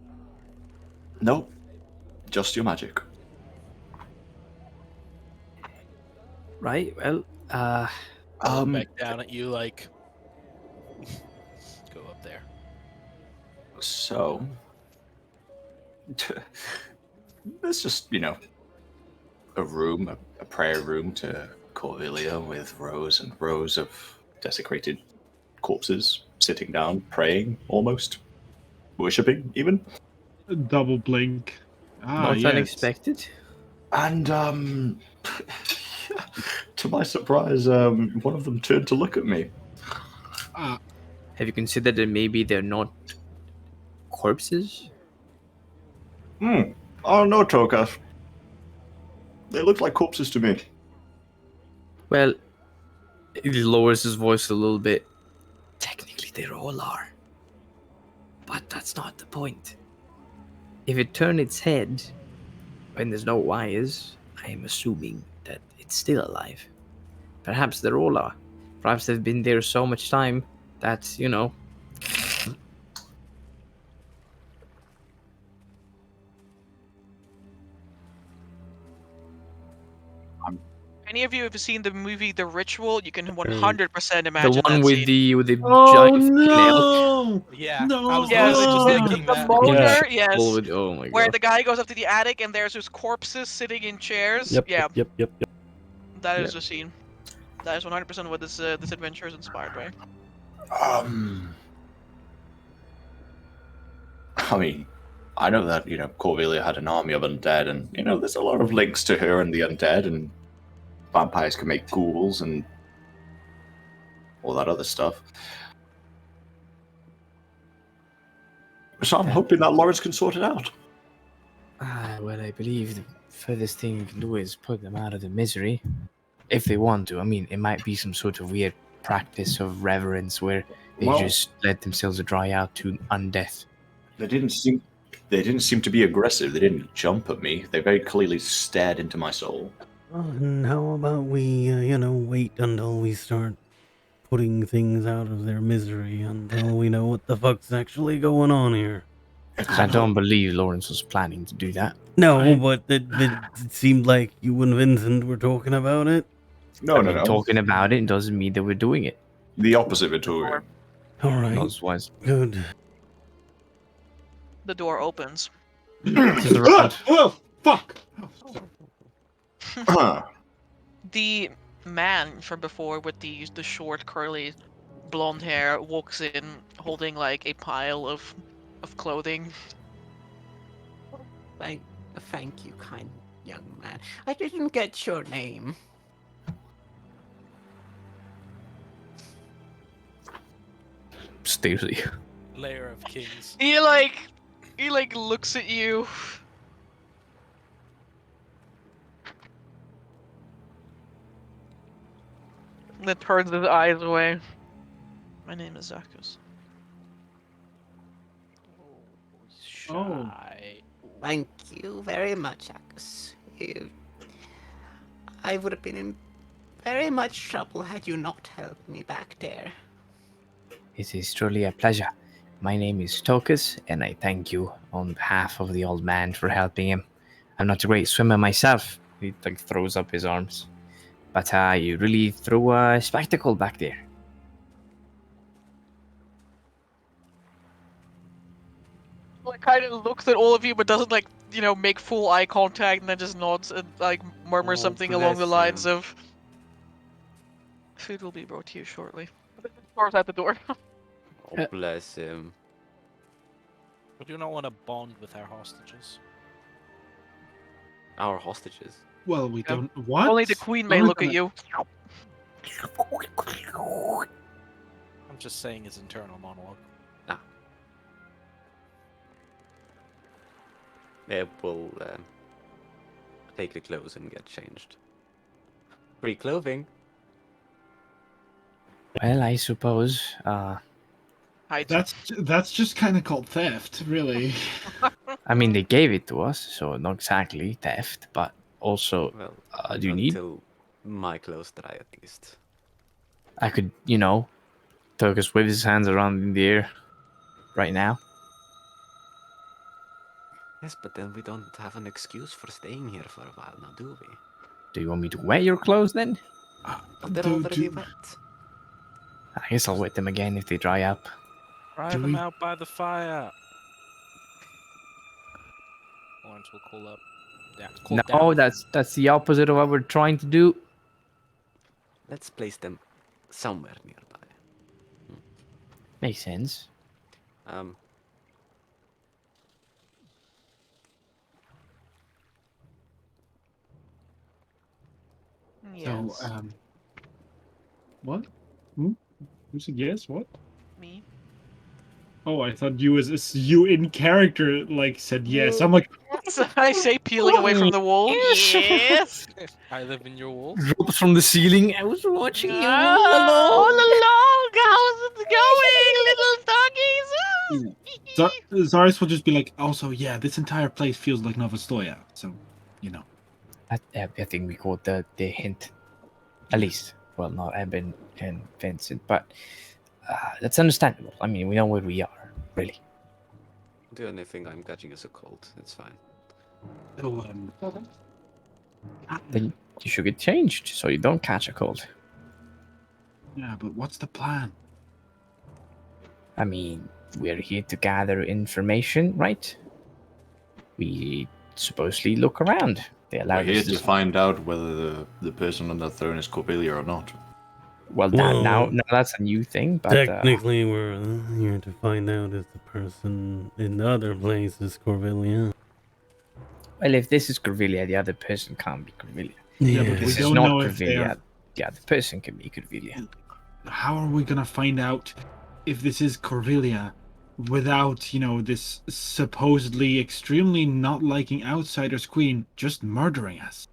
No, just your magic. Right. Well, Back down at you like. Go up there. So, there's just, a room, a prayer room to Corvillia with rows and rows of desecrated corpses sitting down, praying, almost. Worshipping, even. Double blink. not Yes. unexpected. And, to my surprise, one of them turned to look at me. Ah, Have you considered that maybe they're not corpses? Oh, no, Tokas. They look like corpses to me. Well, he lowers his voice a little bit. Technically, they all are. But that's not the point. If it turned its head, when there's no wires, I am assuming that it's still alive. Perhaps they all are. Perhaps they've been there so much time that, you know. Any of you have seen the movie The Ritual? You can 100% imagine The one that with scene. the Oh giant fucking elk. no! Yeah, No! I was Yes, literally just with thinking the that. motor, Yeah. All yes. with- oh my Where god. the guy goes up to the attic and there's just corpses sitting in chairs. Yep. Yeah, Yep. Yep. Yep. that is Yep. the scene. That is 100% what this adventure is inspired by. I mean, I know that, Corvelia had an army of undead, and, there's a lot of links to her and the undead, and vampires can make ghouls and all that other stuff. So I'm hoping that Lawrence can sort it out. Well, I believe the furthest thing you can do is put them out of the misery. If they want to. I mean, it might be some sort of weird practice of reverence where they just let themselves dry out to undeath. They didn't seem to be aggressive. They didn't jump at me. They very clearly stared into my soul. And how about we, wait until we start putting things out of their misery until we know what the fuck's actually going on here. I don't believe Lawrence was planning to do that. No, but it seemed like you and Vincent were talking about it. No. Talking about it doesn't mean that we're doing it. The opposite, Vittorio. All right. Otherwise, Good. The door opens. Oh, fuck! The man from before with the short curly blonde hair walks in holding like a pile of clothing. Thank you, kind young man. I didn't get your name. stares at you. Lair of Kings. He looks at you. And then turns his eyes away. My name is Zakos. Oh. Thank you very much, Akkus. I would have been in very much trouble had you not helped me back there. It is truly a pleasure. My name is Tokus, and I thank you on behalf of the old man for helping him. I'm not a great swimmer myself. He throws up his arms. But you really threw a spectacle back there. Kind of looks at all of you, but doesn't make full eye contact, and then just nods and murmurs something along the lines of, "Food will be brought to you shortly." Door's at the door. Oh, bless him. We do not want to bond with our hostages. Our hostages. Well, we don't. What? Only the queen may Only look at the- you. I'm just saying his internal monologue. Yeah, we'll take the clothes and get changed. Free clothing. Well, I suppose. That's just kind of called theft, really. I mean, they gave it to us, so not exactly theft, but also, Well, do you need? until my clothes dry, at least. I could, Tokus wave his hands around in the air right now. Yes, but then we don't have an excuse for staying here for a while now, do we? Do you want me to wet your clothes then? But they're already wet. I guess I'll wet them again if they dry up. Drive them out by the fire. Lawrence will call up. Yeah, call No, down. that's the opposite of what we're trying to do. Let's place them somewhere nearby. Makes sense. Yes. So, what? Who said yes? What? Me. Oh, I thought you you in character said yes. I'm like, I say, peeling away from the wall. Yes. I live in your walls. Drops from the ceiling. I was watching you all All along. along. How's it going, little doggies? Zaris will just be like, also, yeah, this entire place feels like Novostoya. So, I think we got the hint. At least. well, not Eben and Vincent, but that's understandable. I mean, we know where we are, really. The only thing I'm catching is a cold. It's fine. So, Then you should get changed so you don't catch a cold. yeah, but what's the plan? I mean, we're here to gather information, right? We supposedly look around. They allow We're here us to find out whether the person on the throne is Corbelia or not. Well, Well, now that's a new thing, but technically, we're here to find out if the person in the other place is Corvillia. well, if this is Corvillia, the other person can't be Corvillia. Yeah, but If we this is don't not know if they are. Corvillia, the other person can be Corvillia. How are we gonna find out if this is Corvillia without, this supposedly extremely not liking outsiders queen just murdering us?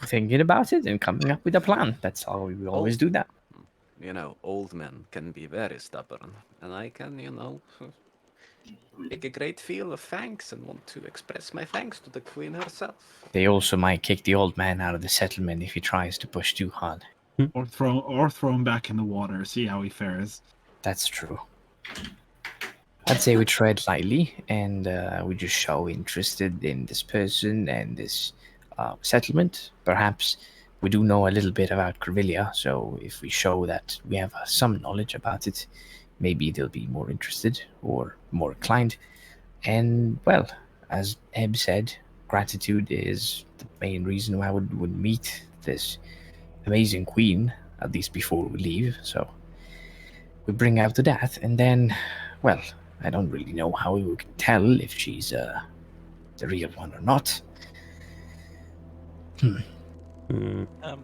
Thinking about it and coming up with a plan. That's how we always do that. Old men can be very stubborn, and I can, make a great feel of thanks and want to express my thanks to the queen herself. They also might kick the old man out of the settlement if he tries to push too hard. Or throw him back in the water, see how he fares. That's true. I'd say we tread lightly and we just show interested in this person and this settlement. Perhaps we do know a little bit about Corvillia, so if we show that we have some knowledge about it, maybe they'll be more interested or more inclined. And, well, as Eb said, gratitude is the main reason why we would meet this amazing queen, at least before we leave. So we bring out the death, and then, well, I don't really know how we can tell if she's the real one or not.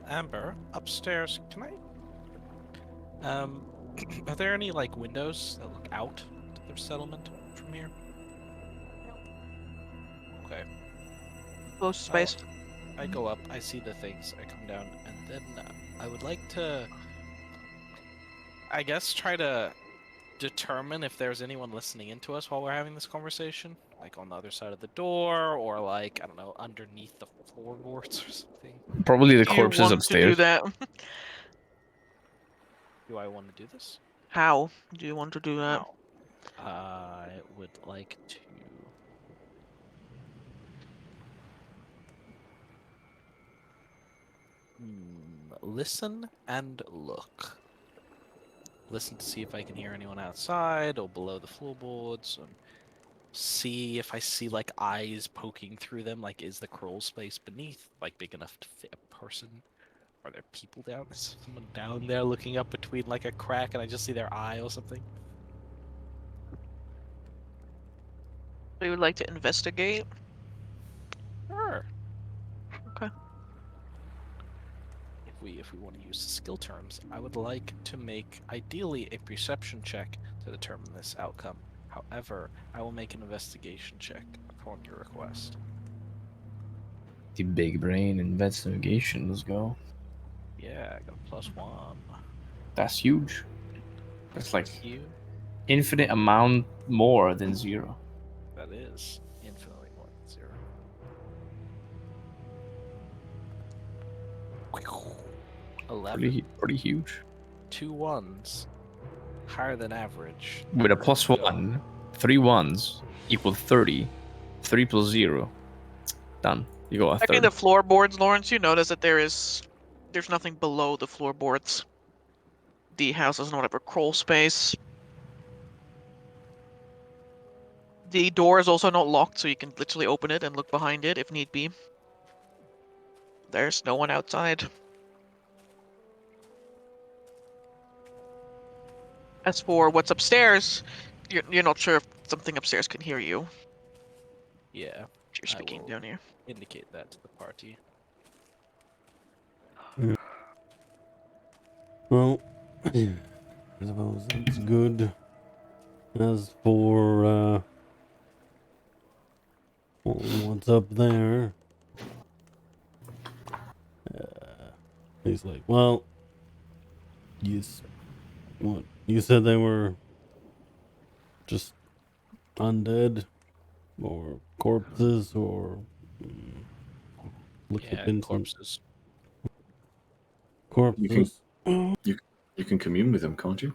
Amber, upstairs, can I... are there any, windows that look out to their settlement from here? Okay. Close space. I go up, I see the things, I come down, and then I would like to, I guess, try to determine if there's anyone listening into us while we're having this conversation. Like on the other side of the door, or I don't know, underneath the floorboards or something. Probably the Do you corpses want upstairs. to do that? Do I want to do this? How do you want to do that? No. I would like to... listen and look. Listen to see if I can hear anyone outside or below the floorboards, and see if I see eyes poking through them. Is the crawl space beneath big enough to fit a person? Are there people down? Is someone down there looking up between a crack, and I just see their eye or something? We would like to investigate. Sure. Okay. If we want to use the skill terms, I would like to make ideally a perception check to determine this outcome. However, I will make an investigation check upon your request. The big brain investigation, let's go. Yeah, I got a +1. That's huge. That's You? infinite amount more than 0. That is infinitely more than 0. 11. Pretty huge. 2 1s. Higher than average. With a +1, 3 1s equal 30. 3 plus 0. Done. You go a Checking 30. the floorboards, Lawrence, you notice that there's nothing below the floorboards. The house does not have a crawl space. The door is also not locked, so you can literally open it and look behind it if need be. There's no one outside. As for what's upstairs, you're not sure if something upstairs can hear you. Yeah. If you're speaking down here. Indicate that to the party. Well, I suppose that's good. As for what's up there? He's like, well, what? You said they were just undead, or corpses, or look at Vincent. Corpses. corpses. You can commune with them, can't you?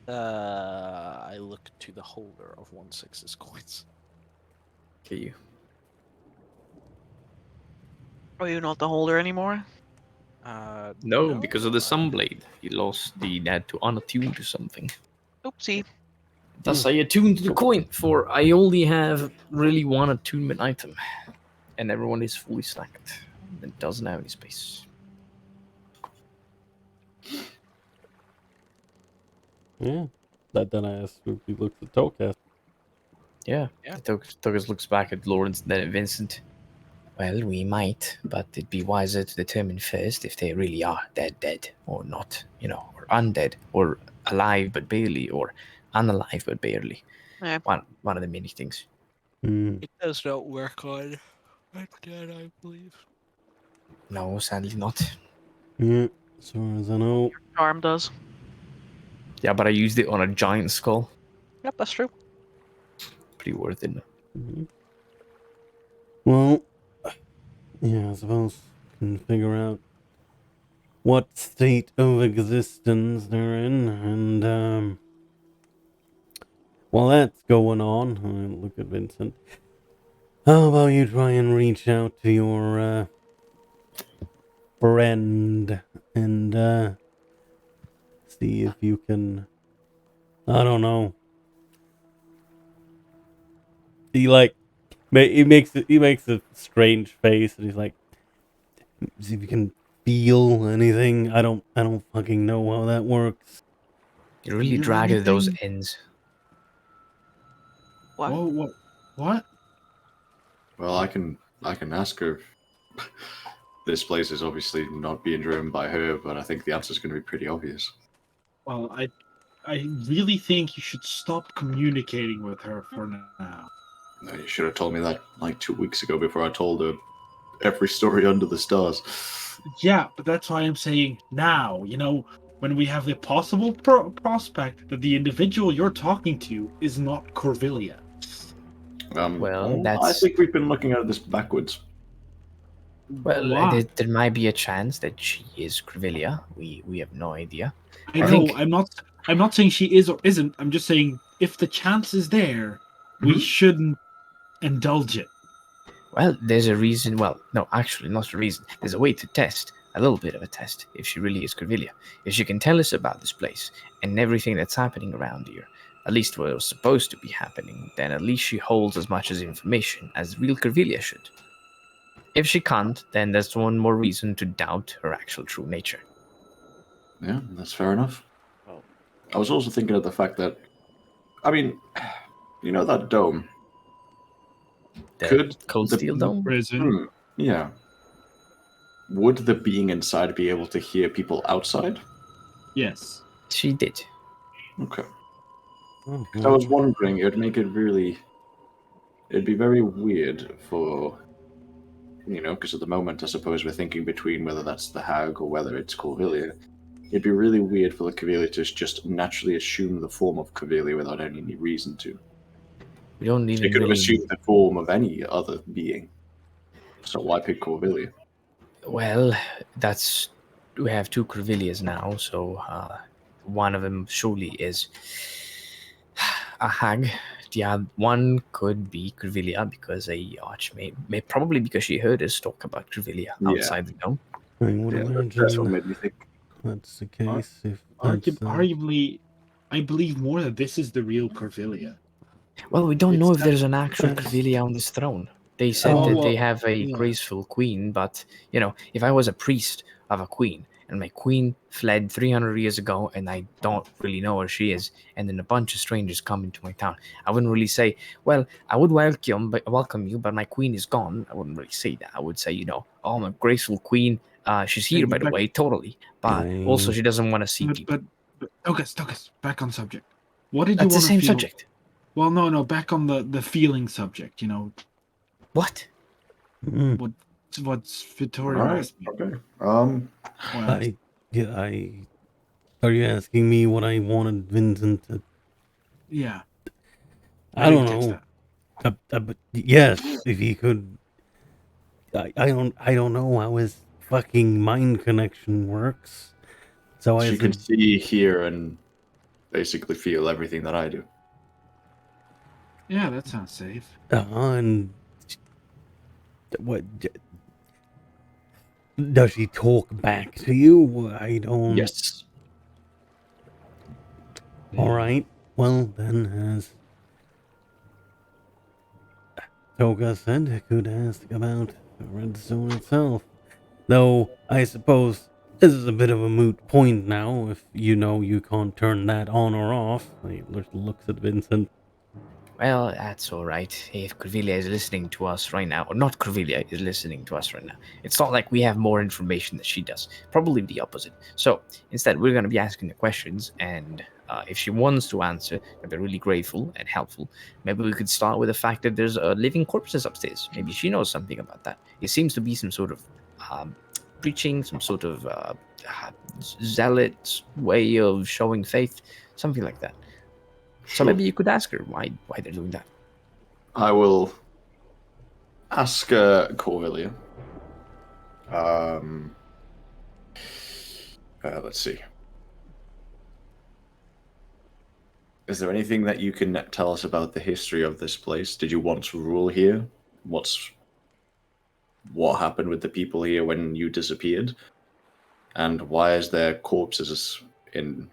I look to the holder of 1/6's coins. Okay. Are you not the holder anymore? No, because of the Sunblade. He lost the that to unattune to something. Oopsie. Thus I attuned the coin, for I only have really one attunement item. And everyone is fully stacked. It doesn't have any space. Yeah. That then I asked if he looked at TaleChasers. Yeah. Togus looks back at Lawrence and then at Vincent. Well, we might, but it'd be wiser to determine first if they really are dead, or not, or undead, or alive but barely, or unalive but barely. Yeah. One of the many things. It does not work on undead, I believe. No, sadly not. Yeah, as far as I know. Charm does. Yeah, but I used it on a giant skull. Yep, that's true. Pretty worth it. Well, yeah, I suppose can figure out what state of existence they're in, and while that's going on, I look at Vincent. How about you try and reach out to your friend and see if you can, I don't know. He makes a strange face, and he's like, see if you can feel anything. I don't fucking know how that works. You really Feel drag at those anything? ends. What? Whoa, what? Well, I can ask her. This place is obviously not being driven by her, but I think the answer is going to be pretty obvious. Well, I really think you should stop communicating with her for now. No, you should have told me that like 2 weeks ago before I told her every story under the stars. Yeah, but that's why I'm saying now. When we have the possible prospect that the individual you're talking to is not Corvillia. Well, I that's... think we've been looking at this backwards. Well, Why? there might be a chance that she is Corvillia. We have no idea. I know. I'm not saying she is or isn't. I'm just saying if the chance is there, we shouldn't indulge it. Well, there's a reason. Well, no, actually, not a reason. There's a way to test, a little bit of a test, if she really is Corvillia. If she can tell us about this place and everything that's happening around here, at least what was supposed to be happening, then at least she holds as much as information as real Corvillia should. If she can't, then there's one more reason to doubt her actual true nature. Yeah, that's fair enough. I was also thinking of the fact that, I mean, that dome. The cold steel dome? Prison. Yeah. Would the being inside be able to hear people outside? Yes. She did. Okay. I was wondering, it'd be very weird for, because at the moment, I suppose we're thinking between whether that's the Hag or whether it's Corvillia. It'd be really weird for the Corvillia to just naturally assume the form of Corvillia without any reason to. We don't even They could have really... assumed the form of any other being. So why pick Corvillia? Well, we have two Corvillias now, so one of them surely is a Hag. The other one could be Corvillia because a Archmage, probably because she heard us talk about Corvillia outside the dome. I would imagine that's what made me think. That's the case. Arguably, I believe more that this is the real Corvillia. Well, we don't know if there's an actual Corvillia on this throne. They said that they have a graceful queen, but, if I was a priest of a queen, and my queen fled 300 years ago, and I don't really know where she is, and then a bunch of strangers come into my town, I wouldn't really say, well, I would welcome you, but my queen is gone. I wouldn't really say that. I would say, oh, my graceful queen, she's here, by the way, totally. But also, she doesn't want to see people. But Tokus, back on subject. What did you want That's the same feel? subject. Well, no, back on the feeling subject, What? What's Vittoria asked me? Okay. Are you asking me what I wanted Vincent to? Yeah. I don't know. But yes, if he could. I don't know how his fucking mind connection works. So you can see, hear, and basically feel everything that I do. Yeah, that sounds safe. And what does she talk back to you? I don't. Yes. All right. Well, then, as Toga said, I could ask about the redstone itself. Though, I suppose this is a bit of a moot point now, if you know you can't turn that on or off. He looks at Vincent. Well, that's all right. If Corvelia is listening to us right now, or not Corvelia is listening to us right now, it's not like we have more information than she does. Probably the opposite. So instead, we're going to be asking the questions, and if she wants to answer, I'd be really grateful and helpful. Maybe we could start with the fact that there's living corpses upstairs. Maybe she knows something about that. It seems to be some sort of preaching, some sort of zealot way of showing faith, something like that. So maybe you could ask her why they're doing that. I will ask Corvelia. Let's see. Is there anything that you can tell us about the history of this place? Did you once rule here? What happened with the people here when you disappeared? And why is there corpses in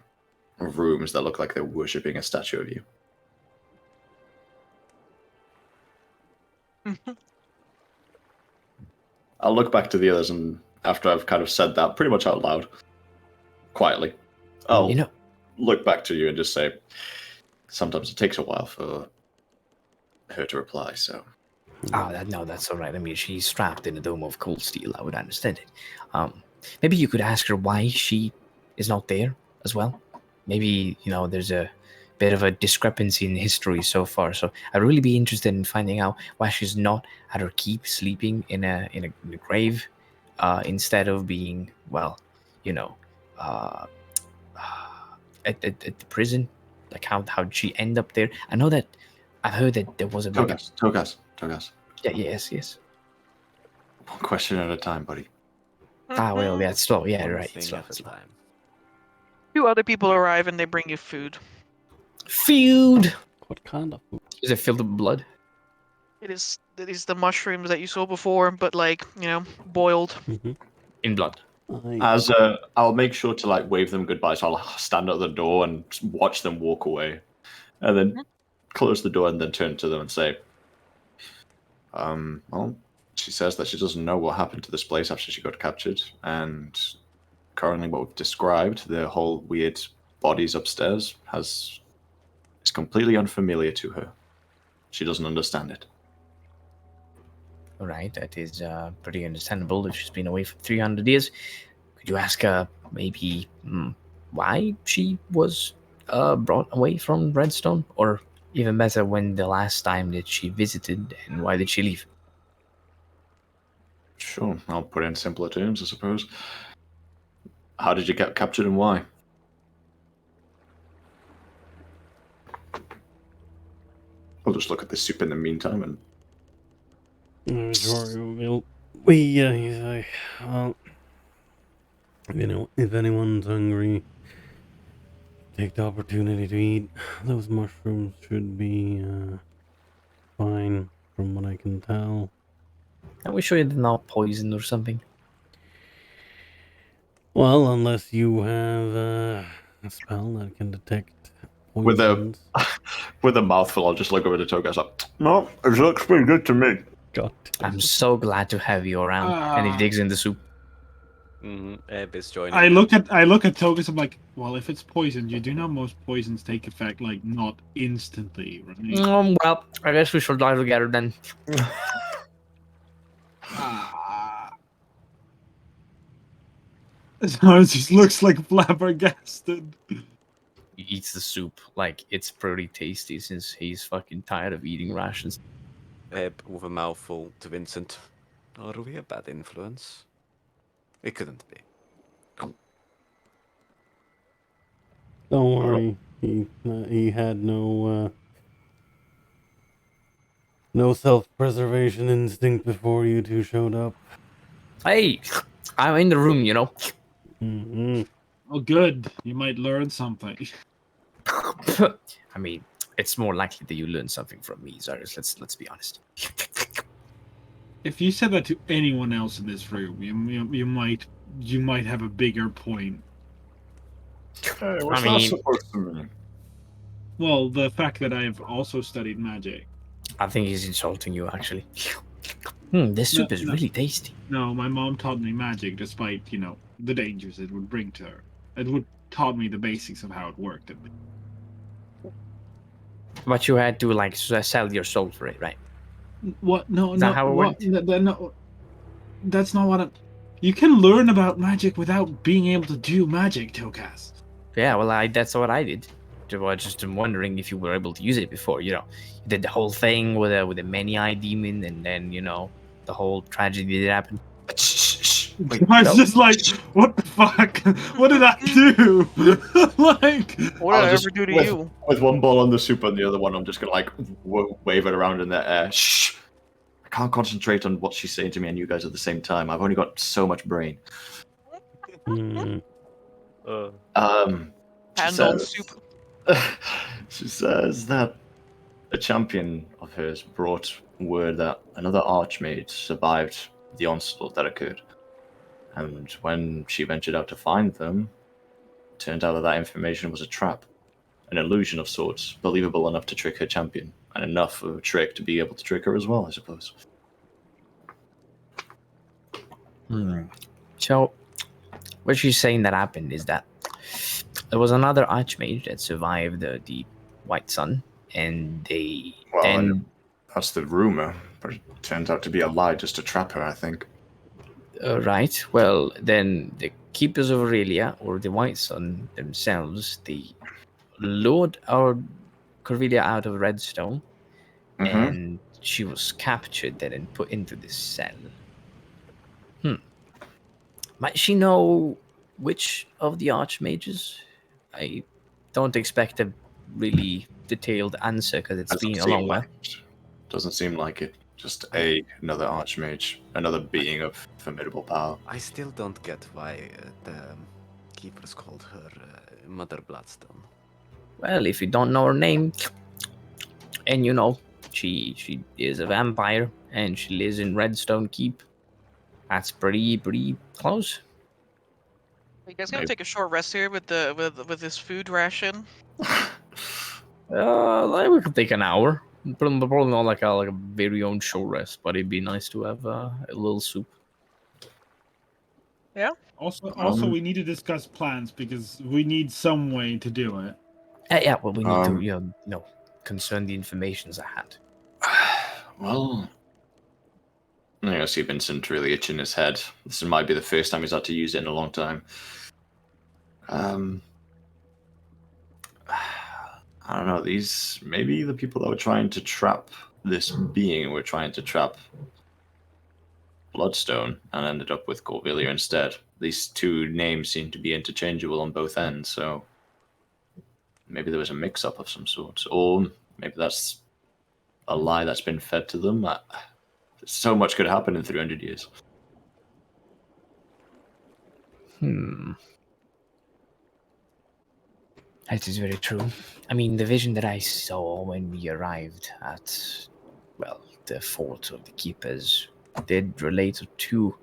rooms that look like they're worshipping a statue of you? I'll look back to the others, and after I've kind of said that pretty much out loud, quietly, I'll look back to you and just say, sometimes it takes a while for her to reply, so... No, that's all right. I mean, she's trapped in a dome of cold steel. I would understand it. Maybe you could ask her why she is not there as well. Maybe, there's a bit of a discrepancy in history so far. So I'd really be interested in finding out why she's not at her keep, sleeping in a grave, instead of being, at the prison. Like how'd she end up there? I know that I've heard that there was a Togas. Yeah, yes. One question at a time, buddy. Well, that's slow. Yeah, right. Thing Slow, at a slow. time. 2 other people arrive and they bring you food. Food. What kind of food? Is it filled with blood? It is the mushrooms that you saw before, but boiled. In blood. As I'll make sure to wave them goodbye, so I'll stand at the door and watch them walk away, and then close the door and then turn to them and say, well, she says that she doesn't know what happened to this place after she got captured, and currently what we've described, the whole weird bodies upstairs, is completely unfamiliar to her. She doesn't understand it. All right, that is pretty understandable if she's been away for 300 years. Could you ask her maybe why she was brought away from Redstone? Or even better, when the last time that she visited, and why did she leave? Sure, I'll put it in simpler terms, I suppose. How did you get captured and why? I'll just look at the soup in the meantime and... If anyone's hungry, take the opportunity to eat. Those mushrooms should be fine, from what I can tell. Are we sure they're not poisoned or something? Well, unless you have a spell that can detect poisons. With a mouthful, I'll just look over to Togas like, no, it looks pretty good to me. God. I'm so glad to have you around. And he digs in the soup. Eb is joining. I look at Togas. I'm like, well, if it's poisoned, you do know most poisons take effect not instantly, right? Well, I guess we shall die together then. So it just looks like flabbergasted. He eats the soup. It's pretty tasty since he's fucking tired of eating rations. Eb with a mouthful to Vincent. Are we a bad influence? It couldn't be. Don't worry, he had no self-preservation instinct before you two showed up. Hey, I'm in the room, you know. Mm-hmm. Oh, good. You might learn something. I mean, it's more likely that you learn something from me, Zarus. Let's be honest. If you said that to anyone else in this room, you might have a bigger point. Hey, what's I mean- that supposed to mean? Well, the fact that I've also studied magic. I think he's insulting you, actually. This soup is really tasty. No, my mom taught me magic despite, the dangers it would bring to her. It would taught me the basics of how it worked. But you had to, like, sell your soul for it, right? What? No, Is no. that how it what? went? No, that's not what I'm... You can learn about magic without being able to do magic, TaleChasers. Yeah, well, that's what I did. I was just wondering if you were able to use it before, you did the whole thing with the many-eyed demon, and then, the whole tragedy that happened. Wait, I was no. just like, what the fuck? What did I do? Like... What did I just- ever do to with, you? With one ball on the soup and the other one, I'm just gonna like wave it around in the air. Shh! I can't concentrate on what she's saying to me and you guys at the same time. I've only got so much brain. Mm. She Hand on says- soup. She says that a champion of hers brought word that another archmage survived the onslaught that occurred. And when she ventured out to find them, it turned out that information was a trap. An illusion of sorts, believable enough to trick her champion, and enough of a trick to be able to trick her as well, I suppose. So, what she's saying that happened is that there was another archmage that survived the White Sun, and they That's the rumor, but it turns out to be a lie just to trap her, I think. right. Well, then the Keepers of Aurelia, or the White Sun themselves, they lured our Corvelia out of Redstone, and she was captured then and put into this cell. Might she know which of the archmages? I don't expect a really detailed answer because it's been a long while. Doesn't seem like it. Just another archmage, another being of formidable power. I still don't get why the keepers called her Mother Bloodstone. Well, if you don't know her name, and she is a vampire and she lives in Redstone Keep, that's pretty close. Are you guys gonna take a short rest here with this food ration? Like we could take an hour. Probably not like a very own short rest, but it'd be nice to have a little soup. Yeah. Also, we need to discuss plans because we need some way to do it. Yeah, well, we need to concern the informations I had. Well, I see Vincent really itching his head. This might be the first time he's had to use it in a long time. I don't know, maybe the people that were trying to trap this being were trying to trap Bloodstone and ended up with Corvelia instead. These two names seem to be interchangeable on both ends, so maybe there was a mix-up of some sort, or maybe that's a lie that's been fed to them. So much could happen in 300 years. That is very true. I mean, the vision that I saw when we arrived at, the fort of the Keepers did relate to two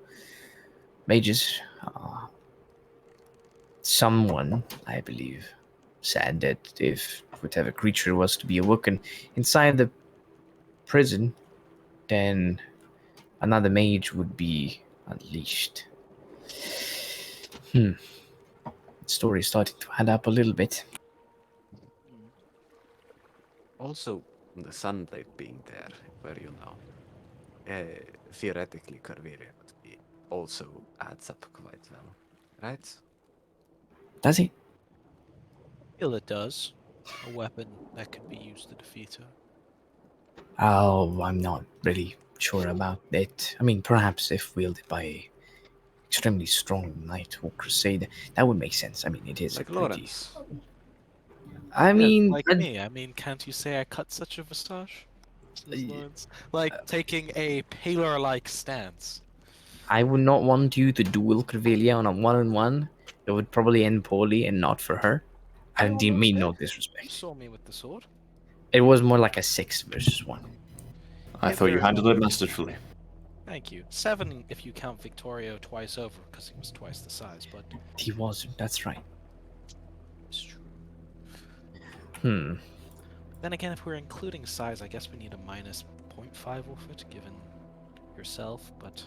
mages. Someone, I believe, said that if whatever creature was to be awoken inside the prison, then another mage would be unleashed. The story is starting to add up a little bit. Also, the sunlight being there, where theoretically Corvelia also adds up quite well, right? Does he? Feel it does. A weapon that can be used to defeat her. Oh, I'm not really sure about it. I mean, perhaps if wielded by a extremely strong knight or crusader, that would make sense. I mean, it is Like a pretty... Lawrence. I mean, like me. I mean, can't you say I cut such a moustache? Lawrence? Like taking a paler-like stance. I would not want you to duel Corvelia on a one-on-one. It would probably end poorly and not for her. I didn't mean no You disrespect. saw me with the sword. It was more like a 6 versus 1. I Yeah, thought you very handled well. it masterfully. Thank you. 7 if you count Victorio twice over, because he was twice the size, but He was, that's right. it's true. Hmm. Then again, if we're including size, I guess we need a minus 0.5 off it, given yourself, but...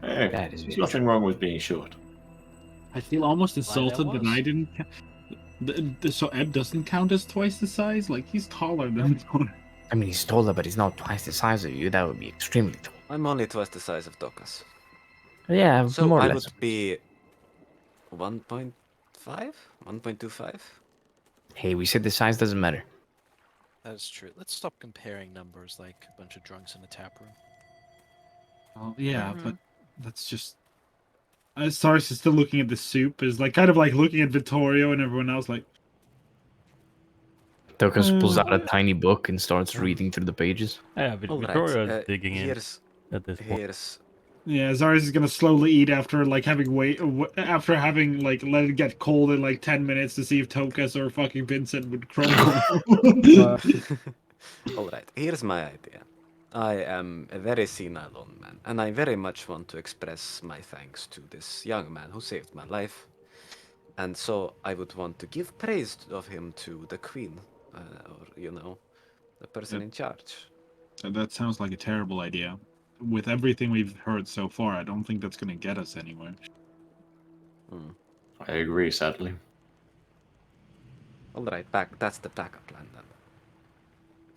Hey, That is there's very nothing wrong with being short. I feel almost Why, there insulted that was. I didn't. So Ed doesn't count as twice the size. Like he's taller than. I mean, he's taller, but he's not twice the size of you. That would be extremely tall. I'm only twice the size of Dokas. Yeah, So more or I less. would be 1.5? 1.25? Hey, we said the size doesn't matter. That is true. Let's stop comparing numbers like a bunch of drunks in a tap room. Well, yeah, but that's just. Saris is still looking at the soup. Is like kind of like looking at Vittorio and everyone else. Like, Tokas pulls out a tiny book and starts reading through the pages. Yeah, but All Victoria right, is digging in here's at this point. here's yeah, Saris is gonna slowly eat after like having after having like let it get cold in like 10 minutes to see if Tokas or fucking Vincent would crumble. all right. Here's my idea. I am a very senile old man, and I very much want to express my thanks to this young man who saved my life. And so I would want to give praise of him to the queen, or the person in charge. That sounds like a terrible idea. With everything we've heard so far, I don't think that's gonna get us anywhere. I agree, sadly. All right, that's the backup plan then.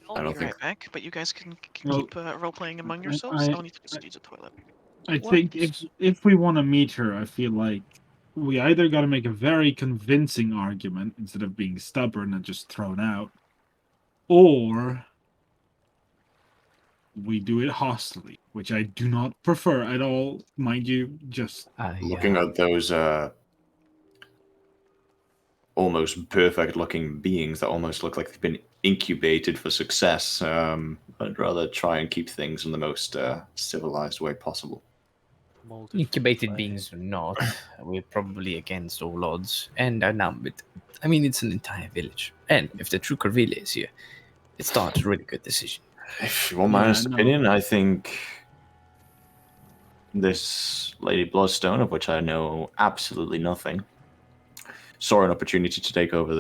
I'll don't be think- right back, but you guys can Well, keep role-playing among yourselves. I'll need to just use a toilet. I think if we want to meet her, I feel like we either got to make a very convincing argument instead of being stubborn and just thrown out, or we do it hostily, which I do not prefer at all, mind you. Just Looking at those almost perfect-looking beings that almost look like they've been incubated for success, I'd rather try and keep things in the most civilized way possible. Incubated beings or not, we're probably against all odds and outnumbered. I mean, it's an entire village. And if the true Corvelia is here, it starts a really good decision. If you want my honest opinion, I think this Lady Bloodstone, of which I know absolutely nothing, saw an opportunity to take over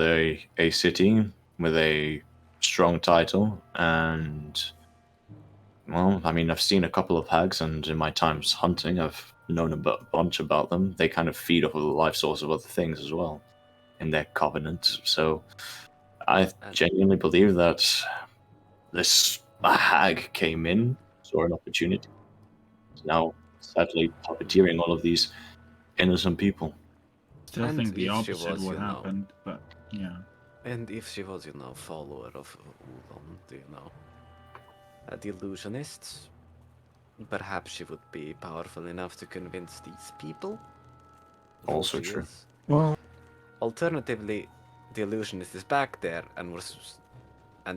a city with a strong title, and well, I mean, I've seen a couple of hags, and in my times hunting, I've known a bunch about them. They kind of feed off of the life source of other things as well in their covenant. So I genuinely believe that this hag came in, saw an opportunity, is now sadly puppeteering all of these innocent people. still And think the if she opposite was, would happen, but yeah. And if she was, follower of Ulon, the illusionists, perhaps she would be powerful enough to convince these people. of who Also she true. is. Well, Alternatively, the illusionist is back there and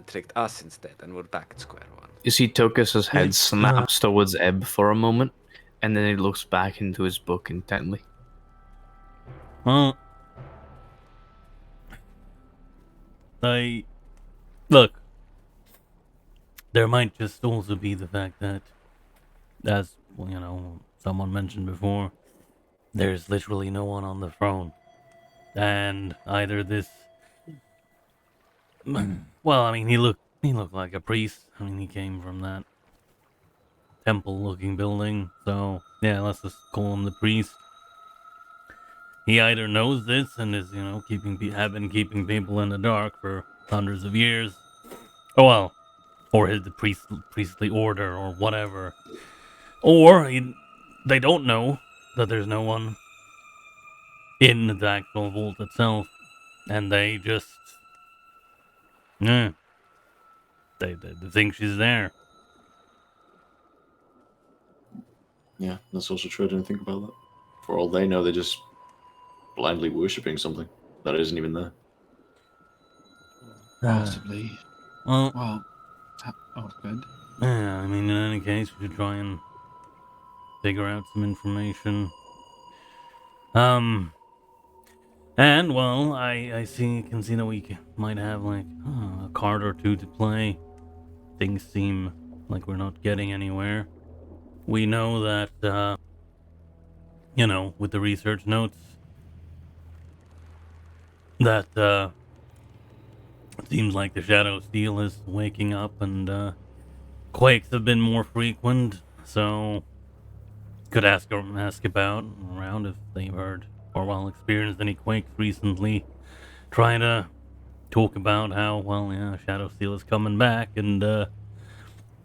tricked us instead, and we're back at square one. You see Tokas' head It's, snaps towards Ebb for a moment, and then he looks back into his book intently. Well, look. There might just also be the fact that, as someone mentioned before, there's literally no one on the throne, and either this. Well, I mean, he looked like a priest. I mean, he came from that temple-looking building. So yeah, let's just call him the priest. He either knows this and is, have been keeping people in the dark for hundreds of years. Oh well, or the priestly order or whatever. Or they don't know that there's no one in the actual vault itself, and they just, they think she's there. Yeah, that's also true. I didn't think about that. For all they know, they're just blindly worshipping something that isn't even there. Possibly. Well, oh, good. yeah. I mean, in any case, we should try and figure out some information. And well, I can see that we might have like a card or two to play. Things seem like we're not getting anywhere. We know that, with the research notes, that it seems like the Shadow Steel is waking up and quakes have been more frequent. So could ask about around if they've heard or experienced any quakes recently. Try to talk about how Shadow Steel is coming back, and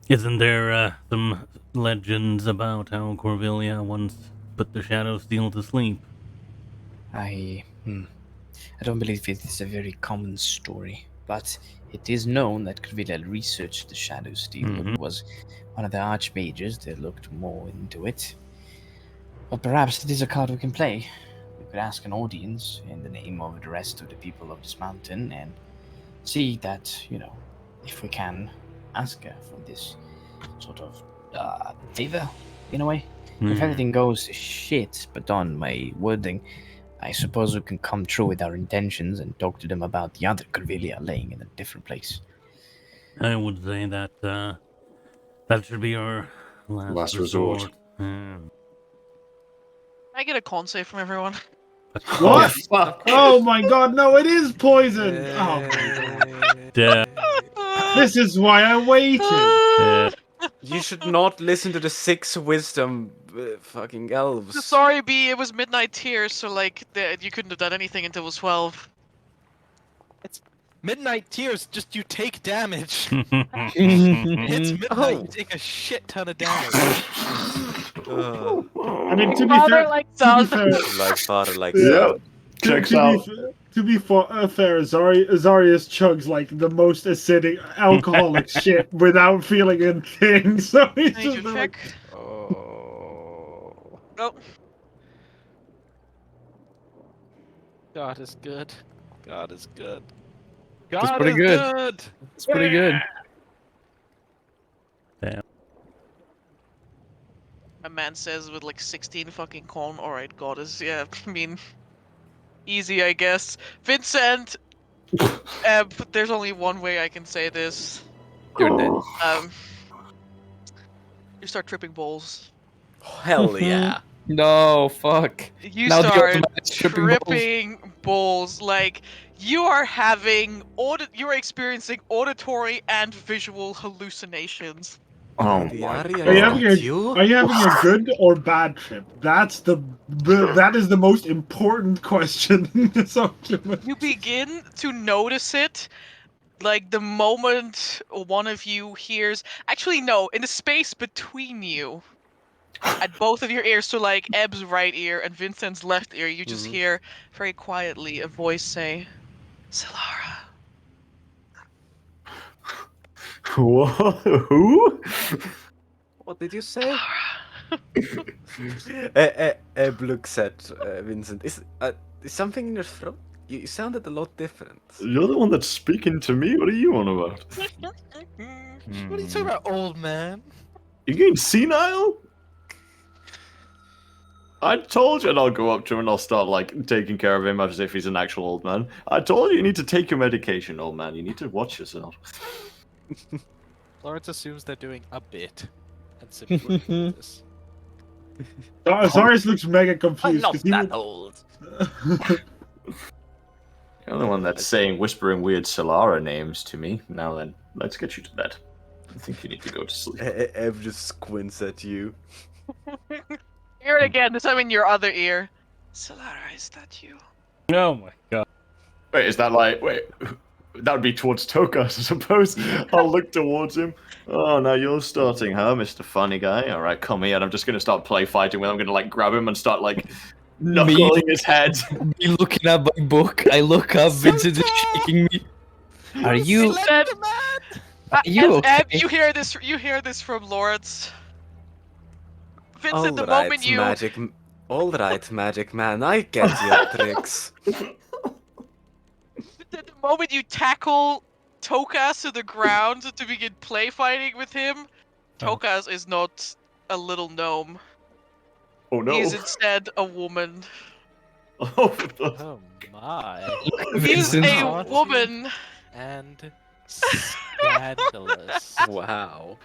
isn't there some legends about how Corvillia once put the Shadow Steel to sleep? I don't believe it is a very common story, but it is known that Corvillia researched the Shadow Steel. It was one of the archmages that looked more into it. But perhaps it is a card we can play. We could ask an audience in the name of the rest of the people of this mountain and see that, if we can ask for this sort of favor, in a way. If everything goes to shit, but on my wording, I suppose we can come true with our intentions and talk to them about the other Corvillia laying in a different place. I would say that that should be our last resort. I get a con save from everyone. What? Fuck. Oh my god, no, it is poison! Oh my god. This is why I waited! You should not listen to the 6 wisdom fucking elves. Sorry, B, it was midnight tears, so you couldn't have done anything until it was 12. It's midnight tears, just you take damage. It's midnight, you take a shit ton of damage. I mean, to be fair, like father, like Yeah. Checks out. To be fair, Azarius chugs like the most acidic alcoholic shit without feeling a thing, so he's Major just check. Oh. Oh. God is good. God is good. That's God pretty is good. It's pretty good. Damn. A man says with 16 fucking con. Alright, goddess. Yeah, I mean, easy, I guess. Vincent! There's only one way I can say this. You're dead. You start tripping balls. Hell yeah. No, fuck. You Now the start automatic tripping balls. tripping balls. You are you're experiencing auditory and visual hallucinations. Oh The my Aria, god. Are you is that you? having a good or bad trip? That is the most important question in this argument. You begin to notice it, the moment one of you hears. Actually, no, in the space between you, at both of your ears, so Eb's right ear and Vincent's left ear, you just hear very quietly a voice say, "Solara." What? Who? What did you say? Eb looks at Vincent. Is something in your throat? You sounded a lot different. You're the one that's speaking to me. What are you on about? What are you talking about, old man? You getting senile? I told you, and I'll go up to him and I'll start taking care of him as if he's an actual old man. I told you need to take your medication, old man. You need to watch yourself. Lawrence assumes they're doing a bit, and simply this. Azarius looks mega confused. I'm not that old. You're the one that's saying, whispering weird Solara names to me. Now then, let's get you to bed. I think you need to go to sleep. Ev just squints at you. Hear it again, this time in your other ear. Solara, is that you? Oh my god. Wait, is that wait, that would be towards Toka, I suppose. I'll look towards him. Oh, now you're starting, huh, Mr. Funny Guy? Alright, come here, and I'm just gonna start play fighting with him. I'm gonna grab him and start knuckling his head. Me looking at my book, I look up, Vincent is shaking me. Are you... Are you okay? Eb, you hear this from Lawrence. Vincent, the moment you... Alright, magic man, I get your tricks. The moment you tackle Tokas to the ground to begin play fighting with him, Tokas is not a little gnome. Oh no. He is instead a woman. Oh, Oh my. He's Vincent. a woman. And scandalous. Wow.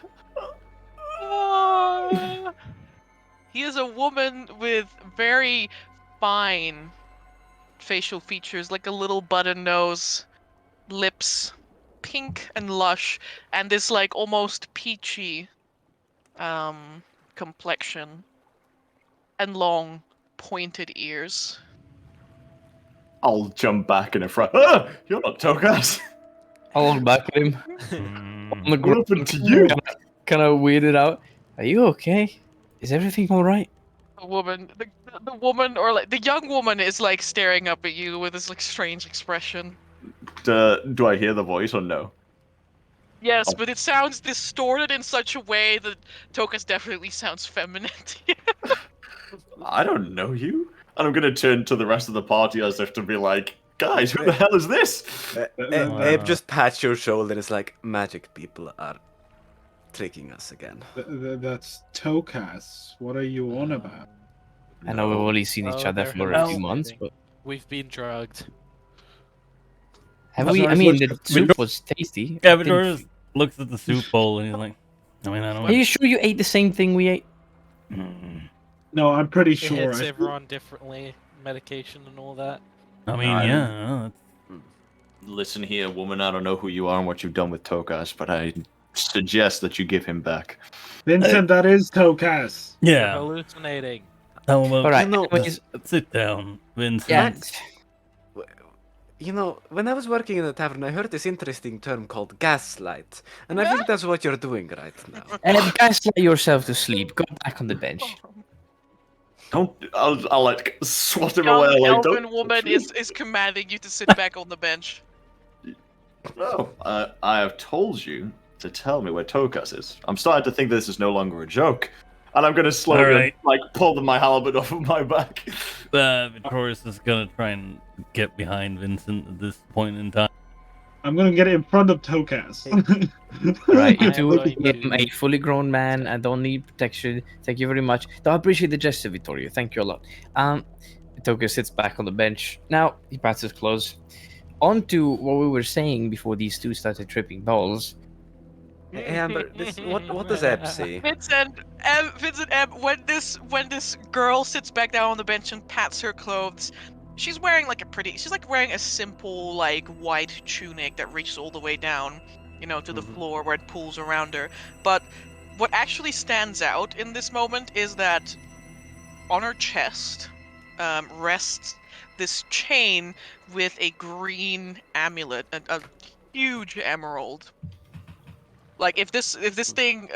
He is a woman with very fine facial features, like a little button nose, lips, pink and lush, and this like almost peachy complexion, and long pointed ears. I'll jump back in a front. Ah, you're not Tokas. I'll look back at him. On the What ground, happened to you? kind of weirded out. Are you okay? Is everything all right? The woman, the woman, or like the young woman, is like staring up at you with this like strange expression. Do I hear the voice or no? Yes, Oh. but it sounds distorted in such a way that Tokas definitely sounds feminine to you. I don't know you. And I'm gonna turn to the rest of the party as if to be like, guys, who the hell is this? Abe just pats your shoulder and is like, magic people are tricking us again. That's Tokas. What are you on about? I know we've only seen each other they're for a few hallucinating. months, but We've been drugged. have we? I mean, the soup was tasty. Yeah, I but think- Doris looks at the soup bowl and he's like, I mean, I don't Are you sure you ate the same thing we ate? No, I'm pretty It sure. hits I- everyone differently, medication and all that. I mean, I- yeah. Listen here, woman, I don't know who you are and what you've done with Tokas, but I suggest that you give him back. Vincent, that is Tokas. You're Yeah. hallucinating. Oh, well, All right. You know- anyways, sit down, Vincent. yeah. You know, when I was working in the tavern, I heard this interesting term called gaslight. And I think that's what you're doing right now. Gaslight yourself to sleep. Go back on the bench. Don't. I'll like swat him Young away. Like, elven don't. woman is commanding you to sit back on the bench. No, I have told you to tell me where Tokas is. I'm starting to think this is no longer a joke, and I'm gonna slowly Alright. like pull my halberd off of my back. Victorious is gonna try and get behind Vincent at this point in time. I'm gonna get it in front of Tokas. Right, you I am two going to- became a fully grown man. I don't need protection. Thank you very much. Though I appreciate the gesture, Vittorio. Thank you a lot. Toka sits back on the bench. Now he pats his clothes. On to what we were saying before these two started tripping balls. Hey, Amber, what does Eb see? Vincent, when this girl sits back down on the bench and pats her clothes, she's wearing she's like wearing a simple like white tunic that reaches all the way down, to the floor where it pulls around her. But what actually stands out in this moment is that on her chest rests this chain with a green amulet, a huge emerald. Like if this thing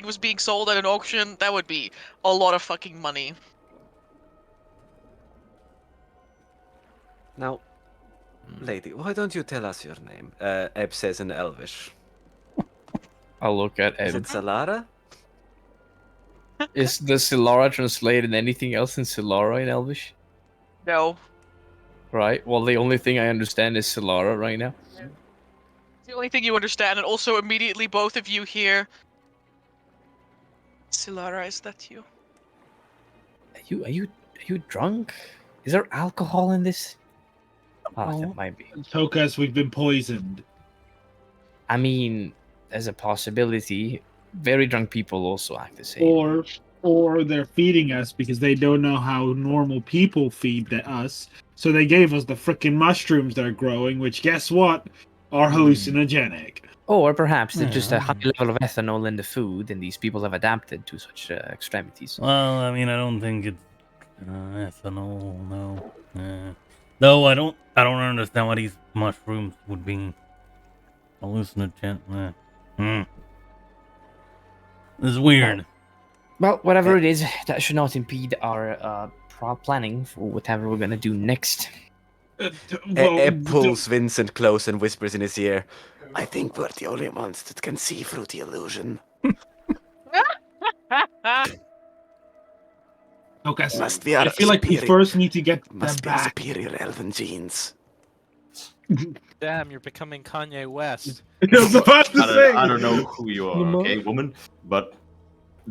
was being sold at an auction, that would be a lot of fucking money. Now, lady, why don't you tell us your name? Eb says in Elvish. I'll look at Is Ed. it Salara? Is the Silara translated anything else in Silara in Elvish? No. Right. Well, the only thing I understand is Silara right now. It's the only thing you understand, and also immediately both of you hear. Silara, is that you? Are you drunk? Is there alcohol in this? Oh, that might be. Tokas, we've been poisoned. I mean, there's a possibility. Very drunk people also act the same. Or they're feeding us because they don't know how normal people feed us. So they gave us the frickin' mushrooms they're growing, which guess what? Are hallucinogenic. Or perhaps there's just a high level of ethanol in the food, and these people have adapted to such extremities. Well, I mean, I don't think it's ethanol. No. No, I don't understand why these mushrooms would be hallucinogen. This is weird. Well, whatever it is, that should not impede our planning for whatever we're gonna do next. Eb pulls Vincent close and whispers in his ear, I think we're the only ones that can see through the illusion. Tokas, Must be I our feel like we superior- first need to get them Must be our back. superior elven genes. Damn, you're becoming Kanye West. I was about to say. I don't know who you are, okay, woman, but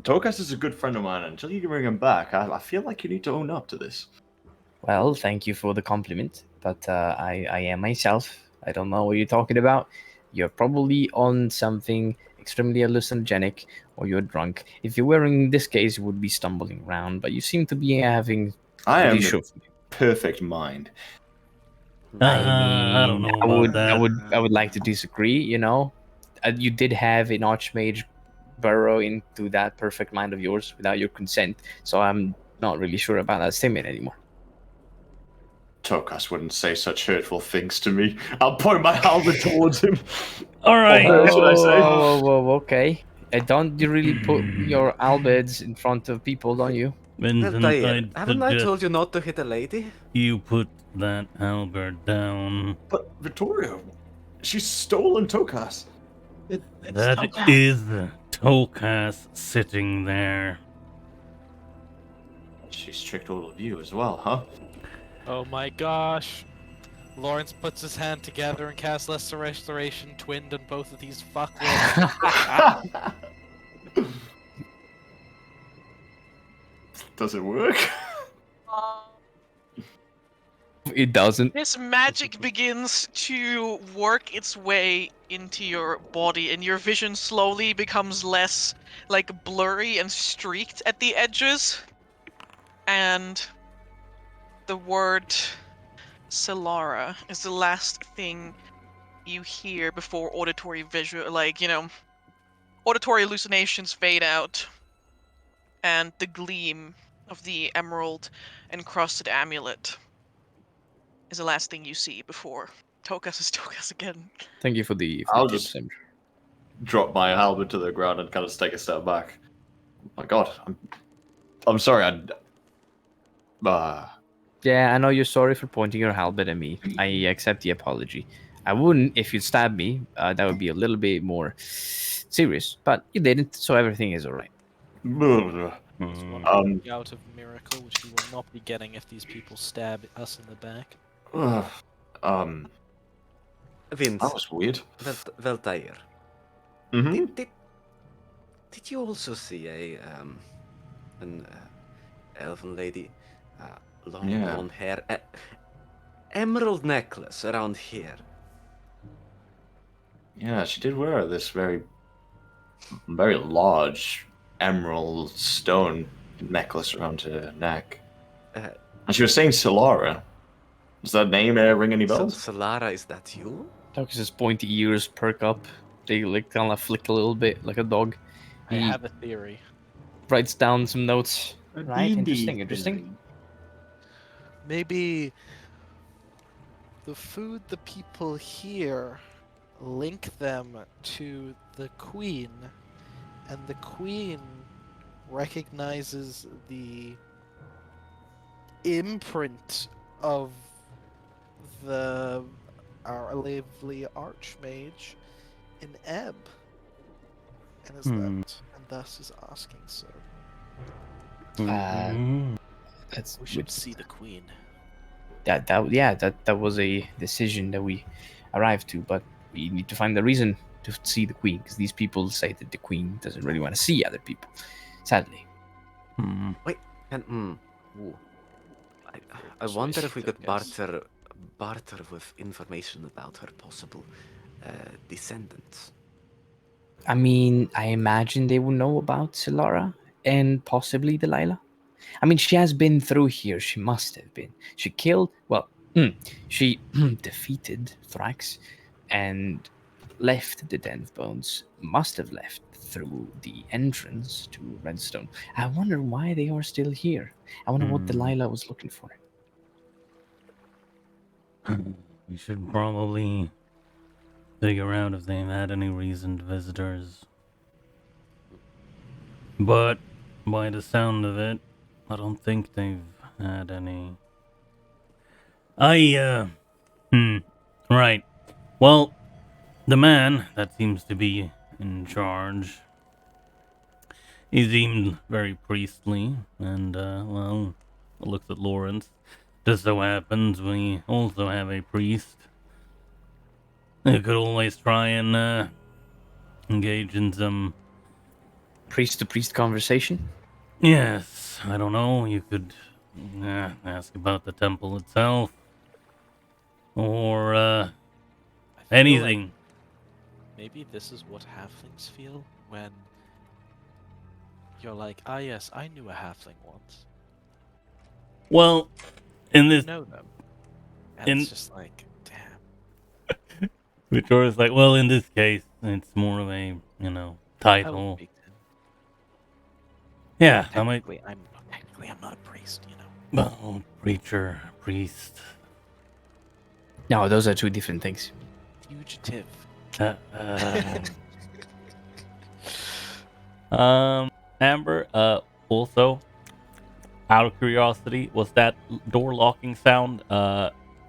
Tokas is a good friend of mine. Until you can bring him back, I feel like you need to own up to this. Well, thank you for the compliment, but I am myself. I don't know what you're talking about. You're probably on something extremely hallucinogenic, or you're drunk. If you were in this case, you would be stumbling around, but you seem to be having I am pretty the perfect mind. I don't know about that. I would like to disagree. You know, you did have an archmage burrow into that perfect mind of yours without your consent, so I'm not really sure about that statement anymore. Tokas wouldn't say such hurtful things to me. I'll point my halberd towards him. All right. Or her, should I say? Whoa, okay. Don't you really put your halberds in front of people, don't you? Vincent, Veltair, I'd haven't I suggest told you not to hit a lady? you put that halberd down. But Vittorio, she's stolen Tokas. That is Tokas sitting there. She's tricked all of you as well, huh? Oh my gosh. Lawrence puts his hand together and casts Lesser Restoration twinned on both of these fuckwits. Does it work? It doesn't. This magic begins to work its way into your body, and your vision slowly becomes less like blurry and streaked at the edges. And the word Solara is the last thing you hear before auditory visual, auditory hallucinations fade out, and the gleam of the emerald encrusted amulet is the last thing you see before Tokas is Tokas again. Thank you for the I'll tips, just Sam. drop my halberd to the ground and kind of take a step back. Oh my god, I'm sorry. Yeah, I know you're sorry for pointing your halberd at me. I accept the apology. I wouldn't if you stabbed me. That would be a little bit more serious, but you didn't, so everything is alright. Out of miracle, which we will not be getting if these people stab us in the back. Vince. That was weird. Veltair. Mm-hmm. Did you also see an elven lady, long blonde hair, emerald necklace around here? Yeah, she did wear this very large emerald stone necklace around her neck. And she was saying Solara. Does that name ring any bells? Solara, is that you? Tokus's pointy ears perk up. They like kind of flick a little bit like a dog. I have a theory. Writes down some notes. A Right, D&D interesting. Maybe the food the people here link them to the queen, and the queen recognizes the imprint of our lovely archmage in Ebb, and is and thus is asking so. That's We should see the queen. That was a decision that we arrived to, but we need to find the reason to see the queen, because these people say that the queen doesn't really want to see other people, sadly. Wait, I wonder if we could barter with information about her possible descendants. I mean, I imagine they will know about Solara and possibly Delilah. I mean, she has been through here. She must have been. She killed, she defeated Thrax and left the Den of Bones. Must have left through the entrance to Redstone. I wonder why they are still here. I wonder what Delilah was looking for. We should probably figure out if they've had any recent visitors. But by the sound of it, I don't think they've had any. Right. Well, the man that seems to be in charge, he seemed very priestly, and, looks at Lawrence. Just so happens we also have a priest. You could always try and engage in some priest-to-priest conversation? Yes, I don't know. You could ask about the temple itself, or I feel like anything. maybe this is what halflings feel when you're like, ah, yes, I knew a halfling once. Well, in You this, know them, and in it's just like, damn. Victoria's like, well, in this case, it's more of a I would title. speak to him. Yeah, I might. Technically, I'm not a priest, you know. Well, preacher, priest. No, those are two different things. Fugitive. Amber. Also, out of curiosity, was that door locking sound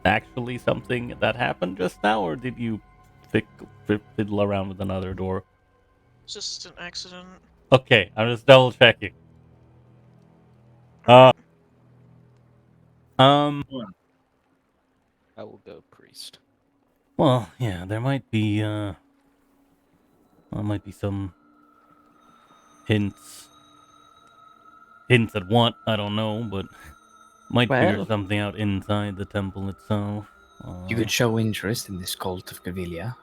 actually something that happened just now, or did you fiddle around with another door? Just an accident. Okay, I'm just double checking. Um. I will go priest. Well, yeah, there might be some hints. Hints at what? I don't know, but might figure Well, something out inside the temple itself. you could show interest in this cult of Gavilia,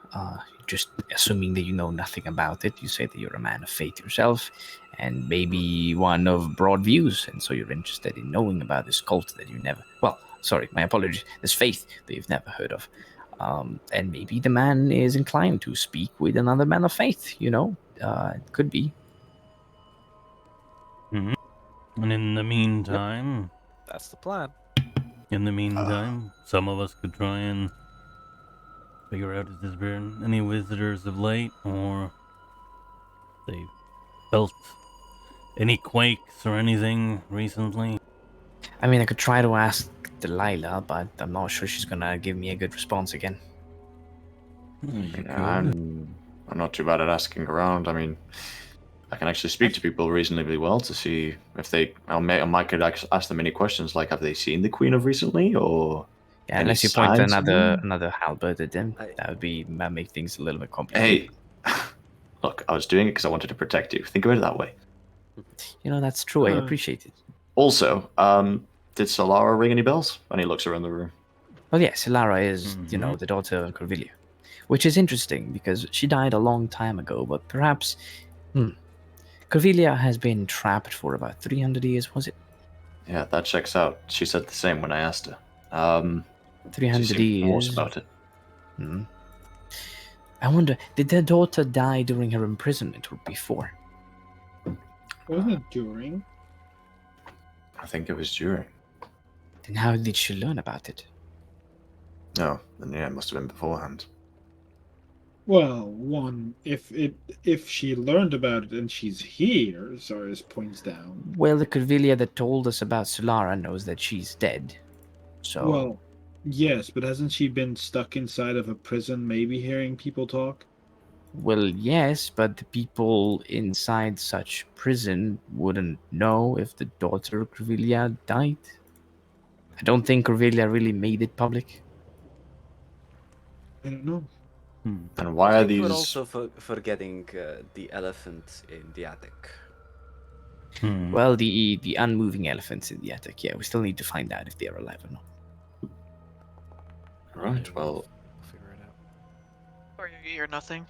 just assuming that you know nothing about it. You say that you're a man of faith yourself, and maybe one of broad views, and so you're interested in knowing about this cult that you never... Well, sorry, my apologies. This faith that you've never heard of. And maybe the man is inclined to speak with another man of faith, you know? It could be. Mm-hmm. And in the meantime... That's the plan. In the meantime, some of us could try and figure out if there's been any visitors of late, or they felt any quakes or anything recently. I mean, I could try to ask Delilah, but I'm not sure she's gonna give me a good response again. I'm not too bad at asking around. I mean, I can actually speak to people reasonably well to see if they... I might could ask them any questions, like, have they seen the Queen of recently, or... Yeah, unless you point signs of them? another halberd at them, that make things a little bit complicated. Hey, look, I was doing it because I wanted to protect you. Think of it that way. You know, that's true. I appreciate it. Also, did Solara ring any bells? And he looks around the room. Well, yes, Solara is, the daughter of Corvillia, which is interesting because she died a long time ago, but perhaps... Corvillia has been trapped for about 300 years, was it? Yeah, that checks out. She said the same when I asked her. 300 years. About it. I wonder, did their daughter die during her imprisonment or before? Wasn't it during? I think it was during. Then how did she learn about it? No, then yeah, it must have been beforehand. Well, one, if she learned about it and she's here, Zarius points down. Well, the Corvillia that told us about Solara knows that she's dead. So... Well, yes, but hasn't she been stuck inside of a prison, maybe hearing people talk? Well, yes, but the people inside such prison wouldn't know if the daughter of Corvillia died. I don't think Corvillia really made it public. I don't know. And why are these... We're also forgetting the elephant in the attic. Well, the unmoving elephants in the attic, yeah, we still need to find out if they are alive or not. Right, well... Figure it out. Or you hear nothing.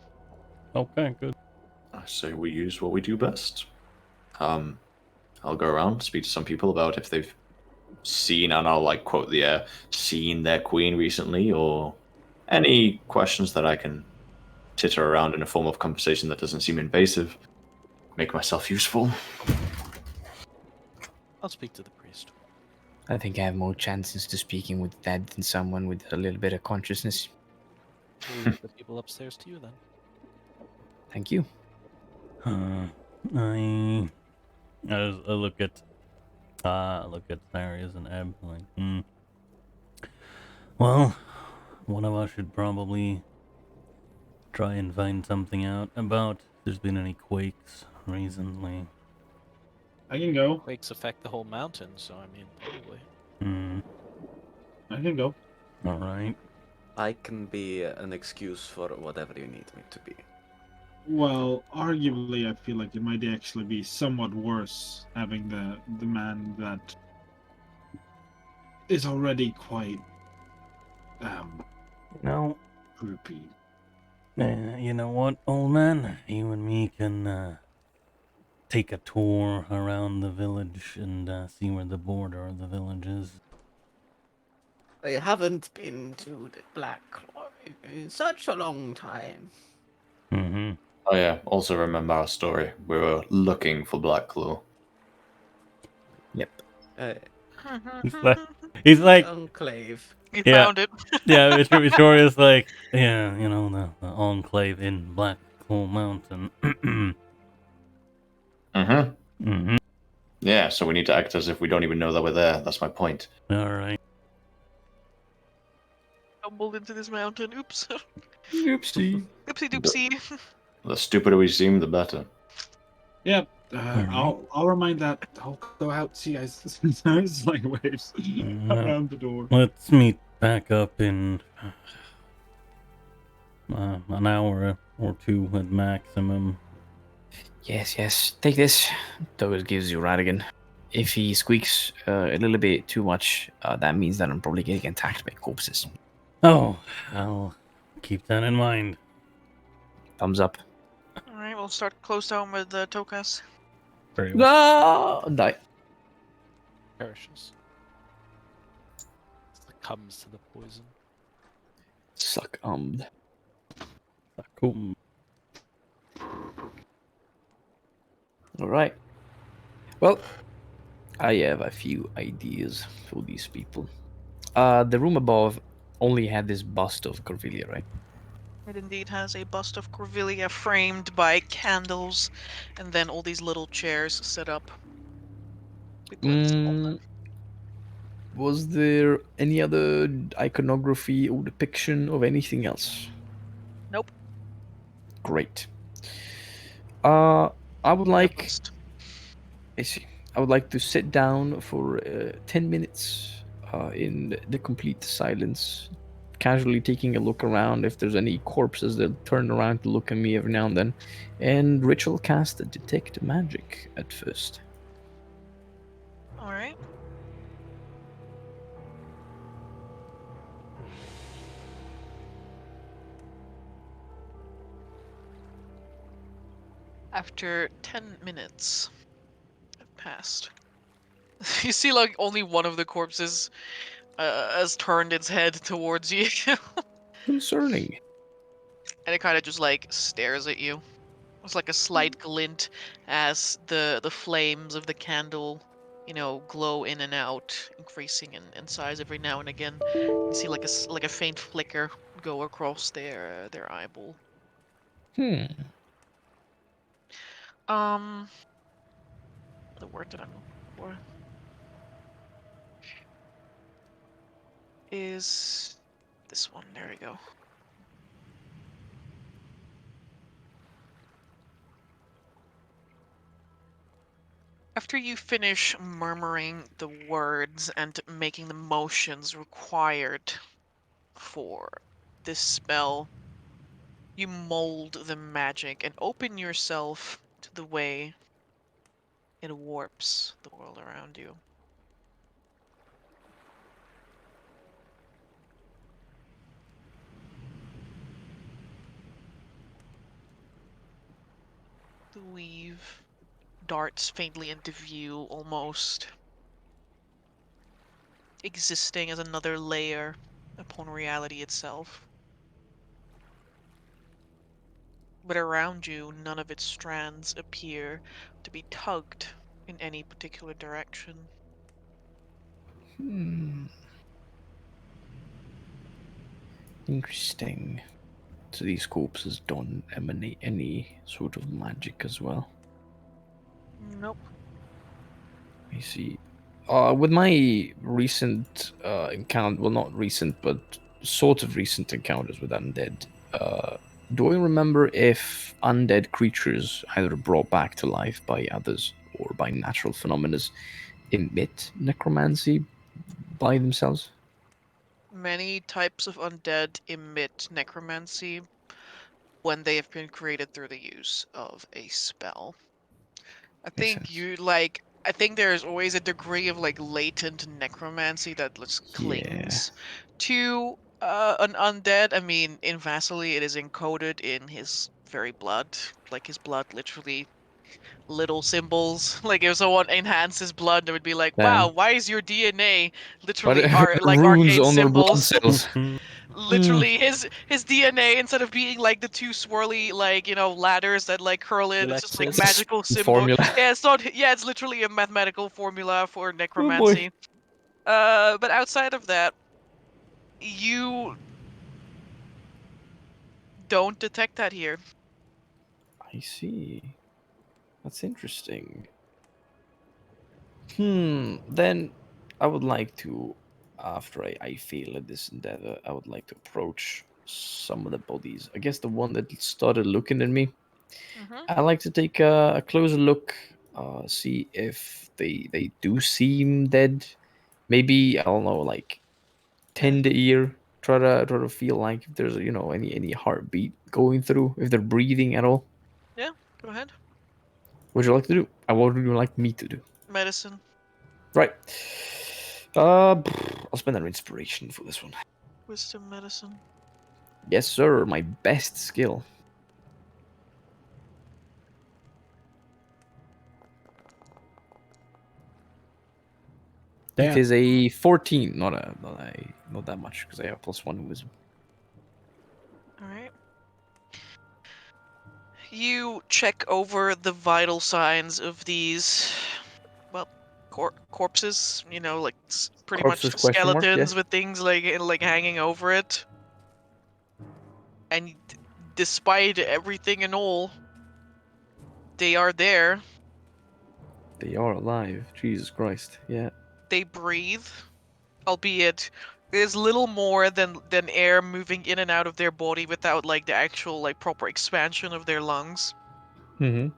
Okay, good. I say we use what we do best. I'll go around, speak to some people about if they've seen, and I'll like quote the air, seen their queen recently, or any questions that I can titter around in a form of conversation that doesn't seem invasive. Make myself useful. I'll speak to the priest. I think I have more chances to speaking with that than someone with a little bit of consciousness. We'll leave the people upstairs to you then. Thank you. I look at Darius and Ebb like, Well, one of us should probably try and find something out about if there's been any quakes recently. I can go. Quakes affect the whole mountain, so I mean, probably. I can go. Alright. I can be an excuse for whatever you need me to be. Well, arguably, I feel like it might actually be somewhat worse having the man that is already quite No. groupy. You know what, old man? You and me can take a tour around the village and see where the border of the village is. I haven't been to the Black Claw in such a long time. Mm-hmm. Oh yeah, also remember our story. We were looking for Black Claw. Yep. Uh, He's like, Enclave. You yeah, found it. yeah. Victoria's like, yeah, you know, the enclave in Black Claw Mountain. Mm-hmm. Mm-hmm. Yeah, so we need to act as if we don't even know that we're there. That's my point. All right. Stumbled into this mountain. Oops. Oopsie. Oopsie doopsie. The stupider we seem, the better. Yep. Alright. I'll remind that. I'll go out. See, guys. There's like waves around the door. Let's meet back up in an hour or two at maximum. Yes. Take this. Togus gives you Radigan. If he squeaks a little bit too much, that means that I'm probably getting attacked by corpses. Oh, I'll keep that in mind. Thumbs up. Alright, we'll start close down with the Tokas. Very well. No! Die. Perishes. Succumbs to the poison. Succumbed. Cool. Alright. Well, I have a few ideas for these people. The room above only had this bust of Corvillia, right? It indeed has a bust of Corvillia framed by candles, and then all these little chairs set up. Was there any other iconography or depiction of anything else? Nope. Great. I would like. I see. I would like to sit down for 10 minutes in the complete silence, casually taking a look around. If there's any corpses, they'll turn around to look at me every now and then, and ritual cast a detect magic at first. Alright. After 10 minutes have passed, you see like only one of the corpses has turned its head towards you. Concerning. And it kind of just like stares at you. It's like a slight glint as the flames of the candle, glow in and out, increasing in size every now and again. You see like a faint flicker go across their eyeball. The word that I'm looking for is this one. There we go. After you finish murmuring the words and making the motions required for this spell, you mold the magic and open yourself to the way it warps the world around you. The weave darts faintly into view, almost existing as another layer upon reality itself. But around you, none of its strands appear to be tugged in any particular direction. Interesting. So these corpses don't emanate any sort of magic as well. Nope. I see. With my recent encounter, well, not recent, but sort of recent encounters with undead, do I remember if undead creatures, either brought back to life by others or by natural phenomena, emit necromancy by themselves? Many types of undead emit necromancy. when they have been created through the use of a spell. I Makes think sense. I think there's always a degree of like latent necromancy that just Yeah. clings to an undead. I mean, in Vasily, it is encoded in his very blood. Like his blood literally little symbols. Like if someone enhanced his blood, it would be like, wow, Damn. why is your DNA But literally like runes arcane on their blood symbols? cells. Literally, his DNA, instead of being like the two swirly like ladders that like curl in, it's just like Alexis. magical symbol. Formula. Yeah, it's not. Yeah, it's literally a mathematical formula for Oh boy. necromancy. But outside of that, you don't detect that here. I see. That's interesting. Then I would like to, after I fail at this endeavor, I would like to approach some of the bodies. I guess the one that started looking at me, Mm-hmm. I like to take a closer look, see if they do seem dead. Maybe, I don't know, like tend the ear, try to feel like if there's any heartbeat going through, if they're breathing at all. Yeah, go ahead. What would you like to do? What would you like me to do? Medicine. Right. I'll spend an inspiration for this one. Wisdom medicine. Yes, sir. My best skill. Damn. It is a 14, not that much because I have +1 wisdom. All right. You check over the vital signs of these, well, corpses. Like pretty Corpses? much Question mark? skeletons Yes. with things like hanging over it. And despite everything and all, they are there. They are alive. Jesus Christ. Yeah. They breathe, albeit there's little more than air moving in and out of their body without like the actual like proper expansion of their lungs. Hmm.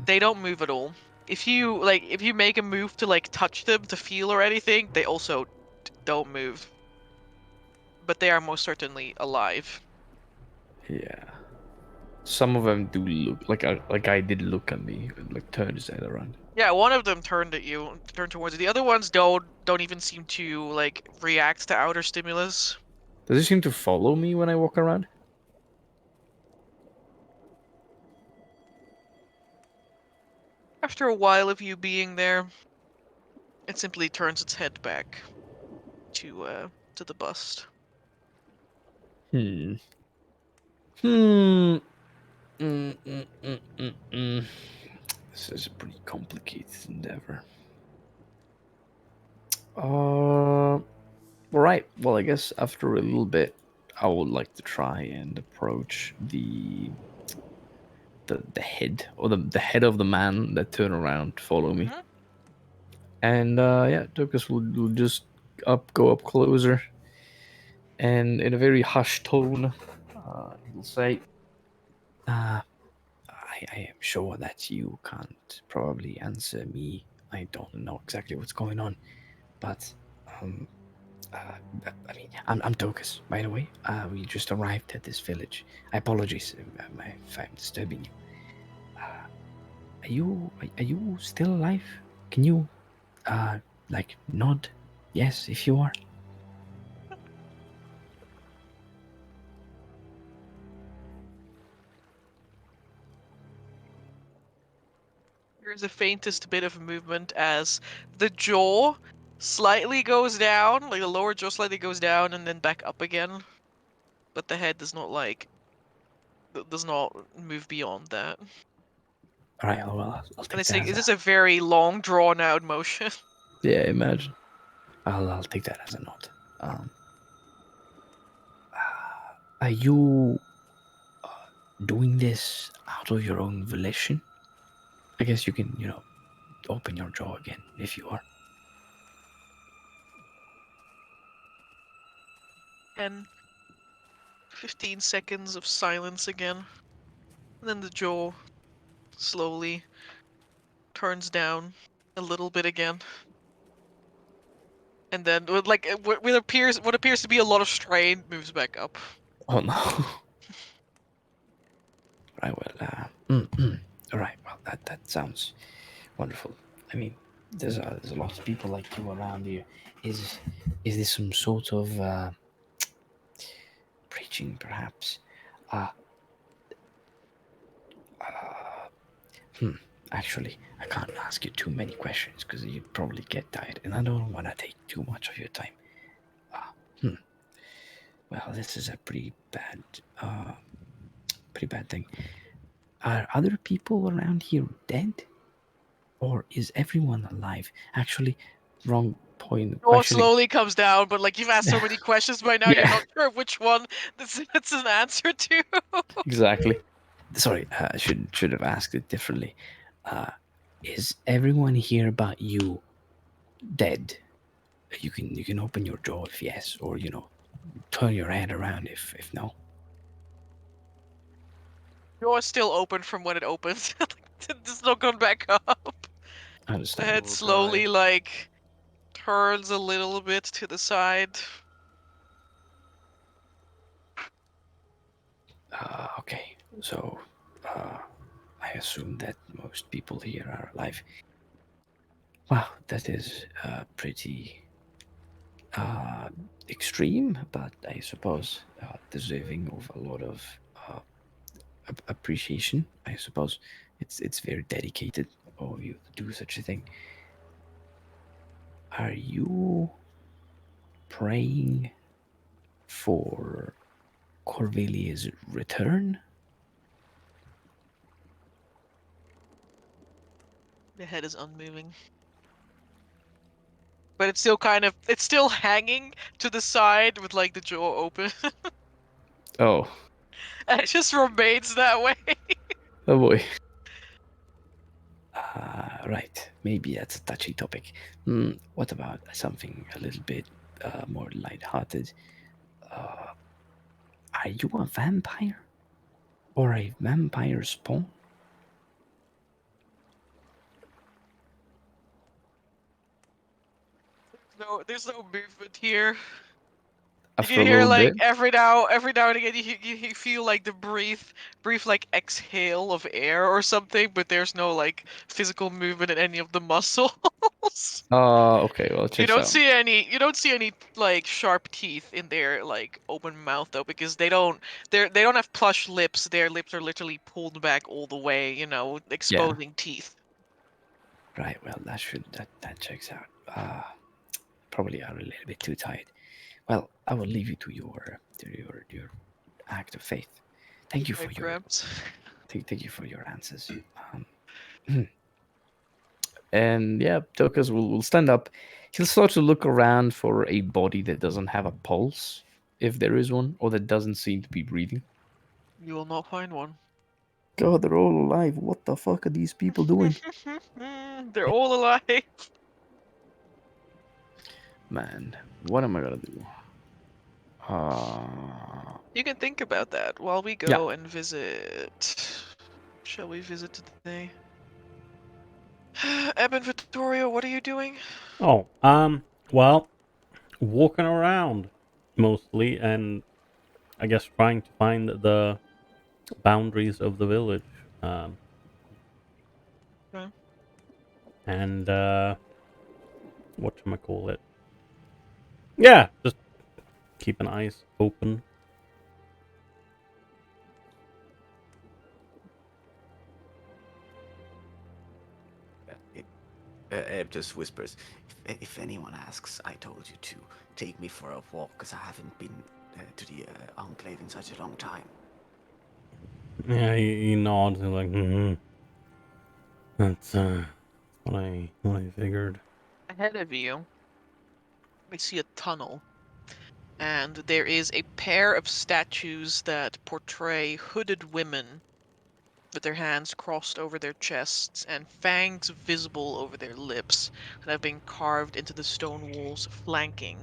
They don't move at all. If you make a move to like touch them to feel or anything, they also don't move. But they are most certainly alive. Yeah. Some of them do look like I did look at me, like turned his head around. Yeah, one of them turned towards you. The other ones don't even seem to like react to outer stimulus. Does he seem to follow me when I walk around? After a while of you being there, it simply turns its head back to the bust. Hmm. Hmm. Mm, mm, mm, mm, mm. This is a pretty complicated endeavor. Right. Well, I guess after a little bit, I would like to try and approach the head or the head of the man that turned around to follow me. Mhm. And yeah, Tokus will just go up closer, and in a very hushed tone, he'll say, I am sure that you can't probably answer me. I don't know exactly what's going on, but I mean, I'm Tokus, by the way. We just arrived at this village. I apologize if I'm disturbing you. Are you still alive? Can you like nod? Yes, if you are. There's the faintest bit of movement as the jaw slightly goes down, like the lower jaw slightly goes down and then back up again. But the head does not move beyond that. All right, well, I'll And take it's that. like, is this a very long, drawn out motion? Yeah, imagine. I'll take that as a nod. Are you doing this out of your own volition? I guess you can, open your jaw again if you are. 10, 15 seconds of silence again. And then the jaw slowly turns down a little bit again. And then with what appears to be a lot of strain, moves back up. Oh no. Right. Well. All right. Well, that sounds wonderful. I mean, there's a lot of people like you around here. Is this some sort of preaching, perhaps? Uh, Actually, I can't ask you too many questions because you'd probably get tired, and I don't want to take too much of your time. Well, this is a pretty bad thing. Are other people around here dead, or is everyone alive? Actually, wrong point. Door Questioning. slowly comes down, but like you've asked so many questions by now, you're Yeah. not sure which one that's an answer to. Exactly. Sorry, I should have asked it differently. Is everyone here but you dead? You can open your jaw if yes, or turn your head around if no. Door's still open from when it opens. It's not going back up. I The understand. head slowly like turns a little bit to the side. Okay, so I assume that most people here are alive. Wow, that is pretty extreme, but I suppose deserving of a lot of appreciation. I suppose it's very dedicated of you to do such a thing. Are you praying for Corvelia's return? The head is unmoving. But it's still hanging to the side with like the jaw open. Oh, And it just remains that way. oh boy. Right. Maybe that's a touchy topic. What about something a little bit more lighthearted? Are you a vampire? Or a vampire spawn? There's no movement here. You After can a hear little like bit? every now and again you feel like the brief like exhale of air or something, but there's no like physical movement in any of the muscles. Okay, well, it You checks don't out. see any like sharp teeth in their like open mouth though, because they don't have plush lips. Their lips are literally pulled back all the way, exposing teeth. Right, well, that checks out. Probably are a little bit too tight. Well, I will leave you to your act of faith. Thank you for your Grabs. thank you for your answers. And yeah, Tokas will stand up. He'll start to look around for a body that doesn't have a pulse, if there is one, or that doesn't seem to be breathing. You will not find one. God, they're all alive. What the fuck are these people doing? They're all alive. Man, what am I gonna do? You can think about that while we Yeah. go and visit. Shall we visit today? Eben Vittorio, what are you doing? Oh, well, walking around mostly, and I guess trying to find the boundaries of the village. Okay. And whatchamacallit? Yeah, just keep an eyes open. Eb just whispers, if anyone asks, I told you to take me for a walk because I haven't been to the Enclave in such a long time. Yeah, he nods and like, That's what I figured. Ahead of you, we see a tunnel. And there is a pair of statues that portray hooded women with their hands crossed over their chests and fangs visible over their lips that have been carved into the stone walls flanking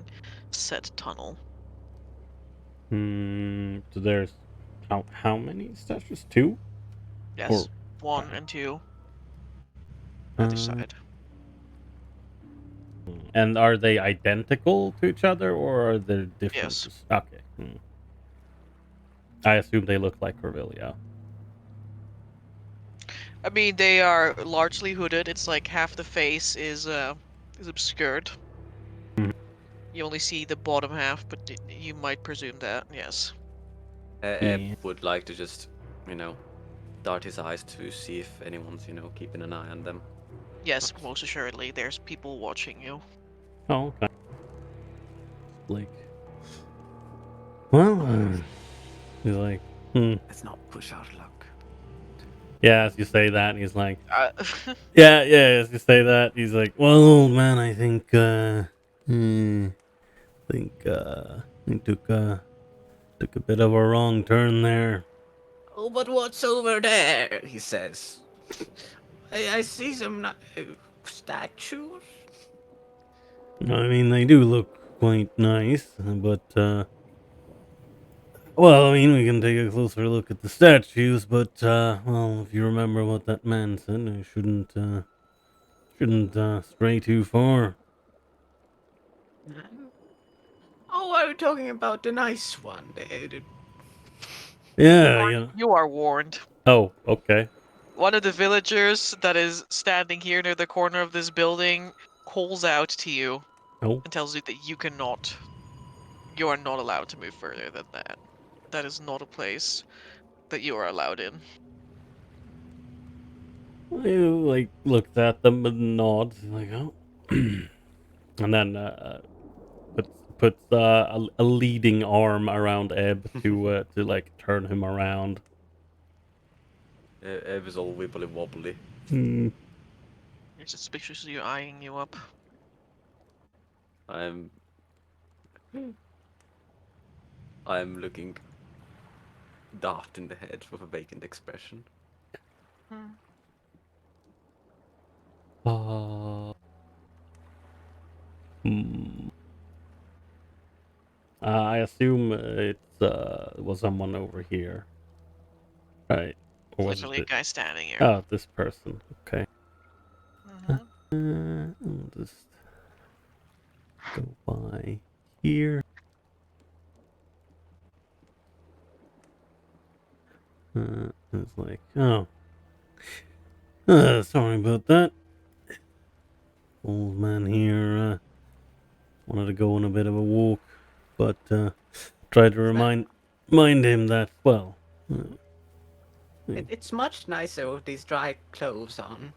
said tunnel. So there's how many statues? Two? Yes, Or, one and two. Either side. And are they identical to each other, or are there differences? Yes. Okay. I assume they look like Corvillia. I mean, they are largely hooded. It's like half the face is obscured. Mhm. You only see the bottom half, but you might presume that, yes. Yeah. Would like to just, dart his eyes to see if anyone's, keeping an eye on them. Yes, most assuredly, there's people watching you. Oh, okay. Like, well, he's like, Let's not push our luck. Yeah, as you say that, he's like, Uh, yeah, as you say that, he's like, well, old man, I think, I took a bit of a wrong turn there. Oh, but what's over there? He says. I see some statues. I mean, they do look quite nice, but, well, I mean, we can take a closer look at the statues, but, well, if you remember what that man said, I shouldn't stray too far. Oh, are we talking about the nice one? Yeah, you know. You are warned. Oh, okay. One of the villagers that is standing here near the corner of this building calls out to you Oh, and tells you that you are not allowed to move further than that. That is not a place that you are allowed in. he, like, looks at them and nods, like, oh. And then, puts a leading arm around Ebb to like turn him around. Ebb is all wibbly wobbly. Hmm. You're suspiciously eyeing you up. I'm looking Dart in the head with a vacant expression. Uh, hmm. I assume it was someone over here, right? Or was Literally a it? guy standing here. Oh, this person. Okay. Mhm. I'll just go by here. It's like, oh, sorry about that. Old man here wanted to go on a bit of a walk, but tried to remind him that, well, It's much nicer with these dry clothes on.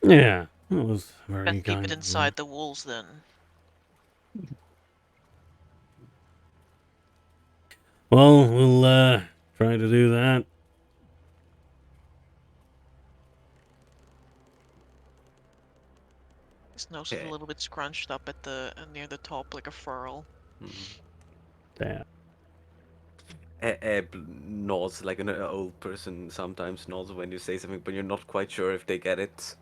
yeah, it was very Best keep kind it of him. inside the walls then. Well, we'll try to do that. His nose is a little bit scrunched up at the near the top, like a furl. Damn. Ebb nods like an old person sometimes nods when you say something, but you're not quite sure if they get it.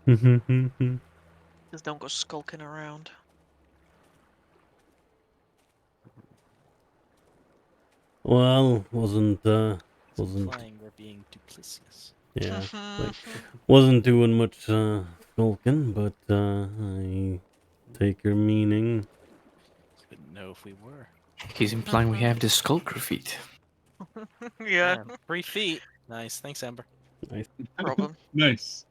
Just don't go skulking around. Well, wasn't Implying we're being duplicitous. yeah, like wasn't doing much skulking, but I take your meaning. Couldn't know if we were. He's implying we have the skulker feet. Yeah. 3 feet. Nice. Thanks, Amber. Nice. Problem. Nice.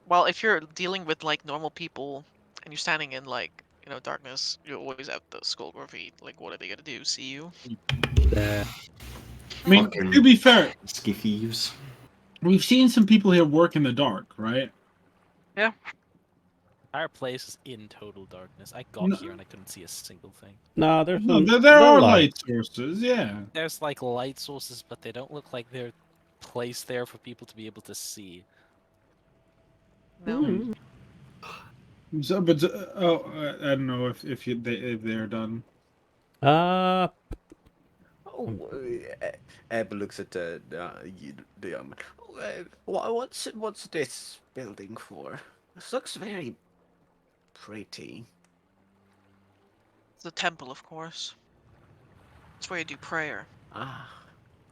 Well, if you're dealing with like normal people and you're standing in like, darkness, you always have the skull feet. Like, what are they gonna do? See you? I mean, to be fair, Ski thieves. we've seen some people here work in the dark, right? Yeah. Our place is in total darkness. I got No. here and I couldn't see a single thing. Nah, there's No, some. there are light. light sources, yeah. There's like light sources, but they don't look like they're placed there for people to be able to see. No. So, but I don't know if they're done. Oh, Ebb looks at the young man. What's this building for? This looks very pretty. It's a temple, of course. It's where you do prayer. Ah,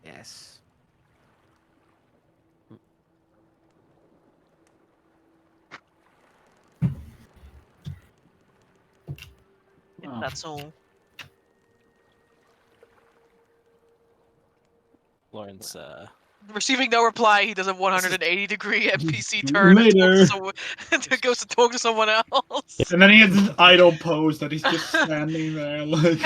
yes. If that's all. Lawrence, Receiving no reply, he does a 180-degree NPC turn Later. and goes to talk to someone else. And then he has this idle pose that he's just standing there, like.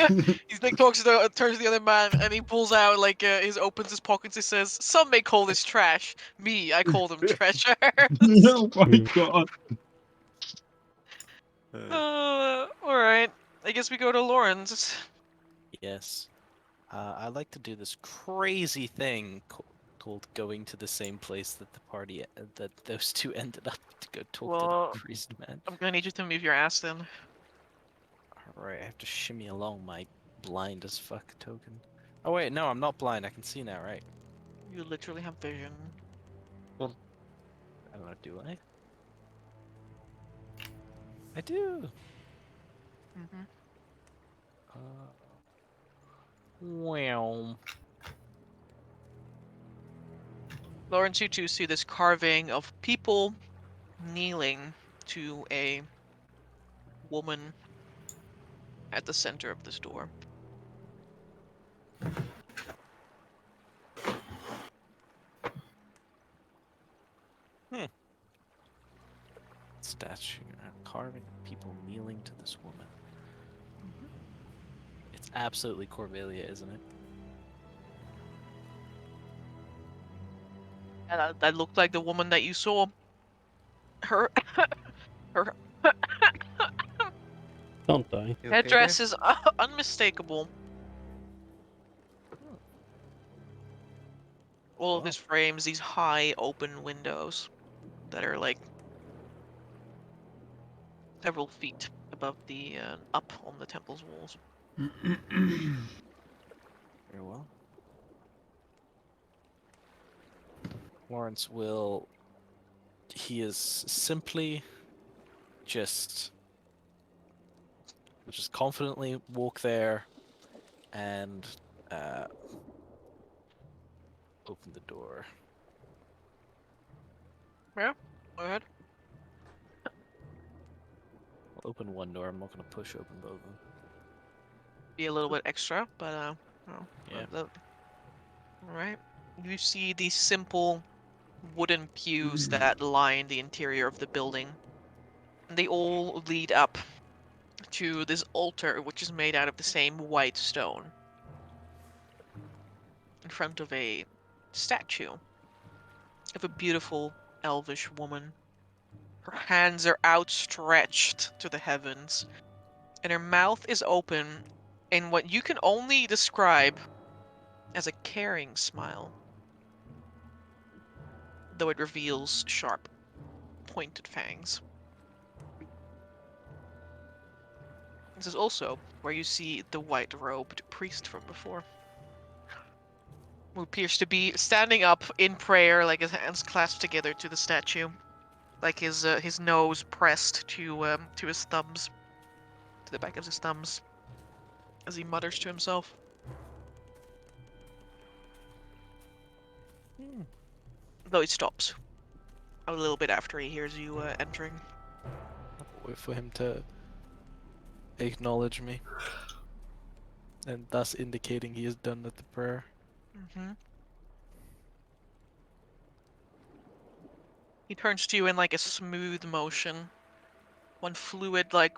He's like turns to the other man, and he pulls out like he opens his pockets. He says, "Some may call this trash. Me, I call them treasure." Oh my god. All right. I guess we go to Lawrence. yes. I like to do this crazy thing called going to the same place that the party that those two ended up to go talk to Well, the priest man. I'm gonna need you to move your ass then. Alright, I have to shimmy along my blind as fuck token. Oh wait, no, I'm not blind. I can see now, right? You literally have vision. I don't know, do I? I do. Mm-hmm. Wow. Lawrence, you two see this carving of people kneeling to a woman at the center of this door. Statue carving people kneeling to this woman. It's absolutely Corvelia, isn't it? And that looked like the woman that you saw. Her Don't die. You okay headdress there? is unmistakable. All of this frames these high open windows that are like several feet above the up on the temple's walls. Very well. Lawrence will. He is simply just confidently walk there and open the door. Yeah, go ahead. I'll open one door. I'm not going to push open both of them. Be a little bit extra, but Yeah. All right. You see these simple wooden pews that line the interior of the building. They all lead up to this altar, which is made out of the same white stone, in front of a statue of a beautiful elvish woman. Her hands are outstretched to the heavens, and her mouth is open in what you can only describe as a caring smile, though it reveals sharp, pointed fangs. This is also where you see the white-robed priest from before, who appears to be standing up in prayer, like his hands clasped together to the statue, like his nose pressed to his thumbs, to the back of his thumbs, as he mutters to himself. Though he stops a little bit after he hears you entering. Wait for him to acknowledge me, and thus indicating he is done with the prayer. Mm-hmm. He turns to you in like a smooth motion. One fluid like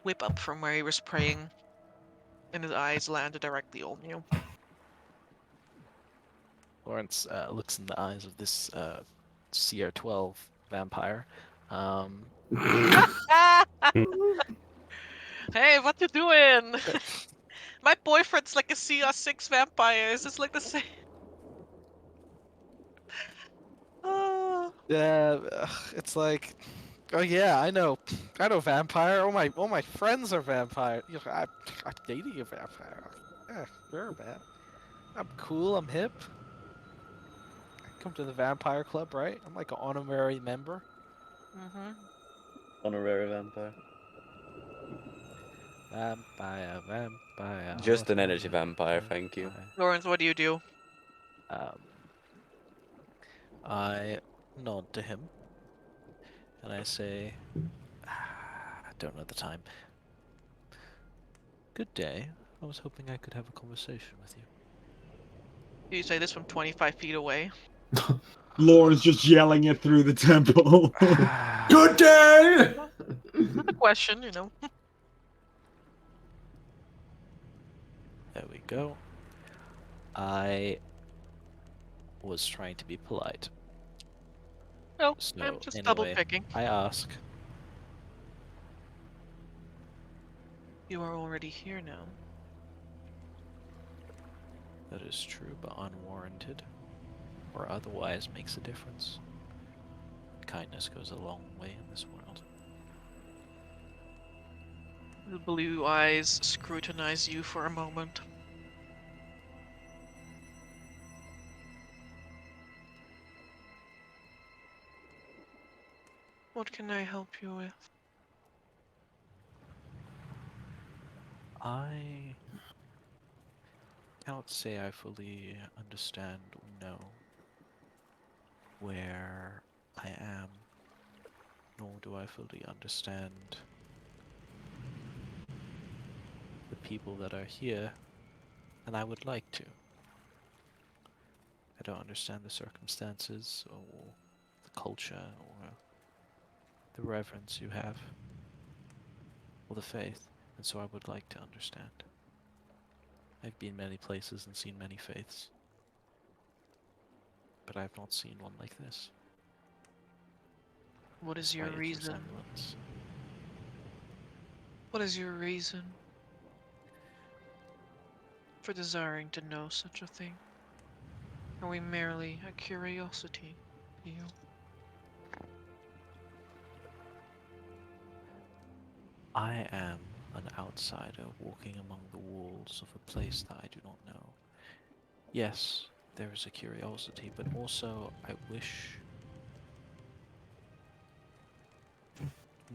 whip up from where he was praying, and his eyes landed directly on you. Lawrence looks in the eyes of this CR12 vampire. Hey, what you doing? My boyfriend's like a CR6 vampire. Is this like the same? Yeah, it's like, oh yeah, I know vampire. All my friends are vampire. You know, I'm dating a vampire. Yeah, sure, man. I'm cool. I'm hip. I come to the vampire club, right? I'm like an honorary member. Mm-hmm. Honorary vampire. Vampire. Just an energy vampire, thank you. Lawrence, what do you do? I nod to him, and I say, I don't know the time. Good day. I was hoping I could have a conversation with you. You say this from 25 feet away. Lorne's just yelling it through the temple. Good day! Not a question, you know. There we go. I was trying to be polite. No, So, I'm just anyway, double checking. I ask, You are already here now. that is true, but unwarranted, or otherwise makes a difference. Kindness goes a long way in this world. The blue eyes scrutinize you for a moment. What can I help you with? I cannot say I fully understand or know where I am, nor do I fully understand the people that are here, and I would like to. I don't understand the circumstances or the culture or the reverence you have or the faith, and so I would like to understand. I've been many places and seen many faiths, but I have not seen one like this. What is your Despite its reason? resemblance. What is your reason for desiring to know such a thing? Are we merely a curiosity to you? I am an outsider walking among the walls of a place that I do not know. Yes, there is a curiosity, but also I wish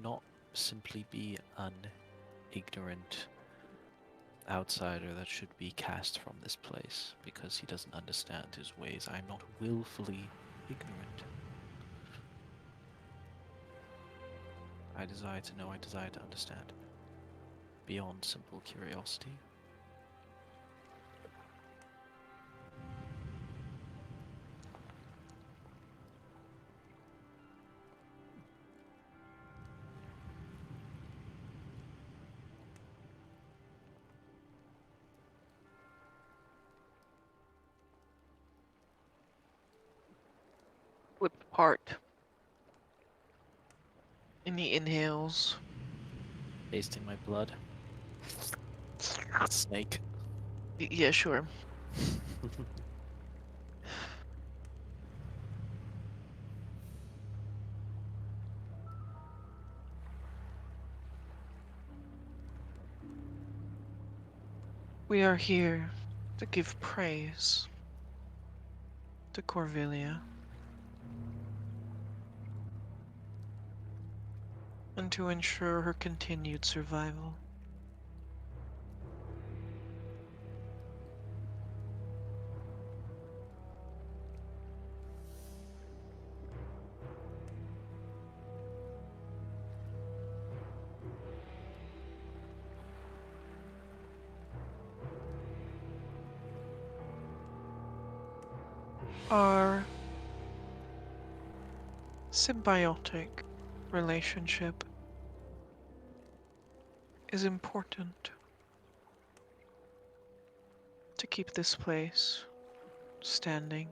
not simply be an ignorant outsider that should be cast from this place because he doesn't understand his ways. I am not willfully ignorant. I desire to know, I desire to understand. Beyond simple curiosity. Lip part. In the inhales. Tasting my blood. Snake. Yeah, sure. We are here to give praise to Corvillia and to ensure her continued survival. Our symbiotic relationship is important to keep this place standing.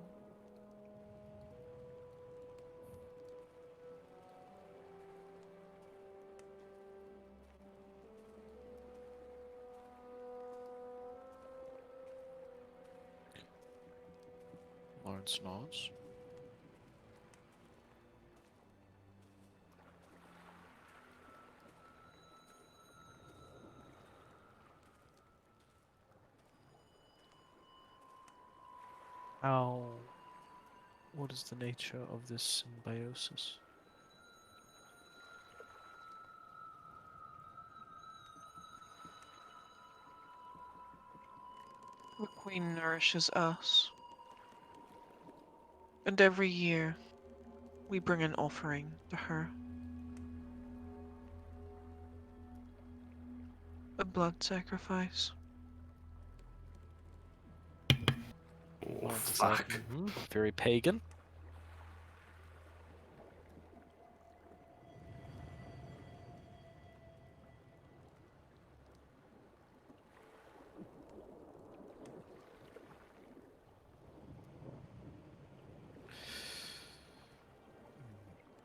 Lawrence nods. What is the nature of this symbiosis? The Queen nourishes us, and every year we bring an offering to her. A blood sacrifice. Lawrence Fuck. Very pagan.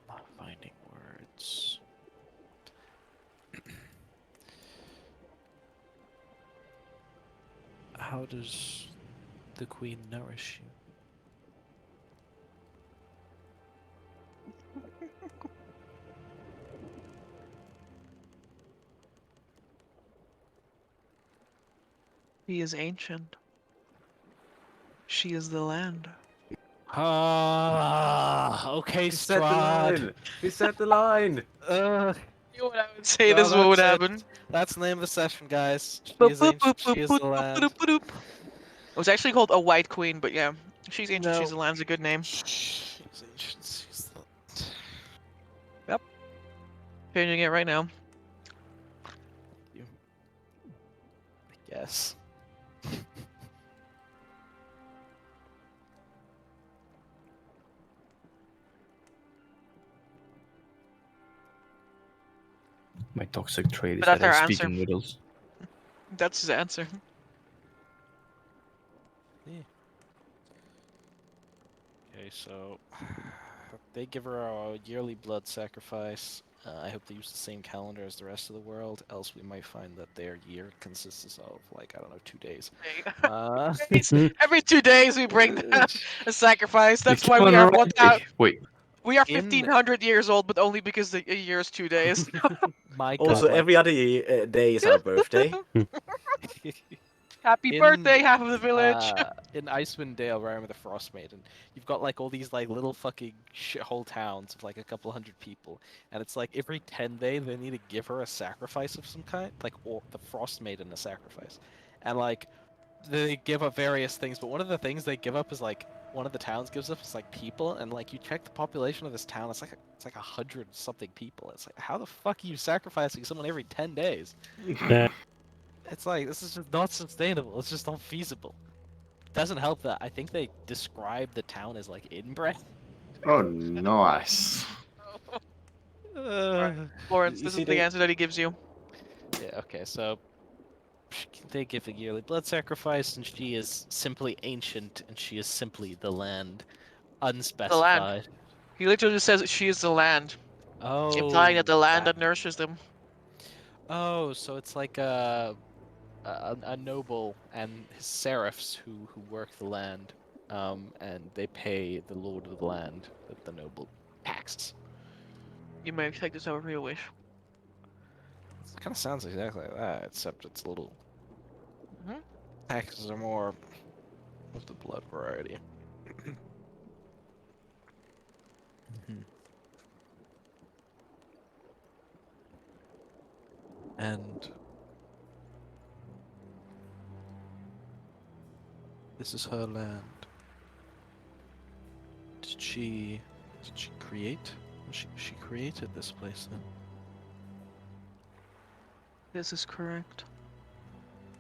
Not finding words. How does the queen nourish you? He is ancient. She is the land. Ah, okay, He said the Strahd. line. He said the line. You know what I would say Well, this is what would that's it. happen. That's the name of the session, guys. She Boop, is boop, ancient. boop, She is boop, the boop, land. boop, boop, boop. It was actually called A White Queen, but yeah. She's ancient, No. she's the land's a good name. She's ancient. She's the... Changing it right now. Yes. My toxic trait is But that's that I our speak answer. in riddles. That's his answer. Okay, so they give her a yearly blood sacrifice. I hope they use the same calendar as the rest of the world, else we might find that their year consists of, like, I don't know, 2 days. Every 2 days we bring down a sacrifice. That's It's why we on are already. Wait. We are In- 1500 years old, but only because a year is 2 days. My Also, God, every other day is our birthday. Happy birthday, half of the village. In Icewind Dale, where I'm the Frost Maiden, you've got like all these like little fucking shithole towns of like a couple hundred people, and it's like every 10 days they need to give her a sacrifice of some kind, like or the Frost Maiden a sacrifice, and like they give up various things, but one of the things they give up is like one of the towns gives up is like people, and like you check the population of this town, it's like 100 something people. It's like how the fuck are you sacrificing someone every 10 days? It's like, this is just not sustainable. It's just not feasible. Doesn't help that I think they describe the town as like inbred. Oh, nice. Lawrence, You this see, is the answer that he gives you. Yeah, okay, so they give a yearly blood sacrifice, and she is simply ancient, and she is simply the land. Unspecified. He literally just says she is the land, Oh. implying that the land that nourishes them. Oh, so it's like a noble and his seraphs who work the land, and they pay the lord of the land, the noble, taxes. You may take this over your wish. It kind of sounds exactly like that, except it's a little. Mhm. Taxes are more of the blood variety. And this is her land. Did she create? She created this place then? This is correct.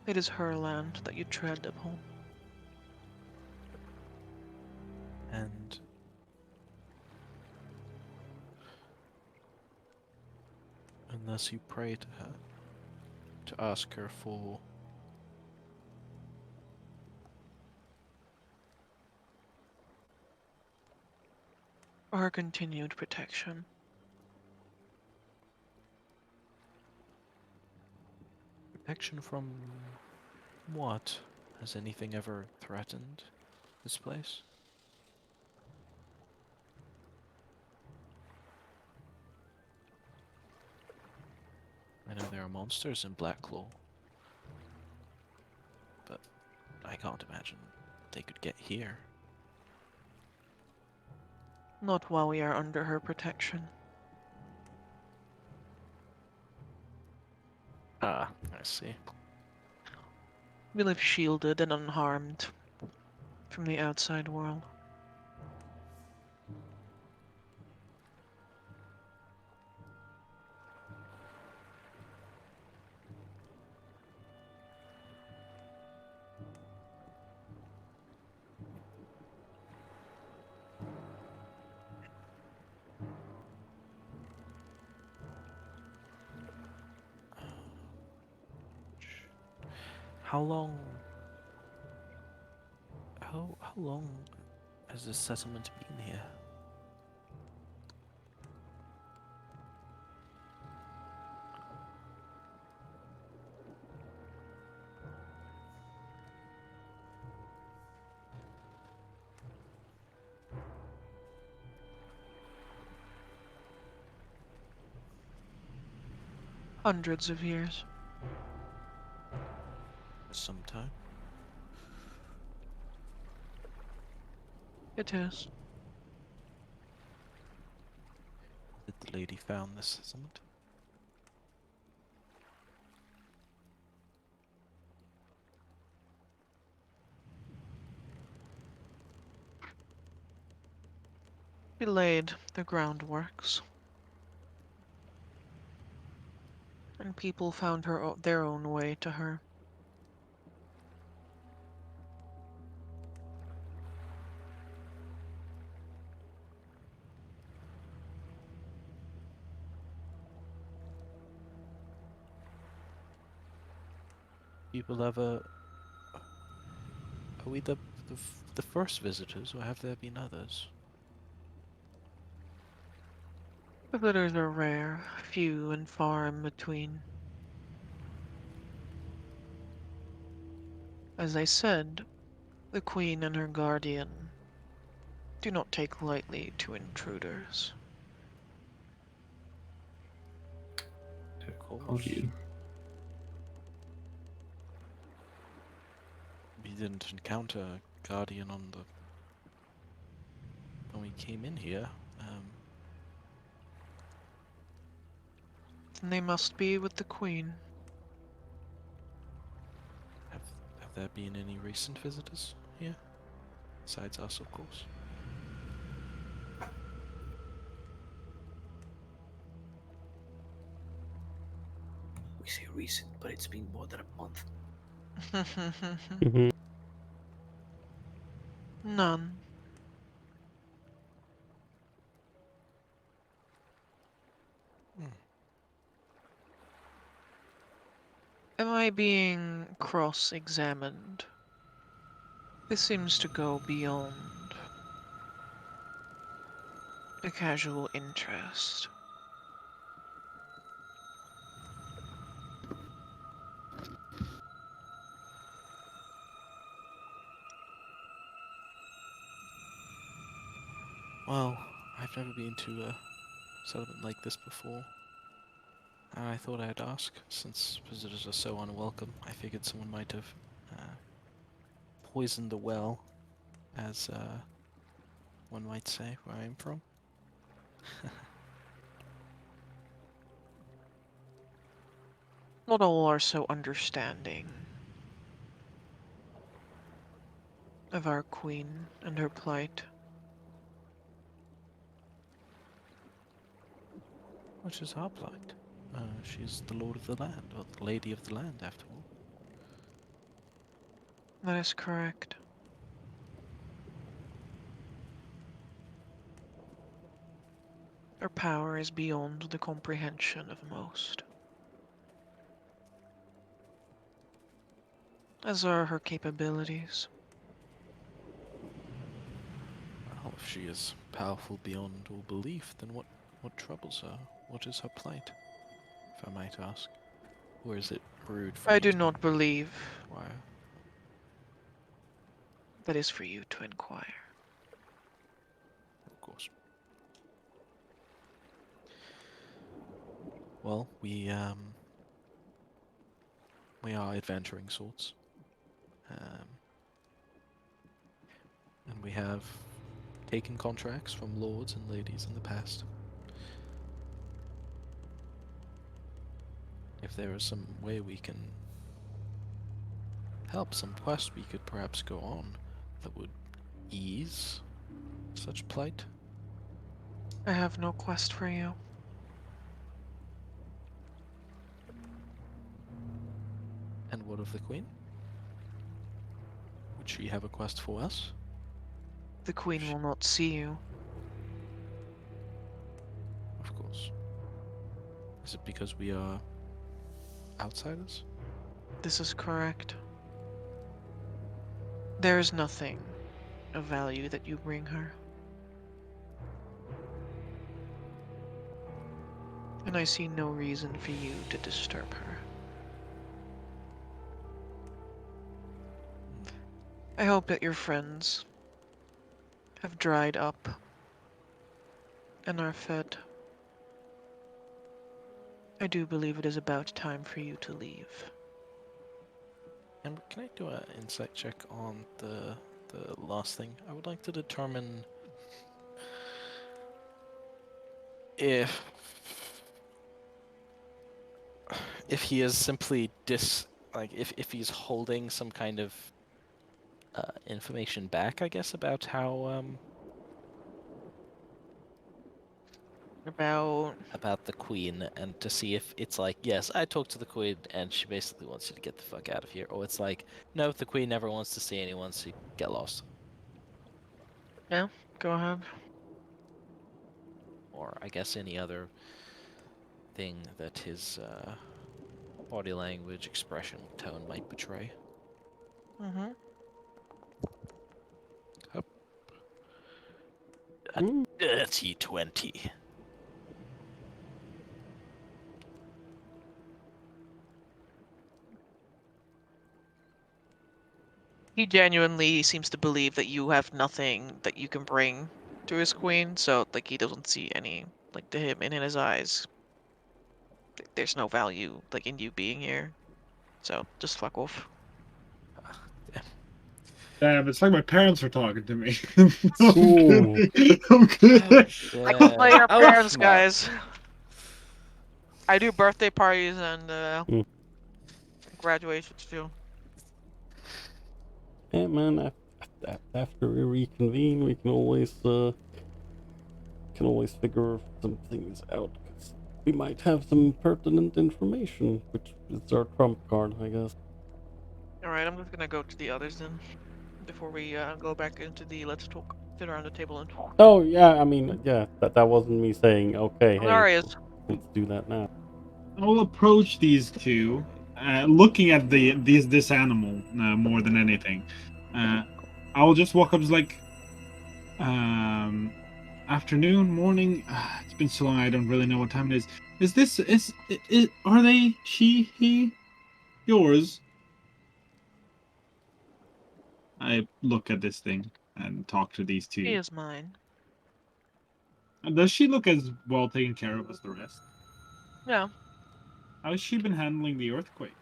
It is her land that you tread upon. And unless you pray to her, to ask her for Our continued protection. protection from what? Has anything ever threatened this place? I know there are monsters in Blacklaw, but I can't imagine they could get here. Not while we are under her protection. Ah, I see. We live shielded and unharmed from the outside world. How long? How long has this settlement been here? Hundreds of years. Some time. It is. Did the lady found this settlement? She laid the groundworks. And people found their own way to her. People ever... Are we the first visitors, or have there been others? Visitors are rare, few and far in between. As I said, the Queen and her guardian do not take lightly to intruders. Of you. We didn't encounter a guardian when we came in here. And they must be with the Queen. Have there been any recent visitors here? Besides us, of course. We say recent, but it's been more than a month. Mhm. None. Am I being cross-examined? This seems to go beyond a casual interest. Well, I've never been to a settlement like this before. And I thought I'd ask, since visitors are so unwelcome. I figured someone might have poisoned the well, as one might say, where I'm from. Not all are so understanding of our Queen and her plight. Which is our plight. She's the lord of the land, or the lady of the land, after all. That is correct. Her power is beyond the comprehension of most. As are her capabilities. Well, if she is powerful beyond all belief, then what troubles her? What is her plight, if I might ask? Or is it rude for I me do to not believe. inquire? That is for you to inquire. Of course. Well, we are adventuring sorts. And we have taken contracts from lords and ladies in the past. If there is some way we can help, some quest we could perhaps go on that would ease such plight. I have no quest for you. And what of the Queen? Would she have a quest for us? The Queen will not see you. Of course. Is it because we are outsiders? This is correct. There is nothing of value that you bring her. And I see no reason for you to disturb her. I hope that your friends have dried up and are fed. I do believe it is about time for you to leave. And can I do an insight check on the last thing? I would like to determine if he is simply if he's holding some kind of information back, I guess, about how about the queen, and to see if it's like, yes, I talked to the queen and she basically wants you to get the fuck out of here, or it's like, no, the queen never wants to see anyone, so you get lost. Yeah, go ahead. Or I guess any other thing that his body language, expression, tone might betray. Mm-hmm. A dirty 20. He genuinely seems to believe that you have nothing that you can bring to his queen, so like he doesn't see any, like, to him and in his eyes. There's no value like in you being here. So just fuck off. Damn, it's like my parents were talking to me. Ooh. I'm good. I could play your Ouch, parents, Mark. guys. I do birthday parties and graduations too. Yeah, man. After we reconvene, we can always figure some things out. 'Cause we might have some pertinent information, which is our trump card, I guess. Alright, I'm just gonna go to the others then. Before we go back into the let's talk, sit around the table and talk. Oh yeah, I mean, yeah, that wasn't me saying, okay, hey, Darius. let's do that now. I will approach these two, looking at this animal more than anything. I will just walk up, just like, afternoon, morning. It's been so long, I don't really know what time it is. Are they he yours? I look at this thing and talk to these He two. is mine. Does she look as well taken care of as the rest? Yeah. How has she been handling the earthquake?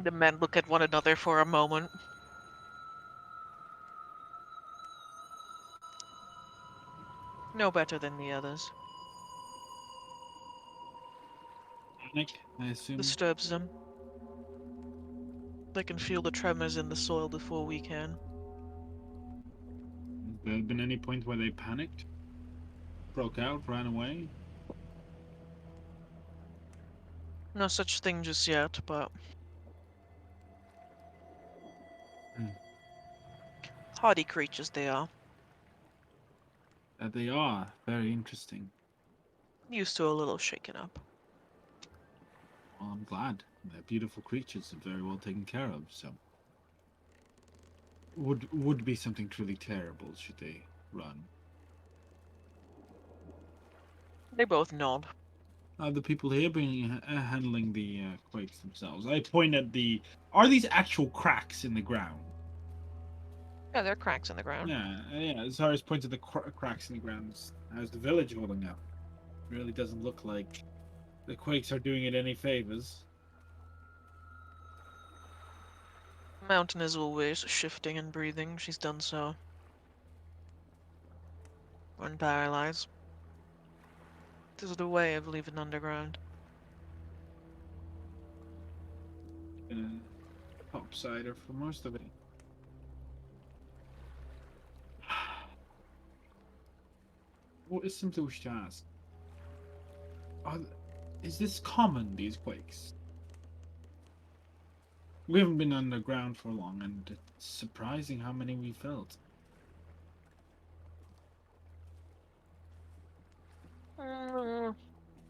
The men look at one another for a moment. No better than the others. Panic, I assume. Disturbs them. They can feel the tremors in the soil before we can. Has there been any point where they panicked? Broke out, ran away? No such thing just yet, but... hardy creatures they are. They are. Very interesting. Used to a little shaken up. Well, I'm glad. They're beautiful creatures and very well taken care of, so... Would be something truly terrible should they run. They both nod. The people here being handling the quakes themselves. I point at the... Are these actual cracks in the ground? Yeah, there are cracks in the ground. Yeah. Cyrus points at the cracks in the ground. How's the village holding up? Really doesn't look like the quakes are doing it any favors. Mountain is always shifting and breathing. She's done so. When paralyzed. This is the way of living underground. Topsider for most of it. What is something we should ask? Is this common, these quakes? We haven't been underground for long, and it's surprising how many we felt.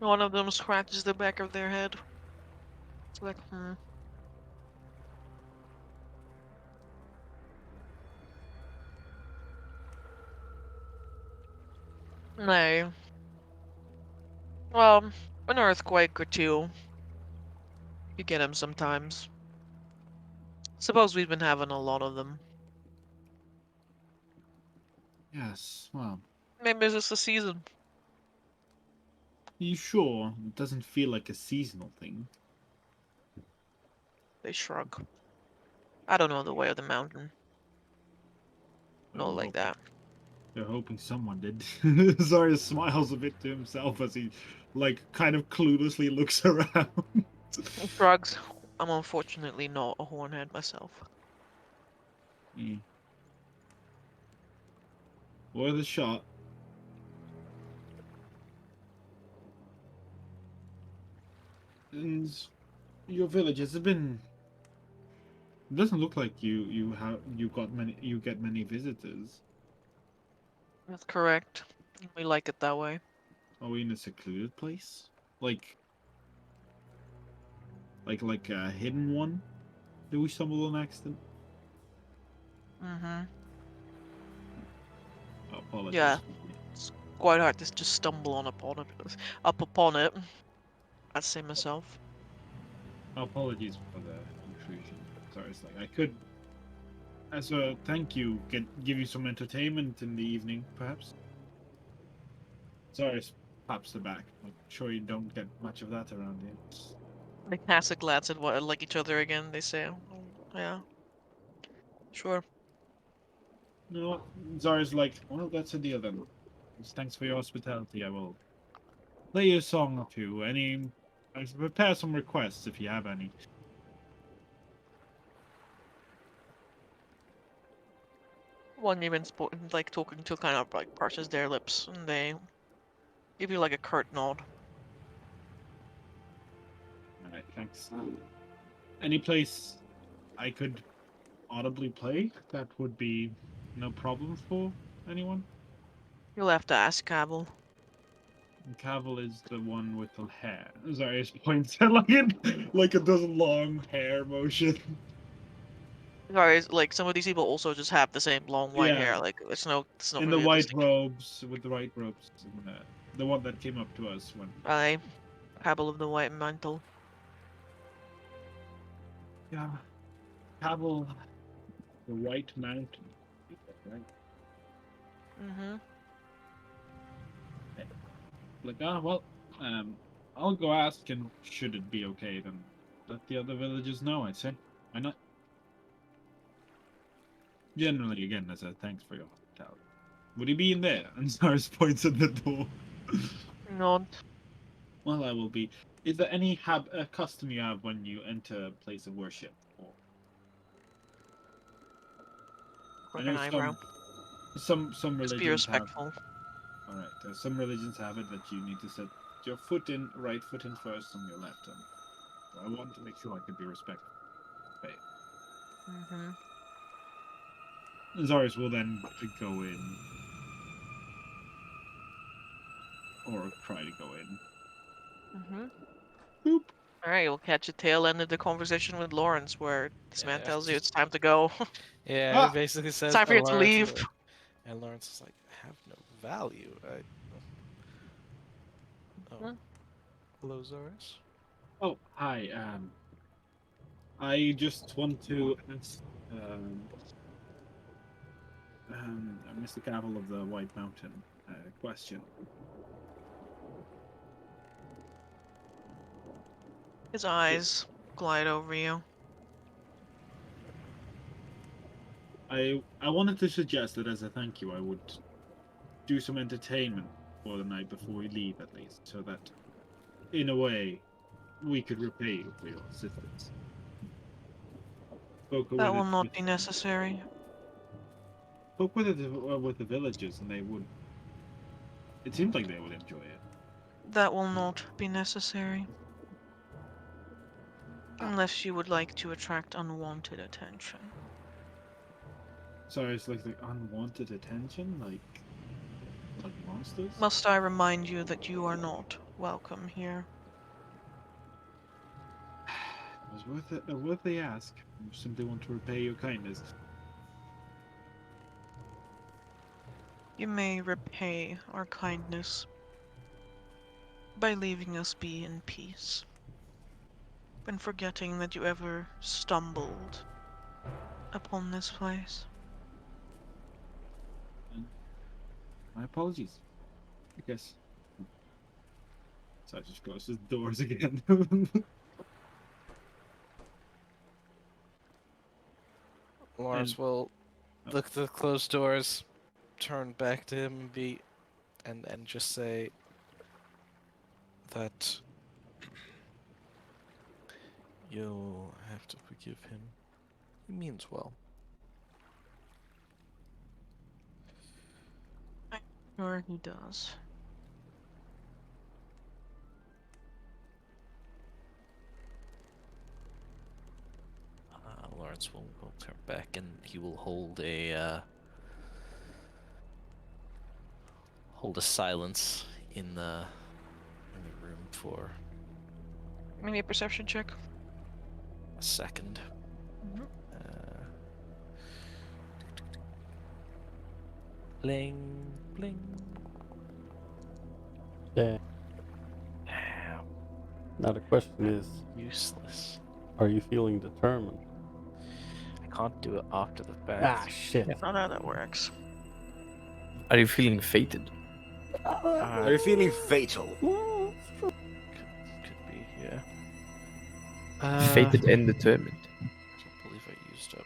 One of them scratches the back of their head. It's like, No. Well, an earthquake or two. You get them sometimes. Suppose we've been having a lot of them. Yes, well, Maybe it's just the season. you sure? It doesn't feel like a seasonal thing. They shrug. I don't know the way of the mountain. Not Oh, like that. they're hoping someone did. Zarya smiles a bit to himself as he, like, kind of cluelessly looks around. Shrugs. I'm unfortunately not a hornhead myself. Worth a shot. And your village has been. It doesn't look like you get many visitors. That's correct. We like it that way. Are we in a secluded place? Like a hidden one? Did we stumble on accident? Mm-hmm. Oh, apologies. Yeah. It's quite hard to just stumble up upon it. I'd say myself. Apologies for the intrusion. Sorry, it's like I could, as a thank you, give you some entertainment in the evening, perhaps. Sorry, slaps the back. I'm sure you don't get much of that around here. They pass a glance at like each other again. They say, yeah, sure. You know what? Zara's like, well, that's a deal then. Thanks for your hospitality. I will play you a song or two. I should prepare some requests if you have any. One even like talking to kind of like parses their lips, and they give you like a curt nod. Alright, thanks. Any place I could audibly play that would be no problem for anyone? You'll have to ask Cabell. Cavill is the one with the hair. Sorry, his points at like it does a long hair motion. Sorry, like some of these people also just have the same long white hair. Yeah. Like it's not In the really a white distinction. robes, with the white robes. And, the one that came up to us when. Aye, Cabell of the White Mantle. Yeah. Cavill, the White Mountain. Right? Mm-hmm. Like, well, I'll go ask, and should it be okay, then let the other villagers know, I'd say. Why not? Generally, again, as a thanks for your hospitality. Would he be in there? And Zars points at the door. Nod. Well, I will be. Is there any custom you have when you enter a place of worship? Or... Quick an eyebrow. Some Just religions be respectful. All right. Some religions have it that you need to set your right foot in first, and your left hand. So I want to make sure I could be respectful. Okay. Mm-hmm. Zars will then go in, or try to go in. Mm-hmm. Boop. Alright, we'll catch a tail end of the conversation with Lawrence where this man Yeah, tells you just- it's time to go. Yeah, he basically says time for to you to Lawrence, leave. and Lawrence is like, I have no value. Oh. Hello, Zaris? Oh, hi. I just want to ask Mr. Cavill of the White Mountain question. His eyes glide over you. I wanted to suggest that as a thank you, I would do some entertainment for the night before we leave, at least, so that, in a way, we could repay you for your assistance. That will not be necessary. Spoke with the villagers, and they would. It seemed like they would enjoy it. That will not be necessary. Unless you would like to attract unwanted attention. Sorry, it's like unwanted attention, like monsters. Must I remind you that you are not welcome here. It was worth the ask. I simply want to repay your kindness. You may repay our kindness by leaving us be in peace, and forgetting that you ever stumbled upon this place. My apologies. I guess. So I just close the doors again. Lawrence will look at the closed doors, turn back to him and just say that you'll have to forgive him. He means well. I'm sure he does. Lawrence will turn back and he will hold a silence in the room for Give me a perception check. a second. Mhm. Bling, bling. Yeah. Damn, Now the question is, useless. are you feeling determined? I can't do it after the fact. Ah, shit. That's not how that works. Are you feeling fated? Are you feeling fatal? Could be, yeah. Fated and determined. I can't believe I used up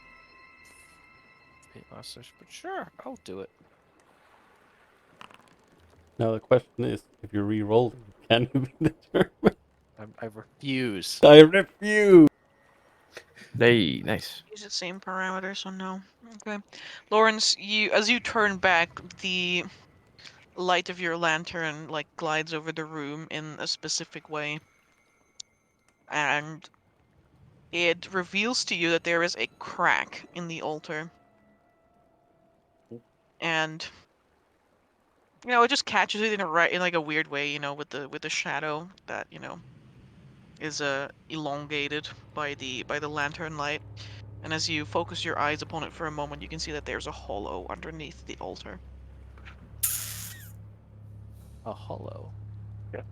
fate last session, but sure, I'll do it. Now the question is, if you re-roll, can you be determined? I refuse. I refuse! They nice. Use the same parameter, so no. Okay. Lawrence, as you turn back, the light of your lantern like glides over the room in a specific way. And it reveals to you that there is a crack in the altar. And it just catches it in like a weird way, with the shadow that, is elongated by the lantern light. And as you focus your eyes upon it for a moment, you can see that there's a hollow underneath the altar. A hollow. Yeah.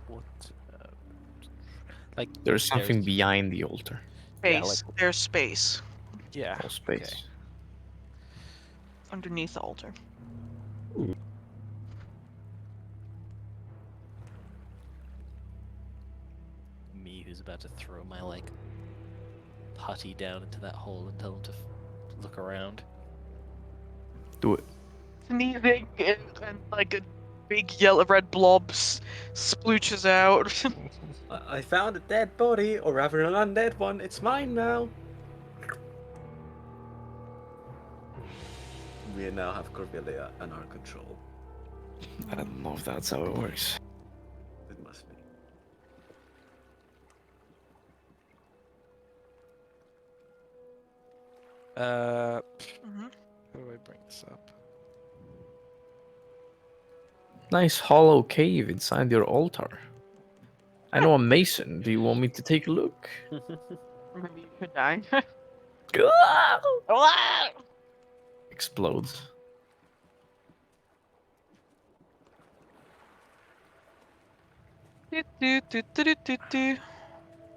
What? Like There's something there's- behind the altar. Yeah, Space. There's space Yeah. All space. underneath the altar. Me who's about to throw my putty down into that hole and tell him to look around. Do it. Sneezing and like a big red blob splooches out. I found a dead body, or rather an undead one. It's mine now. We now have Corvillia in our control. I don't know if that's how it works. It must be. How Mhm. do I bring this up? Nice hollow cave inside your altar. I know a mason. Do you want me to take a look? Maybe you could die. Explodes. Do, do, do, do, do, do, do.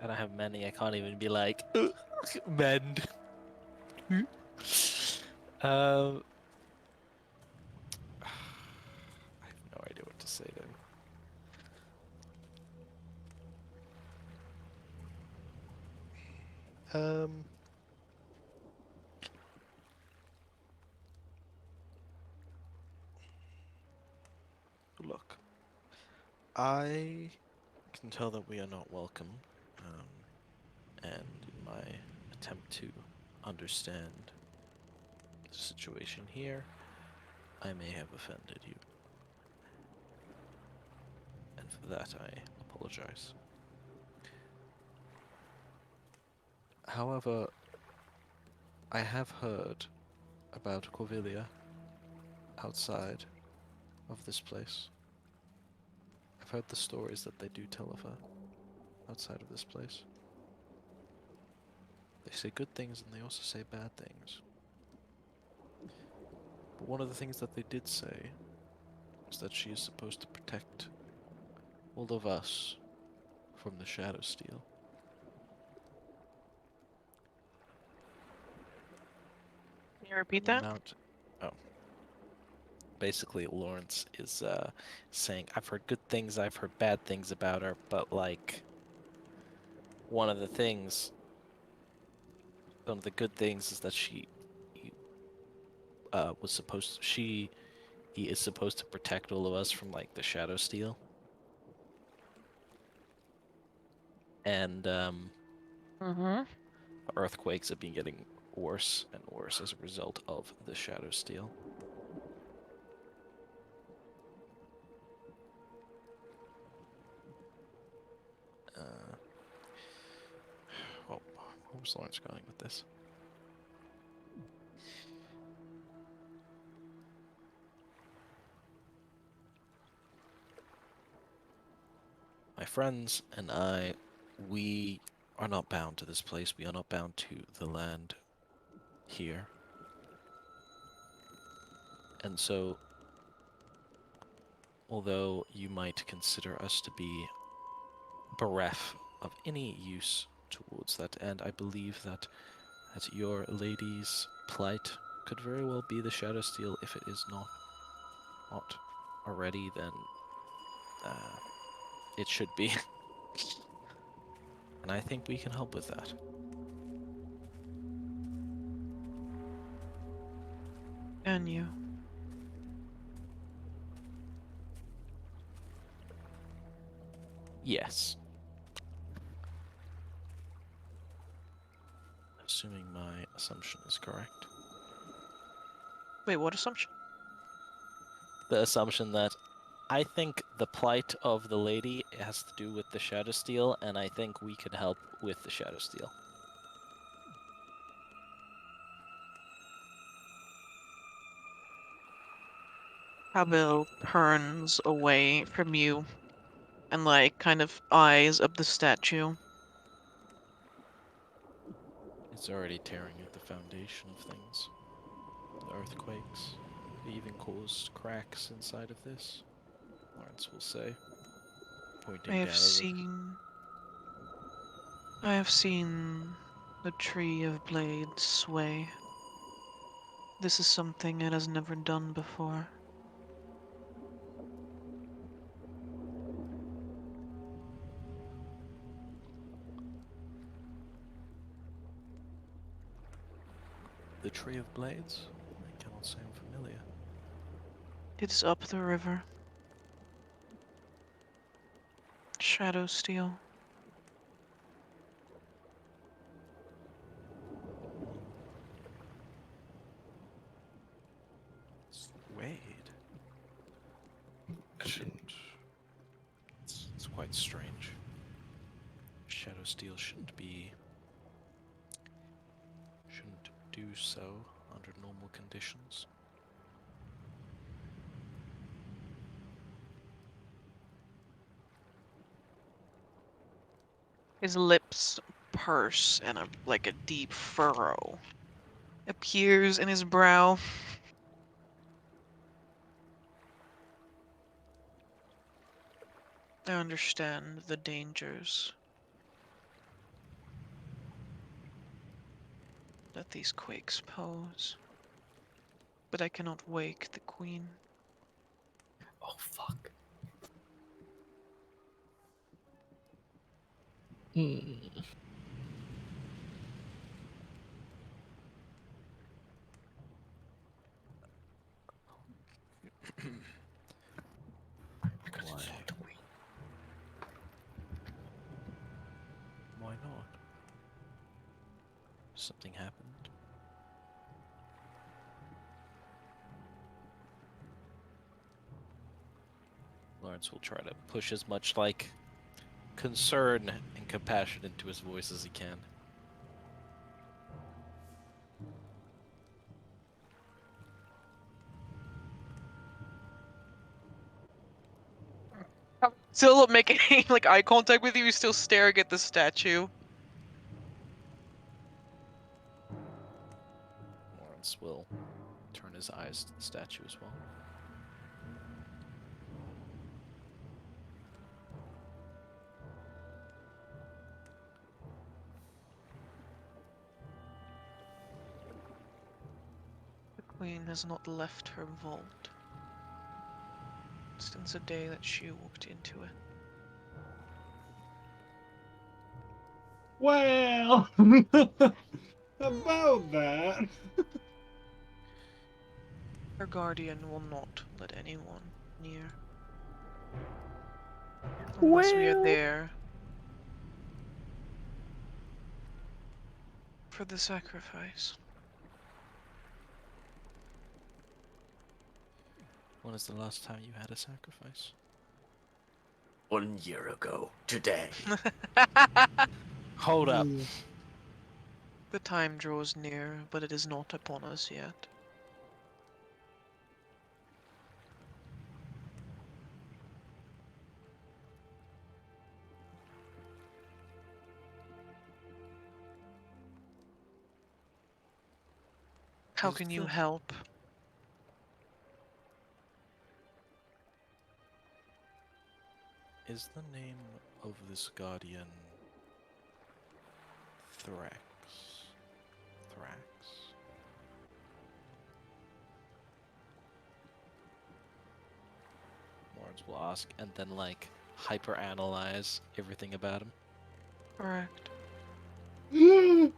I don't have many. I can't even be like mend. I have no idea what to say to him. Look, I can tell that we are not welcome, and in my attempt to understand the situation here, I may have offended you. And for that, I apologize. However, I have heard about Corvillia outside of this place. I've heard the stories that they do tell of her outside of this place. They say good things and they also say bad things. But one of the things that they did say is that she is supposed to protect all of us from the Shadow Steel. Can you repeat that? Oh. Basically, Lawrence is saying, I've heard good things, I've heard bad things about her, but like, one of the good things is that he is supposed to protect all of us from like the Shadow Steel. And earthquakes have been getting worse and worse as a result of the Shadow Steel. Well, where was Lawrence going with this? My friends and I, we are not bound to this place. We are not bound to the land here. And so, although you might consider us to be bereft of any use towards that end, I believe that your lady's plight could very well be the Shadow Steel. If it is not already, then it should be. And I think we can help with that. And you. Yes. Assuming my assumption is correct. Wait, what assumption? The assumption that I think the plight of the lady has to do with the Shadow Steel, and I think we could help with the Shadow Steel. Pavel turns away from you and like kind of eyes up the statue. It's already tearing at the foundation of things. The earthquakes even caused cracks inside of this, Lawrence will say, pointing I down have at seen the tree of blades sway. This is something it has never done before. the Tree of Blades. I cannot say I'm familiar. It is up the river. Shadow Steel. Wade. It's quite strange. Shadow Steel shouldn't do so under normal conditions. His lips purse and like a deep furrow appears in his brow. I understand the dangers that these quakes pose, but I cannot wake the queen. Oh, fuck. Hmm. Why? Why not? Something happened. Lawrence will try to push as much like concern and compassion into his voice as he can. Still making like eye contact with you, still staring at the statue. Lawrence will turn his eyes to the statue as well. The queen has not left her vault since the day that she walked into it. Well, about that. Her guardian will not let anyone near. Unless we are there for the sacrifice. When is the last time you had a sacrifice? 1 year ago, today. Hold up. The time draws near, but it is not upon us yet. How can you help? Is the name of this guardian Thrax? Lawrence will ask, and then like hyper-analyze everything about him. Correct. Yeah,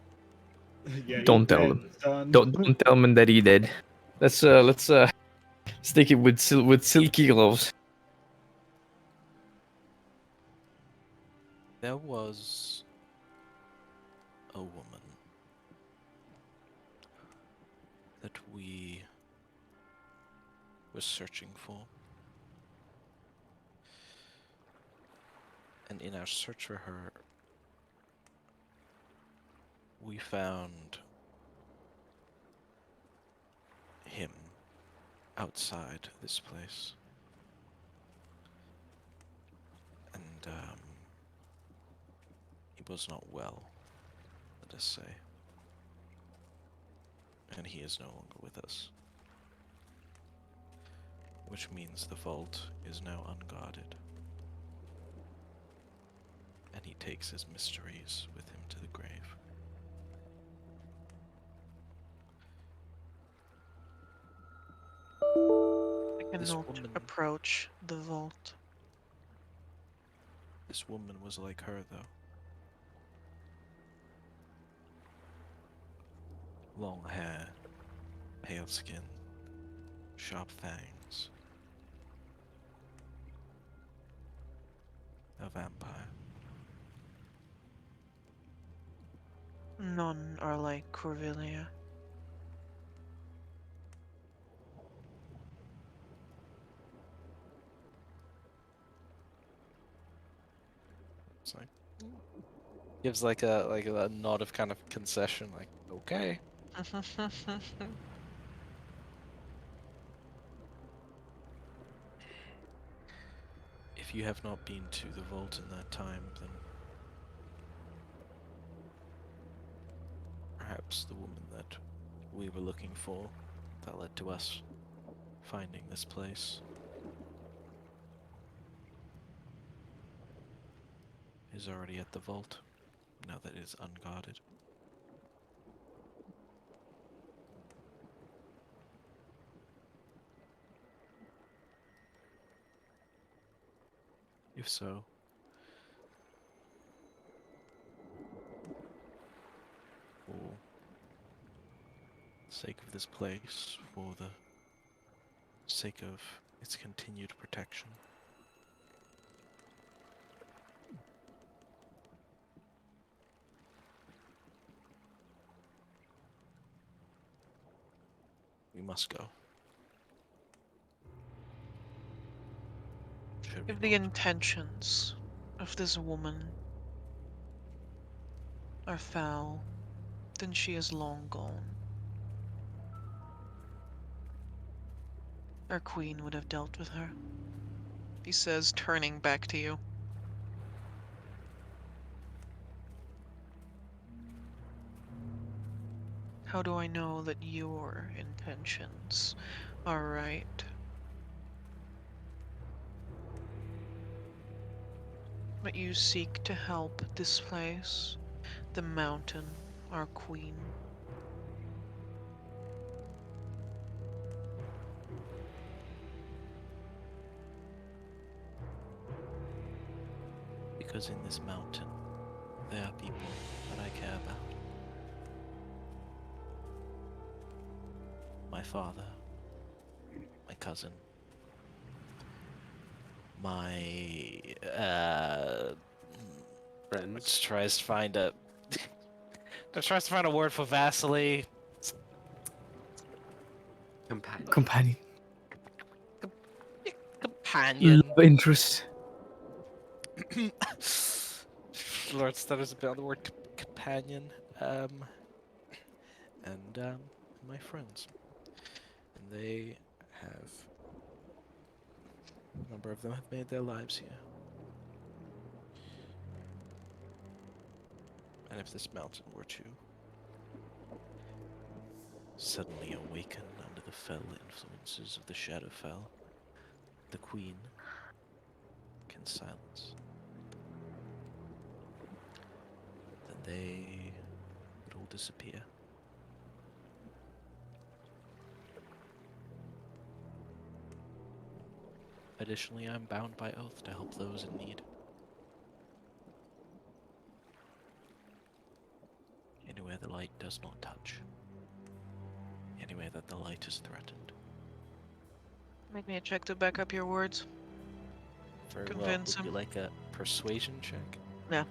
Don't he's tell dead, them. son. Don't tell him that he did. Let's stick it with silky gloves. There was a woman that we were searching for. And in our search for her, we found him outside this place. And he was not well, let us say. And he is no longer with us. Which means the vault is now unguarded. And he takes his mysteries with him to the grave. I cannot approach the vault. This woman was like her, though. Long hair, pale skin, sharp fangs. A vampire. None are like Corvillia. It's like gives like a nod of kind of concession, like okay. If you have not been to the vault in that time, then perhaps the woman that we were looking for, that led to us finding this place, is already at the vault, now that it is unguarded. If so, for the sake of this place, for the sake of its continued protection, we must go. Should we If the not? intentions of this woman are foul, then she is long gone. Our queen would have dealt with her. He says, turning back to you. How do I know that your intentions are right? But you seek to help displace the mountain, our queen. Because in this mountain, there are people that I care about. My father, my cousin, my Friends. tries to find a tries to find a word for Vasily. Companion. Companion. Companion. Love interest. Lord stutters a bit on the word companion. And my friends. And they have, a number of them have made their lives here. And if this mountain were to suddenly awaken under the fell influences of the Shadowfell, the Queen can silence. Then they would all disappear. Additionally, I'm bound by oath to help those in need. Anywhere the light does not touch. Anywhere that the light is threatened. Make me a check to back up your words. Very Convince well. Would him. you like a persuasion check? Yeah.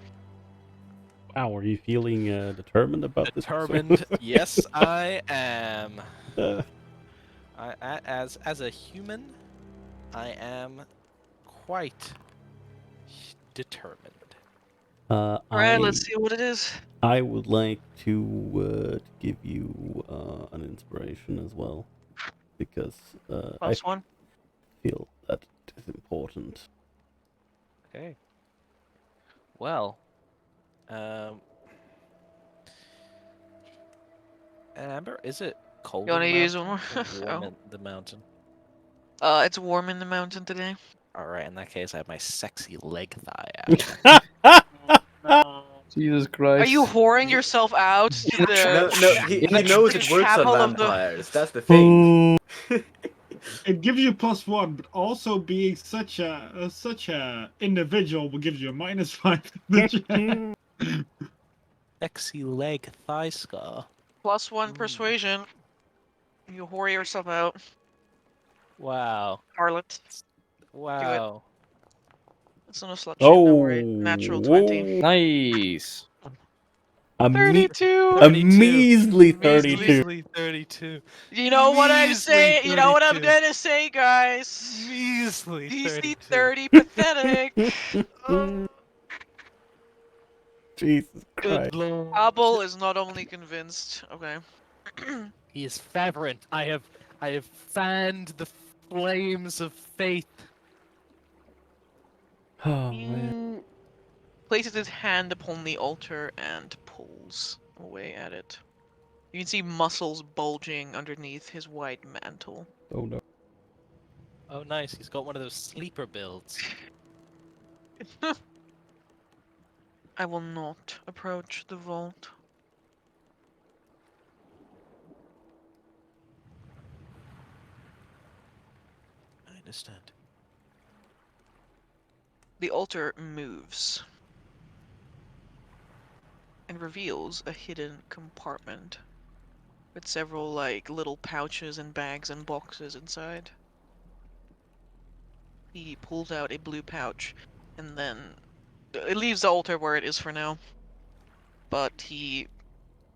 Wow, are you feeling determined about Determined? this? Yes, I am. Uh, As a human, I am quite determined. Alright, let's see what it is. I would like to give you an inspiration as well, because I +1. feel that it is important. Okay. Well, Amber, is it cold You wanna in the use mountain one or more? warm Oh. in the mountain? It's warm in the mountain today. Alright, in that case, I have my sexy leg thigh out. Jesus Christ. Are you whoring yourself out to the No, he knows it works on cavil of the... vampires. That's the thing. It gives you +1, but also being such a individual will give you a -5 to the check. Sexy leg thigh scar. +1 persuasion. You whore yourself out. Wow. Harlot. Wow. It's not a slut shame, don't worry. Natural 20. Nice. A 32! measly 32. Measly 32. You know what I'm Measly saying? You know what I'm 32. gonna say, guys? Measly DC 32. 30 pathetic. Jesus Christ. Good lord. Abel is not only convinced. Okay. He is fervent. I have fanned the flames of faith. Oh man. He places his hand upon the altar and pulls away at it. You can see muscles bulging underneath his white mantle. Oh no. Oh nice, he's got one of those sleeper builds. I will not approach the vault. I understand. The altar moves and reveals a hidden compartment with several little pouches and bags and boxes inside. He pulls out a blue pouch and then it leaves the altar where it is for now. But he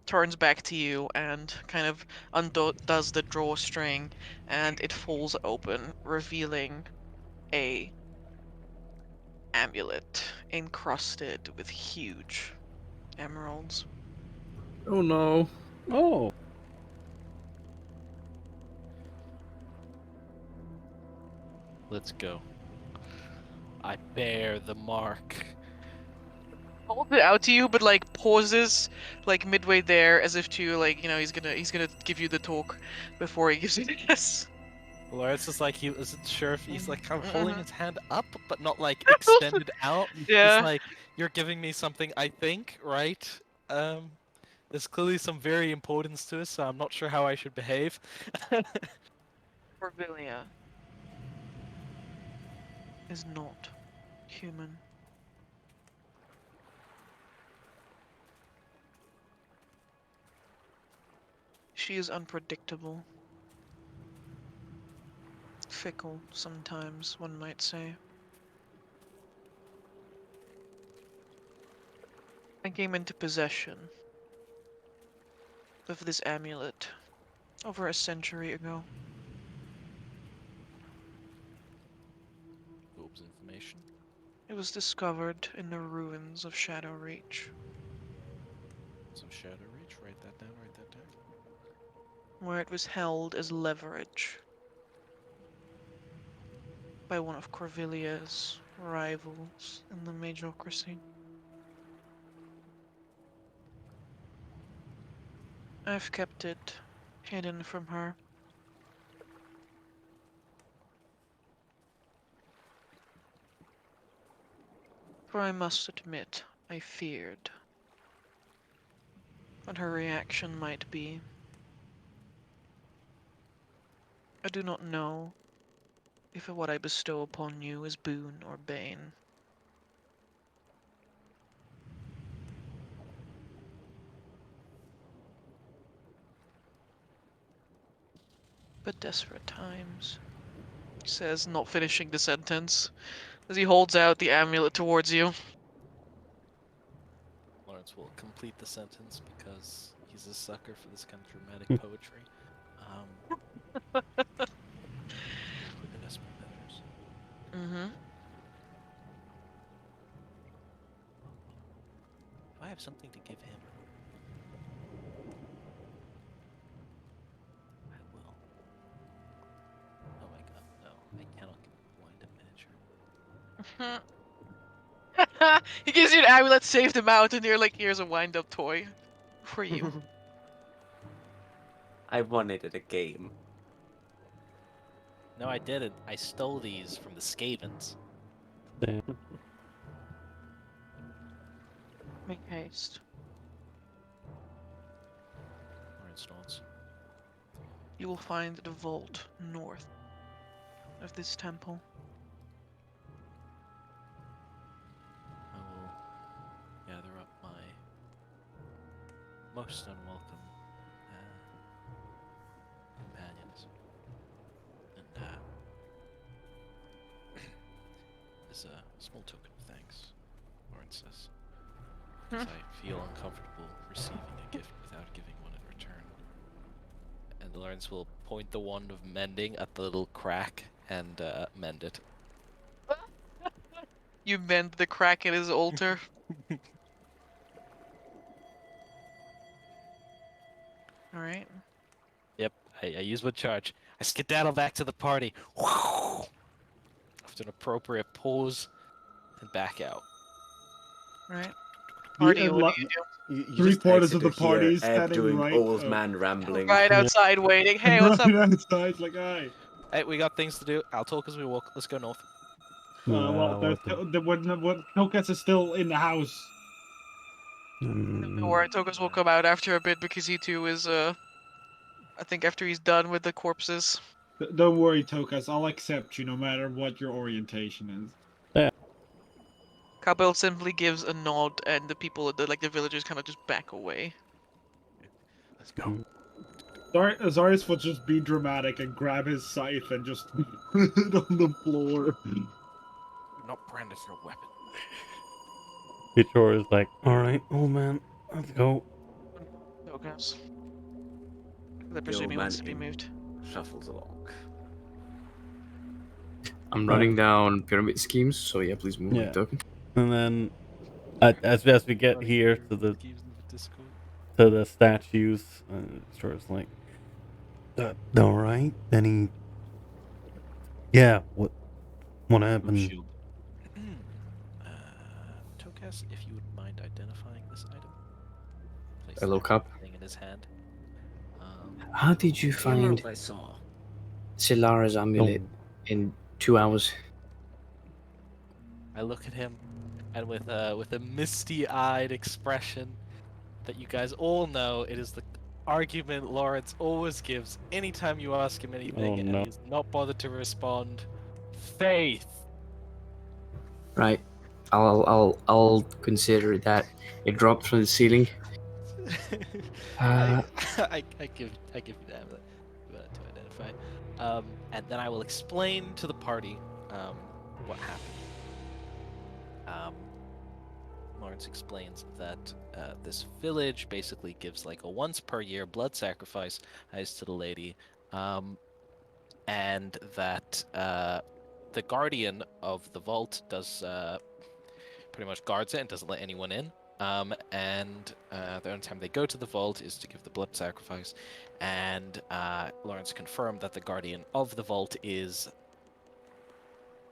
turns back to you and kind of undoes the drawstring, and it falls open, revealing a amulet encrusted with huge emeralds. Oh no. Oh. Let's go. I bear the mark. Holds it out to you, but like pauses like midway there, as if to like he's gonna give you the talk before he gives you the yes. Lawrence is like, he isn't sure if he's like kind of holding Mhm. his hand up, but not like extended out. Yeah. He's like, you're giving me something, I think, right? There's clearly some very importance to it, so I'm not sure how I should behave. Corvillia is not human. She is unpredictable. Fickle, sometimes, one might say. I came into possession of this amulet over a century ago. Orbs information. It was discovered in the ruins of Shadow Reach, Some Shadow Reach. Write that down. Write that down. where it was held as leverage by one of Corvillia's rivals in the Majocracy. I've kept it hidden from her. For I must admit, I feared what her reaction might be. I do not know if what I bestow upon you is boon or bane. But desperate times, he says, not finishing the sentence, as he holds out the amulet towards you. Lawrence will complete the sentence because he's a sucker for this kind of dramatic poetry. For desperate measures. Mm-hmm. If I have something to give him, I will. Oh my god, no. I cannot give him a wind-up miniature. He gives you an amulet, save the mountain, and you're like, here's a wind-up toy for you. I won it at a game. No, I didn't. I stole these from the Skavens. Damn. Make haste. Lawrence nods. You will find the vault north of this temple. I will gather up my most unwelcome companions. And as a small token of thanks, Lawrence says, because I feel uncomfortable receiving a gift without giving one in return. And Lawrence will point the wand of mending at the little crack and mend it. You mend the crack in his altar. Alright. Yep, I use my charge. I skedaddle back to the party. After an appropriate pause and back out. Right. Party, Yeah, what do you do? You Three just quarters exit of the to hear party is Eb standing doing right- old oh. man rambling. Right outside waiting. Hey, what's up? Right outside, like, aye. Hey, we got things to do. I'll talk as we walk. Let's go north. Well, when Tokas is still in the house. Don't worry, Tokas will come out after a bit because he too is, I think after he's done with the corpses. Don't worry, Tokas. I'll accept you no matter what your orientation is. Kabel simply gives a nod, and the people, the villagers, kind of just back away. Let's go. Azarius will just be dramatic and grab his scythe and just put it on the floor. Not brandish your weapon. Vitor is like, alright, old man, let's go. Tokas. That The presumably old wants to man be moved. shuffles along. I'm writing down pyramid schemes, so yeah, please move Yeah. my token. And then, as we get here to the statues, Vitor's like, alright, then he... Yeah, what happened? mind identifying this item? Place I look the up. thing in his hand. How did you The find emerald I saw. Silara's amulet in 2 hours? I look at him, and with a misty-eyed expression that you guys all know, it is the argument Lawrence always gives anytime you ask him anything, Oh, and no. he's not bothered to respond. Faith. Right. I'll consider that it dropped from the ceiling. I give you that to identify, and then I will explain to the party what happened. Lawrence explains that this village basically gives like a once per year blood sacrifice to the lady, and that the guardian of the vault does pretty much guards it and doesn't let anyone in. And the only time they go to the vault is to give the blood sacrifice. And Lawrence confirmed that the guardian of the vault is,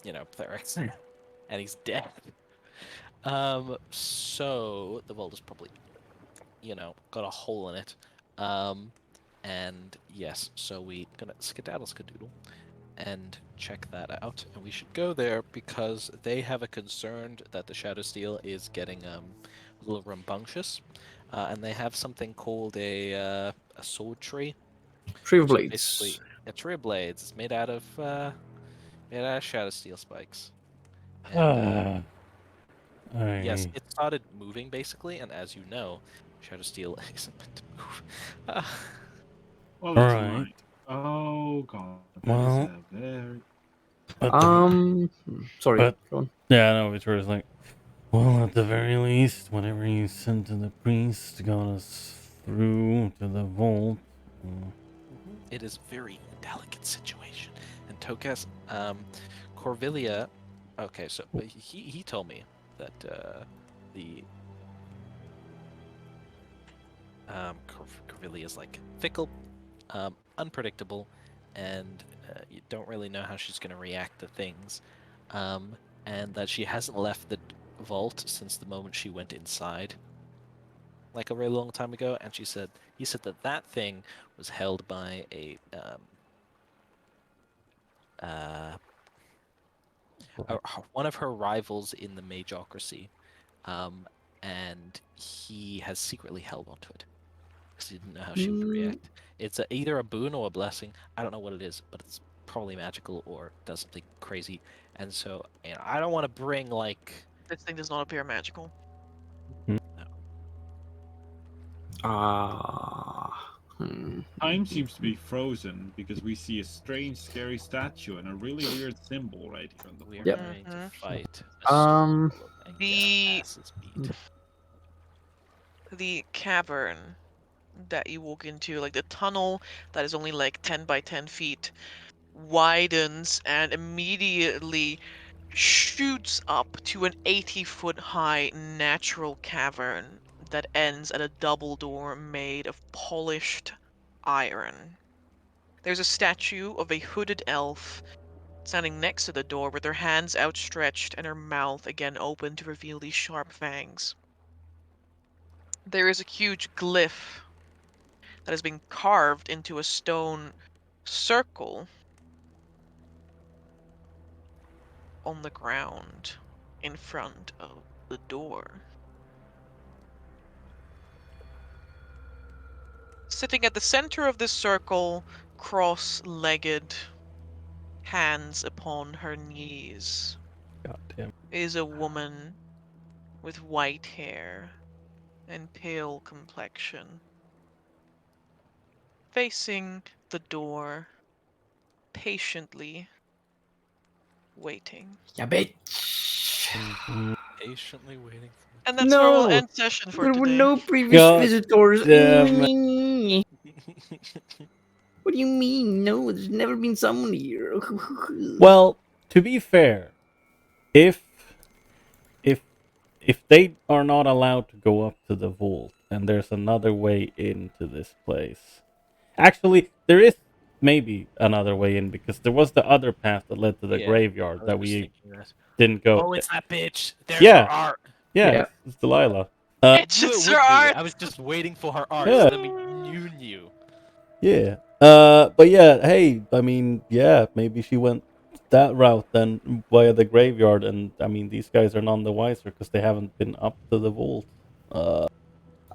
Etharis, and he's dead. So the vault is probably, got a hole in it. And yes, so we gonna skedaddle skadoodle and check that out, and we should go there because they have a concern that the Shadow Steel is getting a little rambunctious, and they have something called a sword tree. Tree of which is Blades. basically a tree of blades. It's made out of Shadow Steel spikes. And, yes, it started moving basically, and as you know, Shadow Steel isn't meant to move. Well, that's Alright. right. Oh god. Well, That is a very... Sorry. but- Go on. Yeah, no, it's was like, well, at the very least, whatever you sent to the priest got us through to the vault. It is a very delicate situation. And Tokas, Corvillia, okay, so he told me that the Corvillia is like fickle, unpredictable, and you don't really know how she's going to react to things. And that she hasn't left the vault since the moment she went inside, like a very long time ago. And he said that thing was held by one of her rivals in the Mageocracy, and he has secretly held onto it because he didn't know how she would react. It's either a boon or a blessing. I don't know what it is, but it's probably magical or does something crazy. And so, I don't want to bring like This thing does not appear magical. Time seems to be frozen because we see a strange, scary statue and a really weird symbol right here on the we're Yep. going to fight. The cavern that you walk into, like the tunnel that is only like 10 by 10 feet, widens and immediately shoots up to an 80-foot high natural cavern that ends at a double door made of polished iron. There's a statue of a hooded elf standing next to the door with her hands outstretched and her mouth again open to reveal these sharp fangs. There is a huge glyph that has been carved into a stone circle on the ground in front of the door. Sitting at the center of this circle, cross-legged, hands upon her knees, Goddamn. is a woman with white hair and pale complexion, facing the door, patiently waiting. Yeah, bitch. Patiently waiting for And that's where we'll No, end session for there today. were no previous God visitors. damn What do you mean? No, there's never been someone here. Well, to be fair, if they are not allowed to go up to the vault and there's another way into this place. Actually, there is maybe another way in because there was the other path that led to the Yeah, graveyard I was that just we thinking that. didn't go. Oh, it's that bitch. There's Yeah. her art. Yeah, Yeah. it's Delilah. It's Knew it just would her be. art. I was just waiting for her art. Yeah. So then you knew. Yeah. But yeah, hey, I mean, yeah, maybe she went that route then via the graveyard, and I mean, these guys are none the wiser because they haven't been up to the vault.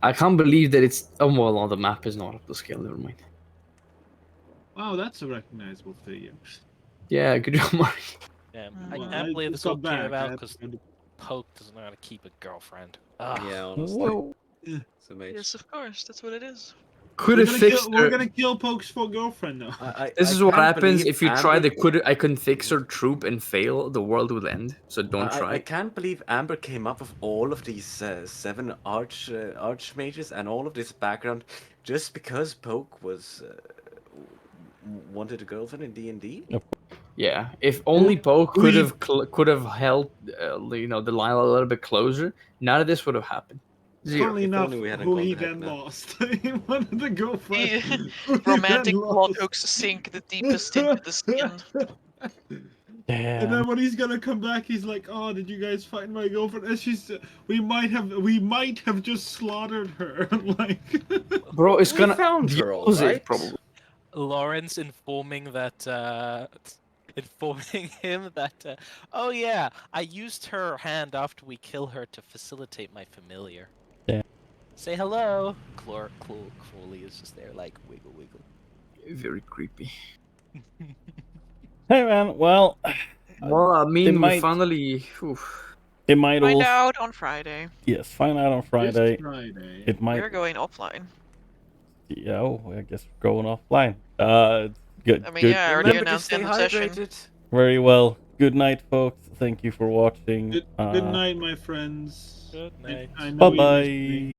I can't believe that it's. Oh, well, the map is not up to scale. Never mind. Wow, that's a recognizable figure. Yeah, good job, Mark. Yeah, Mm. I Well, can't I believe just this all got came back. I about had because to- Poke doesn't know how to keep a girlfriend. Ugh. Yeah, honestly. Whoa. It's amazing. Yes, of course. That's what it is. Could We're have gonna fixed kill, we're her. gonna kill Poke's full girlfriend now. This I is what can't happens believe if you try Amber- the I couldn't fix her troop and fail. The world would end. So don't try. I can't believe Amber came up with all of these 7 archmages and all of this background just because Poke was wanted a girlfriend in D&D. Yeah, if only Poe we- could have held the line a little bit closer, none of this would have happened. Zero. Funnily If enough, only we hadn't who gone he to heck then now. lost. He wanted a girlfriend. who he Romantic then plot lost. hooks sink the deepest into the skin. And Damn. then when he's gonna come back, he's like, "Oh, did you guys find my girlfriend?" And she's, we might have just slaughtered her." Like, Bro, it's We gonna found the her, all opposite, right. probably. Lawrence informing him that, oh yeah, I used her hand after we kill her to facilitate my familiar. Yeah. Say hello. Crawley is just there, like wiggle wiggle. Very creepy. Hey man, well, Well, I mean, we might- finally. it might Find all out on Friday. yes, find out on this Friday. Friday. It might. We're going offline. Yeah, oh, I guess we're going offline. Good. I mean, good. yeah, I already Remember to announced stay in the session. hydrated. Very well. Good night, folks. Thank you for watching. Good night, my friends. Good night. I know you missed me. Bye bye.